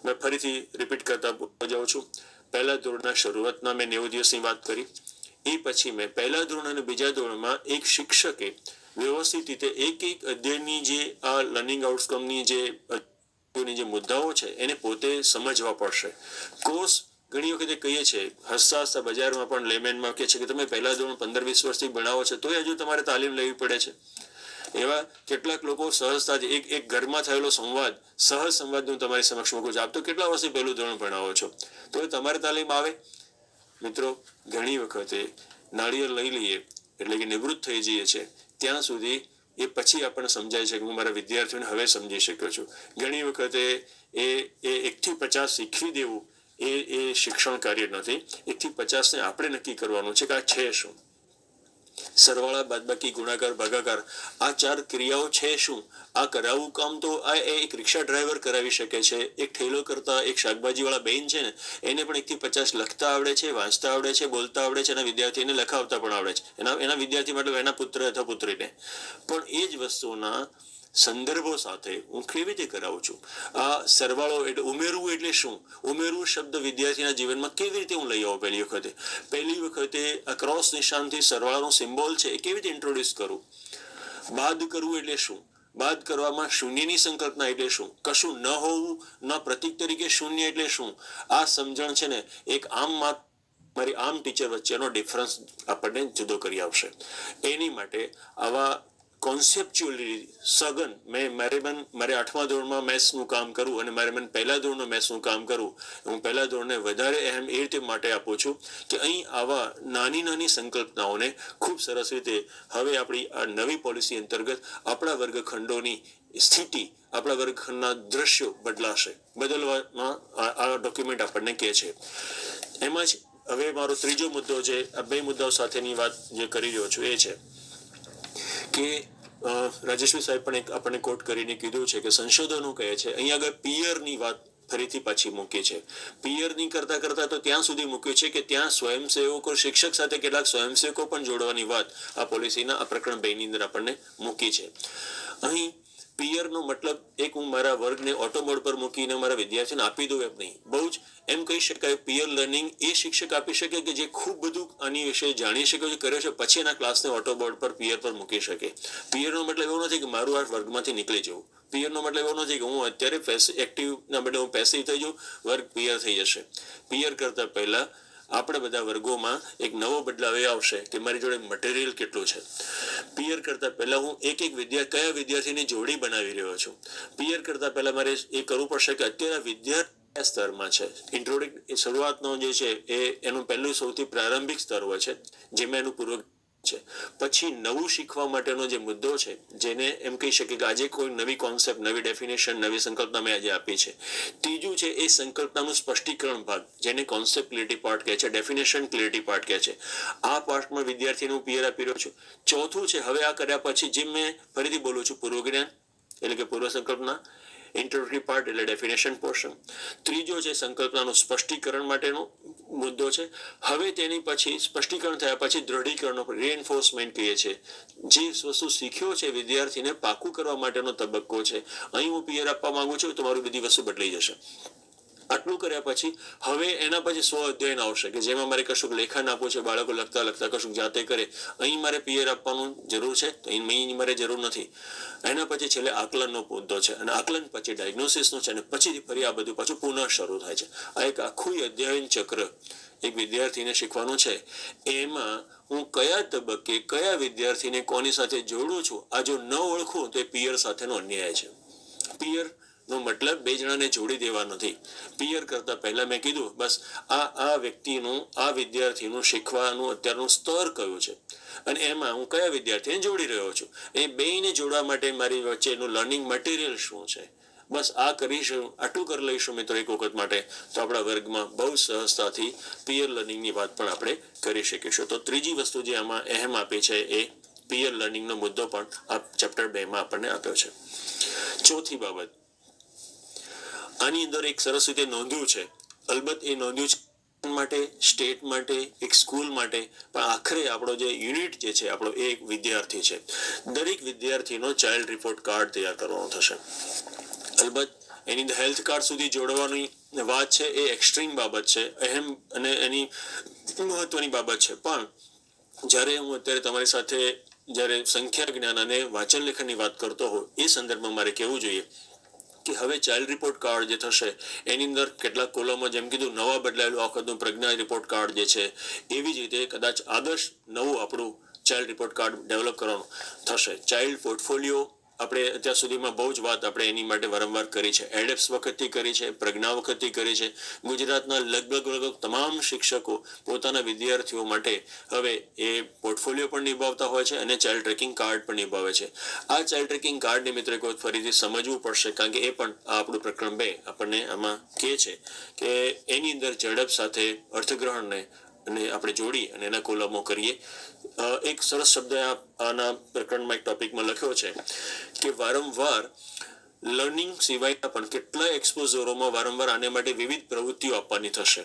મેં ફરીથી રિપીટ કરતા જાઉં છું. પહેલા ધોરણના શરૂઆતના મેં 90 દિવસની વાત કરી. એ પછી મેં પહેલા ધોરણ અને બીજા ધોરણમાં એક શિક્ષકે વ્યવસ્થિત રીતે એક અધ્યયનની જે આ લર્નિંગ આઉટકમની જે મુદ્દાઓ છે એને પોતે સમજવા પડશે. કોર્સ ઘણી વખતે કહીએ છીએ, હસતા બજારમાં પણ લેમેનમાં કહે છે કે તમે પહેલા ધોરણ 15-20 વર્ષથી ભણાવો છો તોય હજુ તમારે તાલીમ લેવી પડે છે. એવા કેટલાક લોકો સહજતાથી એક ઘરમાં થયેલો સંવાદ, સહજ સંવાદ હું તમારી સમક્ષ મૂકું છું. આપ તો કેટલા વર્ષથી પહેલું ધોરણ ભણાવો છો, તો તમારે તાલીમ આવે? મિત્રો, ઘણી વખતે નાળિયેર લઈ લઈએ એટલે કે નિવૃત્ત થઈ જઈએ છે ત્યાં સુધી એ પછી આપણને સમજાય છે કે હું મારા વિદ્યાર્થીઓને હવે સમજી શક્યો છું. ઘણી વખતે એ 1 થી 50 શીખવી દેવું એ શિક્ષણ કાર્ય નથી. 1 થી 50 ને આપણે નક્કી કરવાનું છે કે આ છે શું. સરવાળા, બાદબાકી, ગુણાકાર, ભાગાકાર, આ 4 ક્રિયાઓ છે શું? આ કરાવવું કામ તો આ એક રિક્ષા ડ્રાઈવર કરાવી શકે છે. એક ઠેલો કરતા એક શાકભાજીવાળા બેન છે ને, એને પણ 1 થી 50 લખતા આવડે છે, વાંચતા આવડે છે, બોલતા આવડે છે, એના વિદ્યાર્થીને લખાવતા પણ આવડે છે. એના વિદ્યાર્થી મતલબ એના પુત્ર અથવા પુત્રીને. પણ એ જ વસ્તુના સંદર્ભો સાથે હું કેવી રીતે કરાવું છું? આ સરવાળો એટલે ઉમેરવું એટલે શું? ઉમેરવું શબ્દ વિદ્યાર્થીના જીવનમાં કેવી રીતે હું લઈ આવું? પહેલી વખતે આ ક્રોસ નિશાનથી સરવાળાનો સિમ્બોલ છે એ કેવી રીતે ઇન્ટ્રોડ્યુસ કરું? બાદ કરવું એટલે શું? બાદ કરવામાં શૂન્યની સંકલ્પના એટલે શું? કશું ન હોવું, ન પ્રતીક તરીકે શૂન્ય એટલે શું? આ સમજણ છે ને એક મારી આમ ટીચર વચ્ચેનો ડિફરન્સ આપણને જુદો કરી આવશે. એની માટે આવા કોન્સેપ્ચ્યુઅલી સઘન મારે 8મા ધોરણમાં મેથ્સનું કામ કરવું અને મારે પહેલા ધોરણનું મેથ્સનું કામ કરવું, હું પહેલા ધોરણને વધારે અહેમ એ રીતે માટે આપું છું કે અહીં આવા નાની સંકલ્પનાઓને ખૂબ સરસ રીતે હવે આપણી આ નવી પોલિસી અંતર્ગત આપણા વર્ગખંડોની સ્થિતિ, આપણા વર્ગખંડના દ્રશ્યો બદલવામાં આ ડોક્યુમેન્ટ આપણને કહે છે. એમાં જ હવે મારો ત્રીજો મુદ્દો છે, આ 2 મુદ્દાઓ સાથેની વાત જે કરી રહ્યો છું એ છે કે રાજેશ્વરી સાહેબ પણ આપણને કોટ કરીને કીધું છે કે સંશોધનો કહે છે, અહીંયા આગળ પિયરની વાત ફરીથી પાછી મૂકી છે. પિયરની કરતા તો ત્યાં સુધી મૂક્યું છે કે ત્યાં સ્વયંસેવકો, શિક્ષક સાથે કેટલાક સ્વયંસેવકો પણ જોડવાની વાત આ પોલિસીના આ પ્રકરણ 2 ની અંદર આપણને મૂકી છે. અહીં પિયરનો મતલબ એક હું મારા વર્ગને ઓટો મોડ પર મૂકીને મારા વિદ્યાર્થીને આપી દઉં એમ નહીં. બહુ જ એમ કહી શકાય પિયર લર્નિંગ એ શિક્ષક આપી શકે કે જે ખૂબ બધું આની વિશે જાણી શકે છે, કર્યો છે, પછી એના ક્લાસને ઓટો બોર્ડ પર પિયર પર મૂકી શકે. પિયરનો મતલબ એવો નથી કે મારું આ વર્ગમાંથી નીકળી જવું. પિયરનો મતલબ એવો નથી કે હું અત્યારે એક્ટિવના બદલે હું પેસિવ થઈ જાઉં, વર્ગ પિયર થઈ જશે. પિયર કરતા પહેલા આપણે બધા વર્ગોમાં એક નવો બદલાવ એ આવશે કે મારી જોડે મટીરિયલ કેટલું છે. પિયર કરતા પહેલા હું એક કયા વિદ્યાર્થીની જોડી બનાવી રહ્યો છું. પિયર કરતા પહેલા મારે એ કરવું પડશે કે અત્યારે વિદ્યાર્થી સ્તરમાં છે. ઇન્ટ્રોડક્ટ શરૂઆતનો જે છે એનું પહેલું સૌથી પ્રારંભિક સ્તર હોય છે જેમાં એનું પૂર્વ છે. પછી નવું શીખવા માટેનો જે મુદ્દો છે જેને એમ કહી શકીએ કે આજે કોઈ નવી કોન્સેપ્ટ, નવી ડેફિનેશન, નવી સંકલ્પના મેં આજે આપી છે. ત્રીજું છે એ સંકલ્પનાનું સ્પષ્ટીકરણ ભાગ જેને કોન્સેપ્ટ ક્લિયરિટી પાર્ટ કહે છે, ડેફિનેશન ક્લિયરિટી પાર્ટ કહે છે. આ પાર્ટમાં વિદ્યાર્થીને હું પિયર આપી રહ્યો છું. ચોથું છે હવે આ કર્યા પછી જે મેં ફરીથી બોલું છું પૂર્વ જ્ઞાન એટલે કે પૂર્વ સંકલ્પના, ઇન્ટ્રોડક્ટરી પાર્ટ એટલે ડેફિનેશન પોર્શન. ત્રીજો છે સંકલ્પનાનું સ્પષ્ટીકરણ માટેનો મુદ્દો છે. હવે તેની પછી સ્પષ્ટીકરણ થયા પછી દ્રઢીકરણનો રીએન્ફોર્સમેન્ટ કહીએ છીએ. જે વસ્તુ શીખ્યો છે વિદ્યાર્થીને પાકું કરવા માટેનો તબક્કો છે. અહીં હું પિયર આપવા માંગુ છું તો મારી બધી વસ્તુ બદલાઈ જશે. આટલું કર્યા પછી હવે એના પછી સ્વ અધ્યયન આવશે કે જેમાં મારે કશુંક લેખન આપવું છે, બાળકો લખતા લખતા કશુંક જાતે કરે. અહીં મારે પિયર આપવાનું જરૂર છે તો અહીં મારે જરૂર નથી. એના પછી છેલ્લે આકલનનો મુદ્દો છે અને આકલન પછી ડાયગ્નોસિસનો છે અને પછી ફરી આ બધું પાછું પુનઃ શરૂ થાય છે. આ એક આખું અધ્યયન ચક્ર એક વિદ્યાર્થીને શીખવાનું છે. એમાં હું કયા તબક્કે કયા વિદ્યાર્થીને કોની સાથે જોડું છું આ જો ન ઓળખું તો એ પિયર સાથેનો અન્યાય છે. પિયર નો મતલબ બે જણાને જોડી દેવા નથી. પિયર કરતા પહેલા મેં કીધું બસ આ વ્યક્તિનું આ વિદ્યાર્થીનું શીખવાનું અત્યારનું સ્તર કયું છે અને એમાં હું કયા વિદ્યાર્થીને જોડી રહ્યો છું. એ બેયને જોડવા માટે મારી વચ્ચેનું લર્નિંગ મટીરિયલ શું છે. બસ આ કરીશું, આટલું કરી લઈશું મિત્રો એક વખત માટે તો આપણા વર્ગમાં બહુ સહજતાથી પિયર લર્નિંગની વાત પણ આપણે કરી શકીશું. તો ત્રીજી વસ્તુ જે આમાં અહેમ આપી છે એ પિયર લર્નિંગનો મુદ્દો પણ આ ચેપ્ટર 2 માં આપણને આપ્યો છે. ચોથી બાબત આની અંદર એક સરસ રીતે નોંધ્યું છે, અલબત્ત એ નોંધ્યું છે માટે, સ્ટેટ માટે, એક સ્કૂલ માટે, પણ આખરે આપણો જે યુનિટ જે છે આપણો એ એક વિદ્યાર્થી છે. દરેક વિદ્યાર્થીનો ચાઇલ્ડ રિપોર્ટ કાર્ડ તૈયાર કરવાનો થશે. અલબત્ત એની અંદર હેલ્થ કાર્ડ સુધી જોડવાની વાત છે એ એક્સ્ટ્રીમ બાબત છે, અહેમ અને એની મહત્વની બાબત છે. પણ જ્યારે હું અત્યારે તમારી સાથે જ્યારે સંખ્યા જ્ઞાન અને વાંચન લેખનની વાત કરતો હોઉં એ સંદર્ભમાં મારે કહેવું જોઈએ કે હવે ચાઇલ્ડ રિપોર્ટ કાર્ડ જે થશે એની અંદર કેટલાક કોલમો જેમ કીધું નવા બદલાયેલું આ વખતનું પ્રજ્ઞા રિપોર્ટ કાર્ડ જે છે એવી જ રીતે કદાચ આદર્શ નવું આપણું ચાઇલ્ડ રિપોર્ટ કાર્ડ ડેવલપ કરવાનું થશે. ચાઇલ્ડ પોર્ટફોલિયો આપણે અત્યાર સુધીમાં બહુ જ વાત આપણે એની માટે વારંવાર કરી છે. એડેપ્સ વખતથી કરી છે, પ્રજ્ઞા વખતથી કરી છે. ગુજરાતના લગભગ તમામ શિક્ષકો પોતાના વિદ્યાર્થીઓ માટે હવે એ પોર્ટફોલિયો પણ નિભાવતા હોય છે અને ચાઇલ્ડ ટ્રેકિંગ કાર્ડ પણ નિભાવે છે. આ ચાઇલ્ડ ટ્રેકિંગ કાર્ડને મિત્રો એક વખત ફરીથી સમજવું પડશે કારણ કે એ પણ આપણું પ્રકરણ 2 આપણને આમાં કહે છે કે એની અંદર ઝડપ સાથે અર્થગ્રહણને અને આપણે જોડી અને એના કોલમો કરીએ. એક સરસ શબ્દ આના પ્રકરણમાં એક ટોપિકમાં લખ્યો છે કે વારંવાર લર્નિંગ સિવાયના પણ કેટલા એક્સપોઝરોમાં વારંવાર આને માટે વિવિધ પ્રવૃત્તિઓ આપવાની થશે.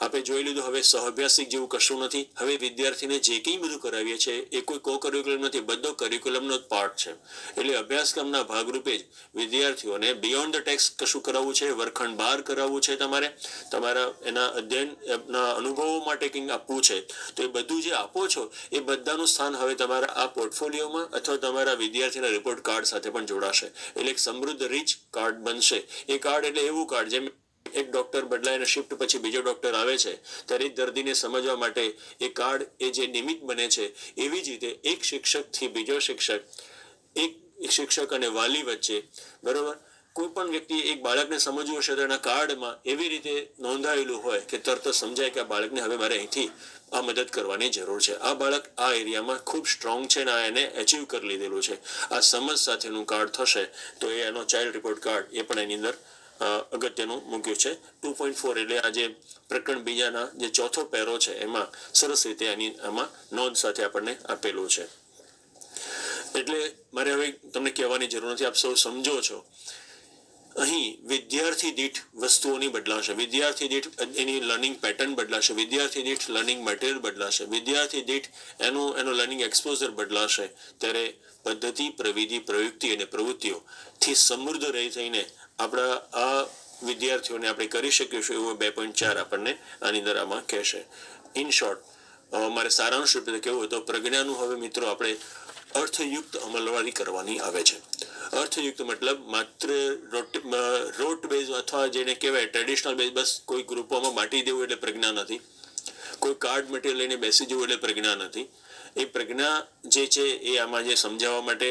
આપણે જોઈ લીધું હવે સહઅભ્યાસિક જેવું કશું નથી. હવે વિદ્યાર્થીને જે કંઈ બધું કરાવીએ છીએ એ કોઈ કો કરિક્યુલમ નથી, બધો કરિક્યુલમનો જ પાર્ટ છે. એટલે અભ્યાસક્રમના ભાગરૂપે જ વિદ્યાર્થીઓને બિયોન્ડ ધ ટેક્સ્ટ કશું કરાવવું છે, વર્ગખંડ બહાર કરાવવું છે, તમારા એના અધ્યયનના અનુભવો માટે કંઈક આપવું છે તો એ બધું જે આપો છો એ બધાનું સ્થાન હવે તમારા આ પોર્ટફોલિયોમાં અથવા તમારા વિદ્યાર્થીના રિપોર્ટ કાર્ડ સાથે પણ જોડાશે. એટલે એક સમૃદ્ધ રીચ કાર્ડ બનશે. એ કાર્ડ એટલે એવું કાર્ડ જેમ એક ડોક્ટર બદલાઈને શિફ્ટ પછી બીજો ડોક્ટર આવે છે ત્યારે દર્દીને સમજવા માટે એ કાર્ડ એ જે નિમિત્ત બને છે એવી જ રીતે એક શિક્ષકથી બીજો શિક્ષક, એક શિક્ષક અને વાલી વચ્ચે બરોબર કોઈ પણ વ્યક્તિ એક બાળકને સમજવું હશે તો એના કાર્ડમાં એવી રીતે નોંધાયેલું હોય કે તરત સમજાય કે આ બાળકને હવે મારે અહીંથી આ મદદ કરવાની જરૂર છે. આ બાળક આ એરિયામાં ખૂબ સ્ટ્રોંગ છે ને એને અચીવ કરી લીધેલું છે. આ સમજ સાથેનું કાર્ડ થશે તો એનો ચાઇલ્ડ રિપોર્ટ કાર્ડ એ પણ એની અંદર અગત્યનું મૂક્યું છે. 2.4 એટલે આ જે પ્રકરણ 2ના જે ચોથો પેરો છે એમાં સરસ રીતે આમાં નોંધ સાથે આપણને આપેલું છે. એટલે મારે હવે તમને કહેવાની જરૂર નથી, આપ સૌ સમજો છો. અહીં વિદ્યાર્થી દીઠ વસ્તુઓની બદલાશે, વિદ્યાર્થી દીઠ એની લર્નિંગ પેટર્ન બદલાશે, વિદ્યાર્થી દીઠ લર્નિંગ મટીરિયલ બદલાશે, વિદ્યાર્થી દીઠ એનો લર્નિંગ એક્સપોઝર બદલાશે. ત્યારે પદ્ધતિ, પ્રવિધિ, પ્રયુક્તિ અને પ્રવૃત્તિઓથી સમૃદ્ધ રહી થઈને આપણા આ વિદ્યાર્થીઓને આપણે કરી શકીશું એવું 2.4 આપણને આની અંદર આમાં કહેશે. ઇન શોર્ટ મારે સારાંશ રૂપે કહેવું તો પ્રજ્ઞાનું હવે મિત્રો આપણે અર્થયુક્ત અમલવારી કરવાની આવે છે. અર્થયુક્ત મતલબ માત્ર રોટ બેઝ અથવા જેને કહેવાય ટ્રેડિશનલ બેઝ બસ કોઈ ગ્રુપોમાં બાંટી દેવું એટલે પ્રજ્ઞા નથી. કોઈ કાર્ડ મટીરિયલ લઈને બેસી જવું એટલે પ્રજ્ઞા નથી. એ પ્રજ્ઞા જે છે એ આમાં જે સમજાવવા માટે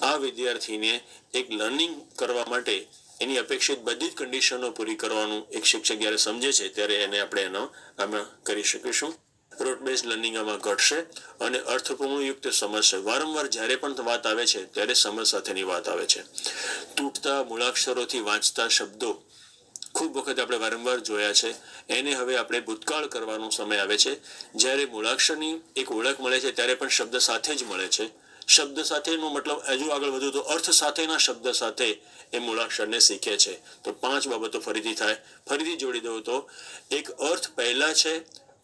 આ વિદ્યાર્થીને એક લર્નિંગ કરવા માટે એની અપેક્ષિત બધી જ કન્ડિશનો પૂરી કરવાનું એક શિક્ષક જ્યારે સમજે છે ત્યારે એને આપણે એનો આમાં કરી શકીશું. રોટ બેઝ લર્નિંગ આમાં ઘટશે અને અર્થપૂર્ણયુક્ત સમજ છે. વારંવાર જ્યારે પણ વાત આવે છે ત્યારે સમજ સાથેની વાત આવે છે. તૂટતા મૂળાક્ષરોથી વાંચતા શબ્દો ખૂબ વખત આપણે વારંવાર જોયા છે. એને હવે આપણે ભૂતકાળ કરવાનો સમય આવે છે. જ્યારે મૂળાક્ષરની એક ઓળખ મળે છે ત્યારે પણ શબ્દ સાથે જ મળે છે. શબ્દ સાથેનો મતલબ હજુ આગળ વધુ તો અર્થ સાથેના શબ્દ સાથે એ મૂળાક્ષરને શીખે છે. તો 5 બાબતો ફરીથી થાય. ફરીથી જોડી દઉં તો એક અર્થ પહેલા છે,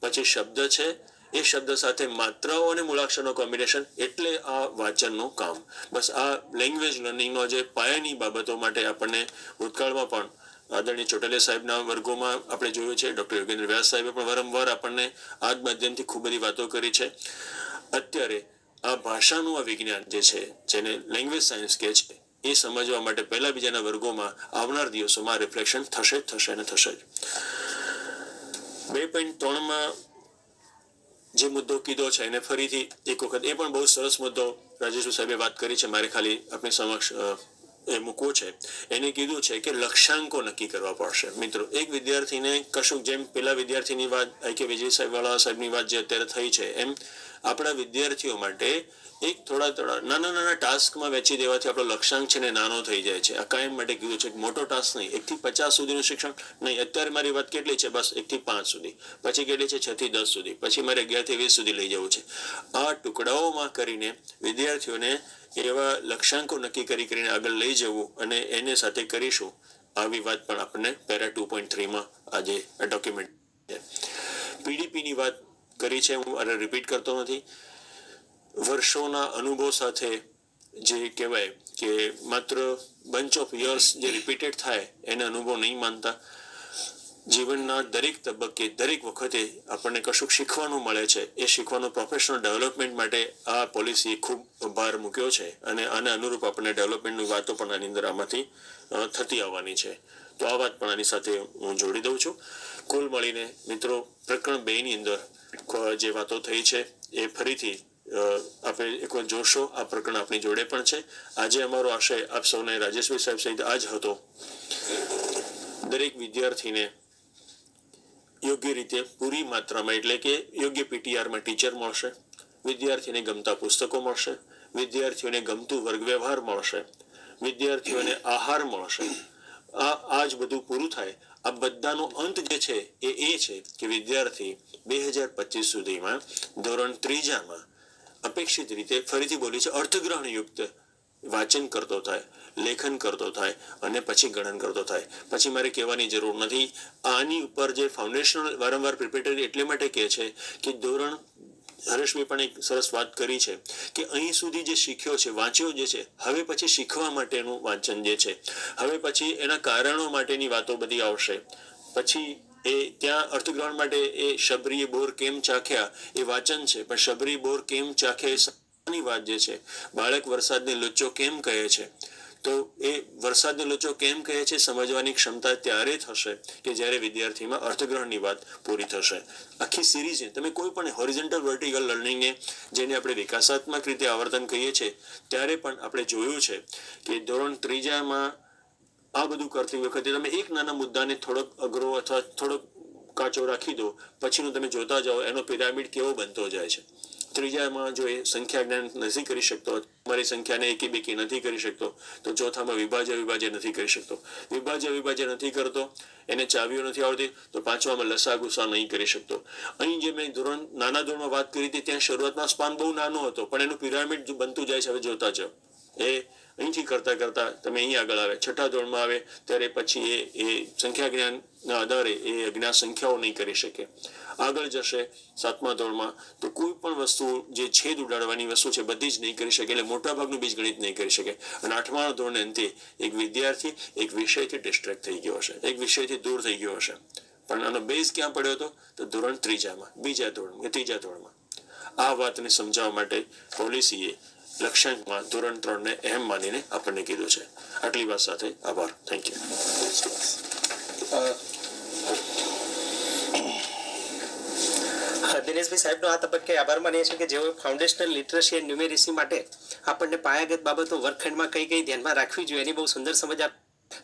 પછી શબ્દ છે, એ શબ્દ સાથે માત્રાઓ અને મૂળાક્ષરનો કોમ્બિનેશન, એટલે આ વાંચનનું કામ. બસ આ લેંગ્વેજ લર્નિંગનો જે પાયાની બાબતો માટે આપણને ભૂતકાળમાં પણ આદરણીય ચોટાલિયા સાહેબના વર્ગોમાં આપણે જોયું છે. ડૉક્ટર યોગેન્દ્ર વ્યાસ સાહેબે પણ વારંવાર આપણને આ જ માધ્યમથી ખૂબ બધી વાતો કરી છે. અત્યારે આ ભાષાનું આ વિજ્ઞાન જે છે, જેને લેંગ્વેજ સાયન્સ કહે છે, એ સમજવા માટે પહેલા બીજાના વર્ગોમાં આવનાર દિવસોમાં રિફ્લેક્શન થશે અને થશે જ. 2.3માં જે મુદ્દો કીધો છે એને ફરીથી એક વખત, એ પણ બહુ સરસ મુદ્દો રાજેશ સાહેબે વાત કરી છે, મારે ખાલી આપણી સમક્ષ એ મૂકવો છે. એને કીધું છે કે લક્ષ્યાંકો નક્કી કરવા પડશે. મિત્રો, એક વિદ્યાર્થીને કશું, જેમ પેલા વિદ્યાર્થીની વાત કે વિજય સાહેબવાળા સાહેબની વાત જે અત્યારે થઈ છે, એમ આપણા વિદ્યાર્થીઓ માટે એક થોડા નાના ટાસ્કમાં વહેંચી દેવાથી આપણો લક્ષ્યાંક છે ને નાનો થઈ જાય છે. આ કાયમ માટે કીધું છે કે મોટો ટાસ્ક નહીં, 1 થી 50 સુધીનું શિક્ષણ નહીં. અત્યારે મારી વાત કેટલી છે? બસ 1 થી 5 સુધી. પછી કેટલી છે? 6 થી 10 સુધી. પછી મારે 11 થી 20 સુધી લઈ જવું છે. આ ટુકડાઓમાં કરીને વિદ્યાર્થીઓને એવા લક્ષ્યાંકો નક્કી કરીને આગળ લઈ જવું, અને એને સાથે કરીશું. આવી વાત પણ આપણને પેરા 2.3માં આજે આ ડોક્યુમેન્ટ છે. પીડીપીની વાત કરી છે, હું આને રિપીટ કરતો નથી. વર્ષોના અનુભવ સાથે જે કહેવાય કે માત્ર બંચ ઓફ યર્સ જે રિપીટેડ થાય એને અનુભવ નહીં માનતા. જીવનના દરેક તબક્કે, દરેક વખતે આપણને કશુંક શીખવાનું મળે છે. એ શીખવાનું પ્રોફેશનલ ડેવલપમેન્ટ માટે આ પોલિસીએ ખૂબ ભાર મૂક્યો છે, અને આને અનુરૂપ આપણને ડેવલપમેન્ટની વાતો પણ આની અંદર આમાંથી થતી આવવાની છે. તો આ વાત પણ આની સાથે હું જોડી દઉં છું. કુલ મળીને મિત્રો, પ્રકરણ 2ની અંદર જે વાતો થઈ છે એ ફરીથી આપણે એકવાર જોશો. આ પ્રકરણ આપણી જોડે પણ છે. આજે અમારો આશય આપ સૌને, રાજેશભાઈ સાહેબ સહિત આ જ હતો. દરેક વિદ્યાર્થીને યોગ્ય રીતે પૂરી માત્રામાં, એટલે કે યોગ્ય પીટીઆરમાં ટીચર મળશે, વિદ્યાર્થીને ગમતા પુસ્તકો મળશે, વિદ્યાર્થીઓને ગમતું વર્ગ વ્યવહાર મળશે, વિદ્યાર્થીઓને આહાર મળશે. આ જ બધું પૂરું થાય. આ બધાનો અંત જે છે એ છે કે વિદ્યાર્થી 2025 સુધીમાં ધોરણ 3માં અપેક્ષિત રીતે, ફરીથી બોલી છે, અર્થગ્રહણયુક્ત વાંચન કરતો થાય, લેખન કરતો થાય, અને પછી ગણન કરતો થાય. પછી મારે કહેવાની જરૂર નથી. આની ઉપર જે ફાઉન્ડેશનલ વારંવાર પ્રિપેરેટરી એટલે માટે કહે છે કે ધોરણ, હરેશભાઈ પણ એક સરસ વાત કરી છે કે અહીં સુધી જે શીખ્યો છે, વાંચ્યો જે છે, હવે પછી શીખવા માટેનું વાંચન જે છે, હવે પછી એના કારણો માટેની વાતો બધી આવશે. પછી એ ત્યાં અર્થગ્રહણ માટે એ શબરીએ બોર કેમ ચાખ્યા એ વાંચન છે, પણ શબરી બોર કેમ ચાખ્યા એ વાત જે છે, બાળક વરસાદને લુચ્ચો કેમ કહે છે, તો એ વરસાદને લુચ્ચો કેમ કહે છે સમજવાની ક્ષમતા ત્યારે થશે કે જ્યારે વિદ્યાર્થીમાં અર્થગ્રહણની વાત પૂરી થશે. આખી સિરીઝ, તમે કોઈ પણ હોરિઝોન્ટલ વર્ટિકલ લર્નિંગને, જેને આપણે વિકાસાત્મક રીતે આવર્તન કહીએ છીએ, ત્યારે પણ આપણે જોયું છે કે ધોરણ 3માં આ બધું કરતી વખતે તમે એક નાના મુદ્દાને થોડોક અઘરો અથવા થોડોક કાચો રાખી દો, પછીનું તમે જોતા જાઓ એનો પિરામિડ કેવો બનતો જાય છે. 3માં જો એ સંખ્યા જ્ઞાન નથી કરી શકતો, તમારી સંખ્યાને એકી બેકી નથી કરી શકતો, તો ચોથામાં વિભાજ્ય નથી કરી શકતો. વિભાજ્ય નથી કરતો, એને ચાવીઓ નથી આવડતી, તો 5માં લસા ગુસા નહીં કરી શકતો. અહીં જે મેં નાના ધોરણમાં વાત કરી હતી, ત્યાં શરૂઆતમાં સ્પાન બહુ નાનો હતો, પણ એનું પિરામિડ બનતું જાય છે. હવે જોતા જાઓ, એ અહીંથી કરતા તમે અહીં આગળ આવે, 6થા ધોરણમાં આવે ત્યારે પછી એ સંખ્યા જ્ઞાનના આધારે એ અજ્ઞાત સંખ્યાઓ નહીં કરી શકે. આગળ જશે 7મા ધોરણમાં તો કોઈ પણ વસ્તુ જે છેદ ઉડાડવાની વસ્તુ છે બધી જ નહીં કરી શકે, એટલે મોટાભાગનું બીજગણિત નહીં કરી શકે. અને 8મા ધોરણે અંતે એક વિદ્યાર્થી એક વિષયથી ડિસ્ટ્રેક્ટ થઈ ગયો હશે, એક વિષયથી દૂર થઈ ગયો હશે. પણ આનો બેઝ ક્યાં પડ્યો હતો? તો ધોરણ 3માં, બીજા ધોરણ કે 3જા ધોરણમાં. આ વાતને સમજાવવા માટે પોલિસીએ લક્ષ્યાંકમાં ધોરણ 3ને અહેમ માનીને આપણને કીધું છે. આટલી વાત સાથે આભાર. Thank you. દિનેશભાઈ સાહેબનો આ તબક્કે આભાર માનીએ છીએ કે જેઓ ફાઉન્ડેશનલ લિટરસી એન્ડ ન્યુમેરેસી માટે આપણને પાયાગત બાબતો વર્ગખંડમાં કઈ કઈ ધ્યાનમાં રાખવી જોઈએ એની બહુ સુંદર સમજ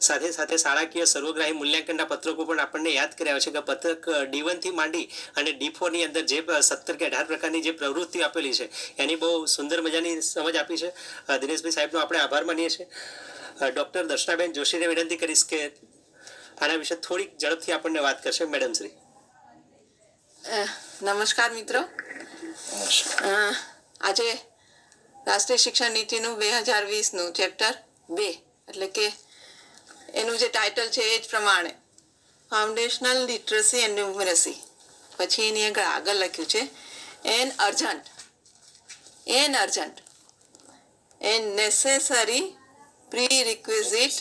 સાથે સાથે શાળાકીય સર્વગ્રાહી મૂલ્યાંકનના પત્રકો પણ આપણને યાદ કર્યા છે કે પત્રક D1 થી માંડી અને D4 ની અંદર જે 17 કે 18 પ્રકારની જે પ્રવૃત્તિ આપેલી છે એની બહુ સુંદર મજાની સમજ આપી છે. દિનેશભાઈ સાહેબનો આપણે આભાર માનીએ છીએ. ડૉક્ટર દર્શનાબેન જોશીને વિનંતી કરીશ કે આના વિશે થોડીક ઝડપથી આપણને વાત કરશે. મેડમ શ્રી. નમસ્કાર મિત્રો. આજે રાષ્ટ્રીય શિક્ષણ નીતિનું 2020નું ચેપ્ટર 2 એટલે કે એનું જે ટાઇટલ છે એ જ પ્રમાણે ફાઉન્ડેશનલ લિટરસી એન્ડ ન્યુમરેસી, પછી એની આગળ લખ્યું છે an urgent and necessary pre requisite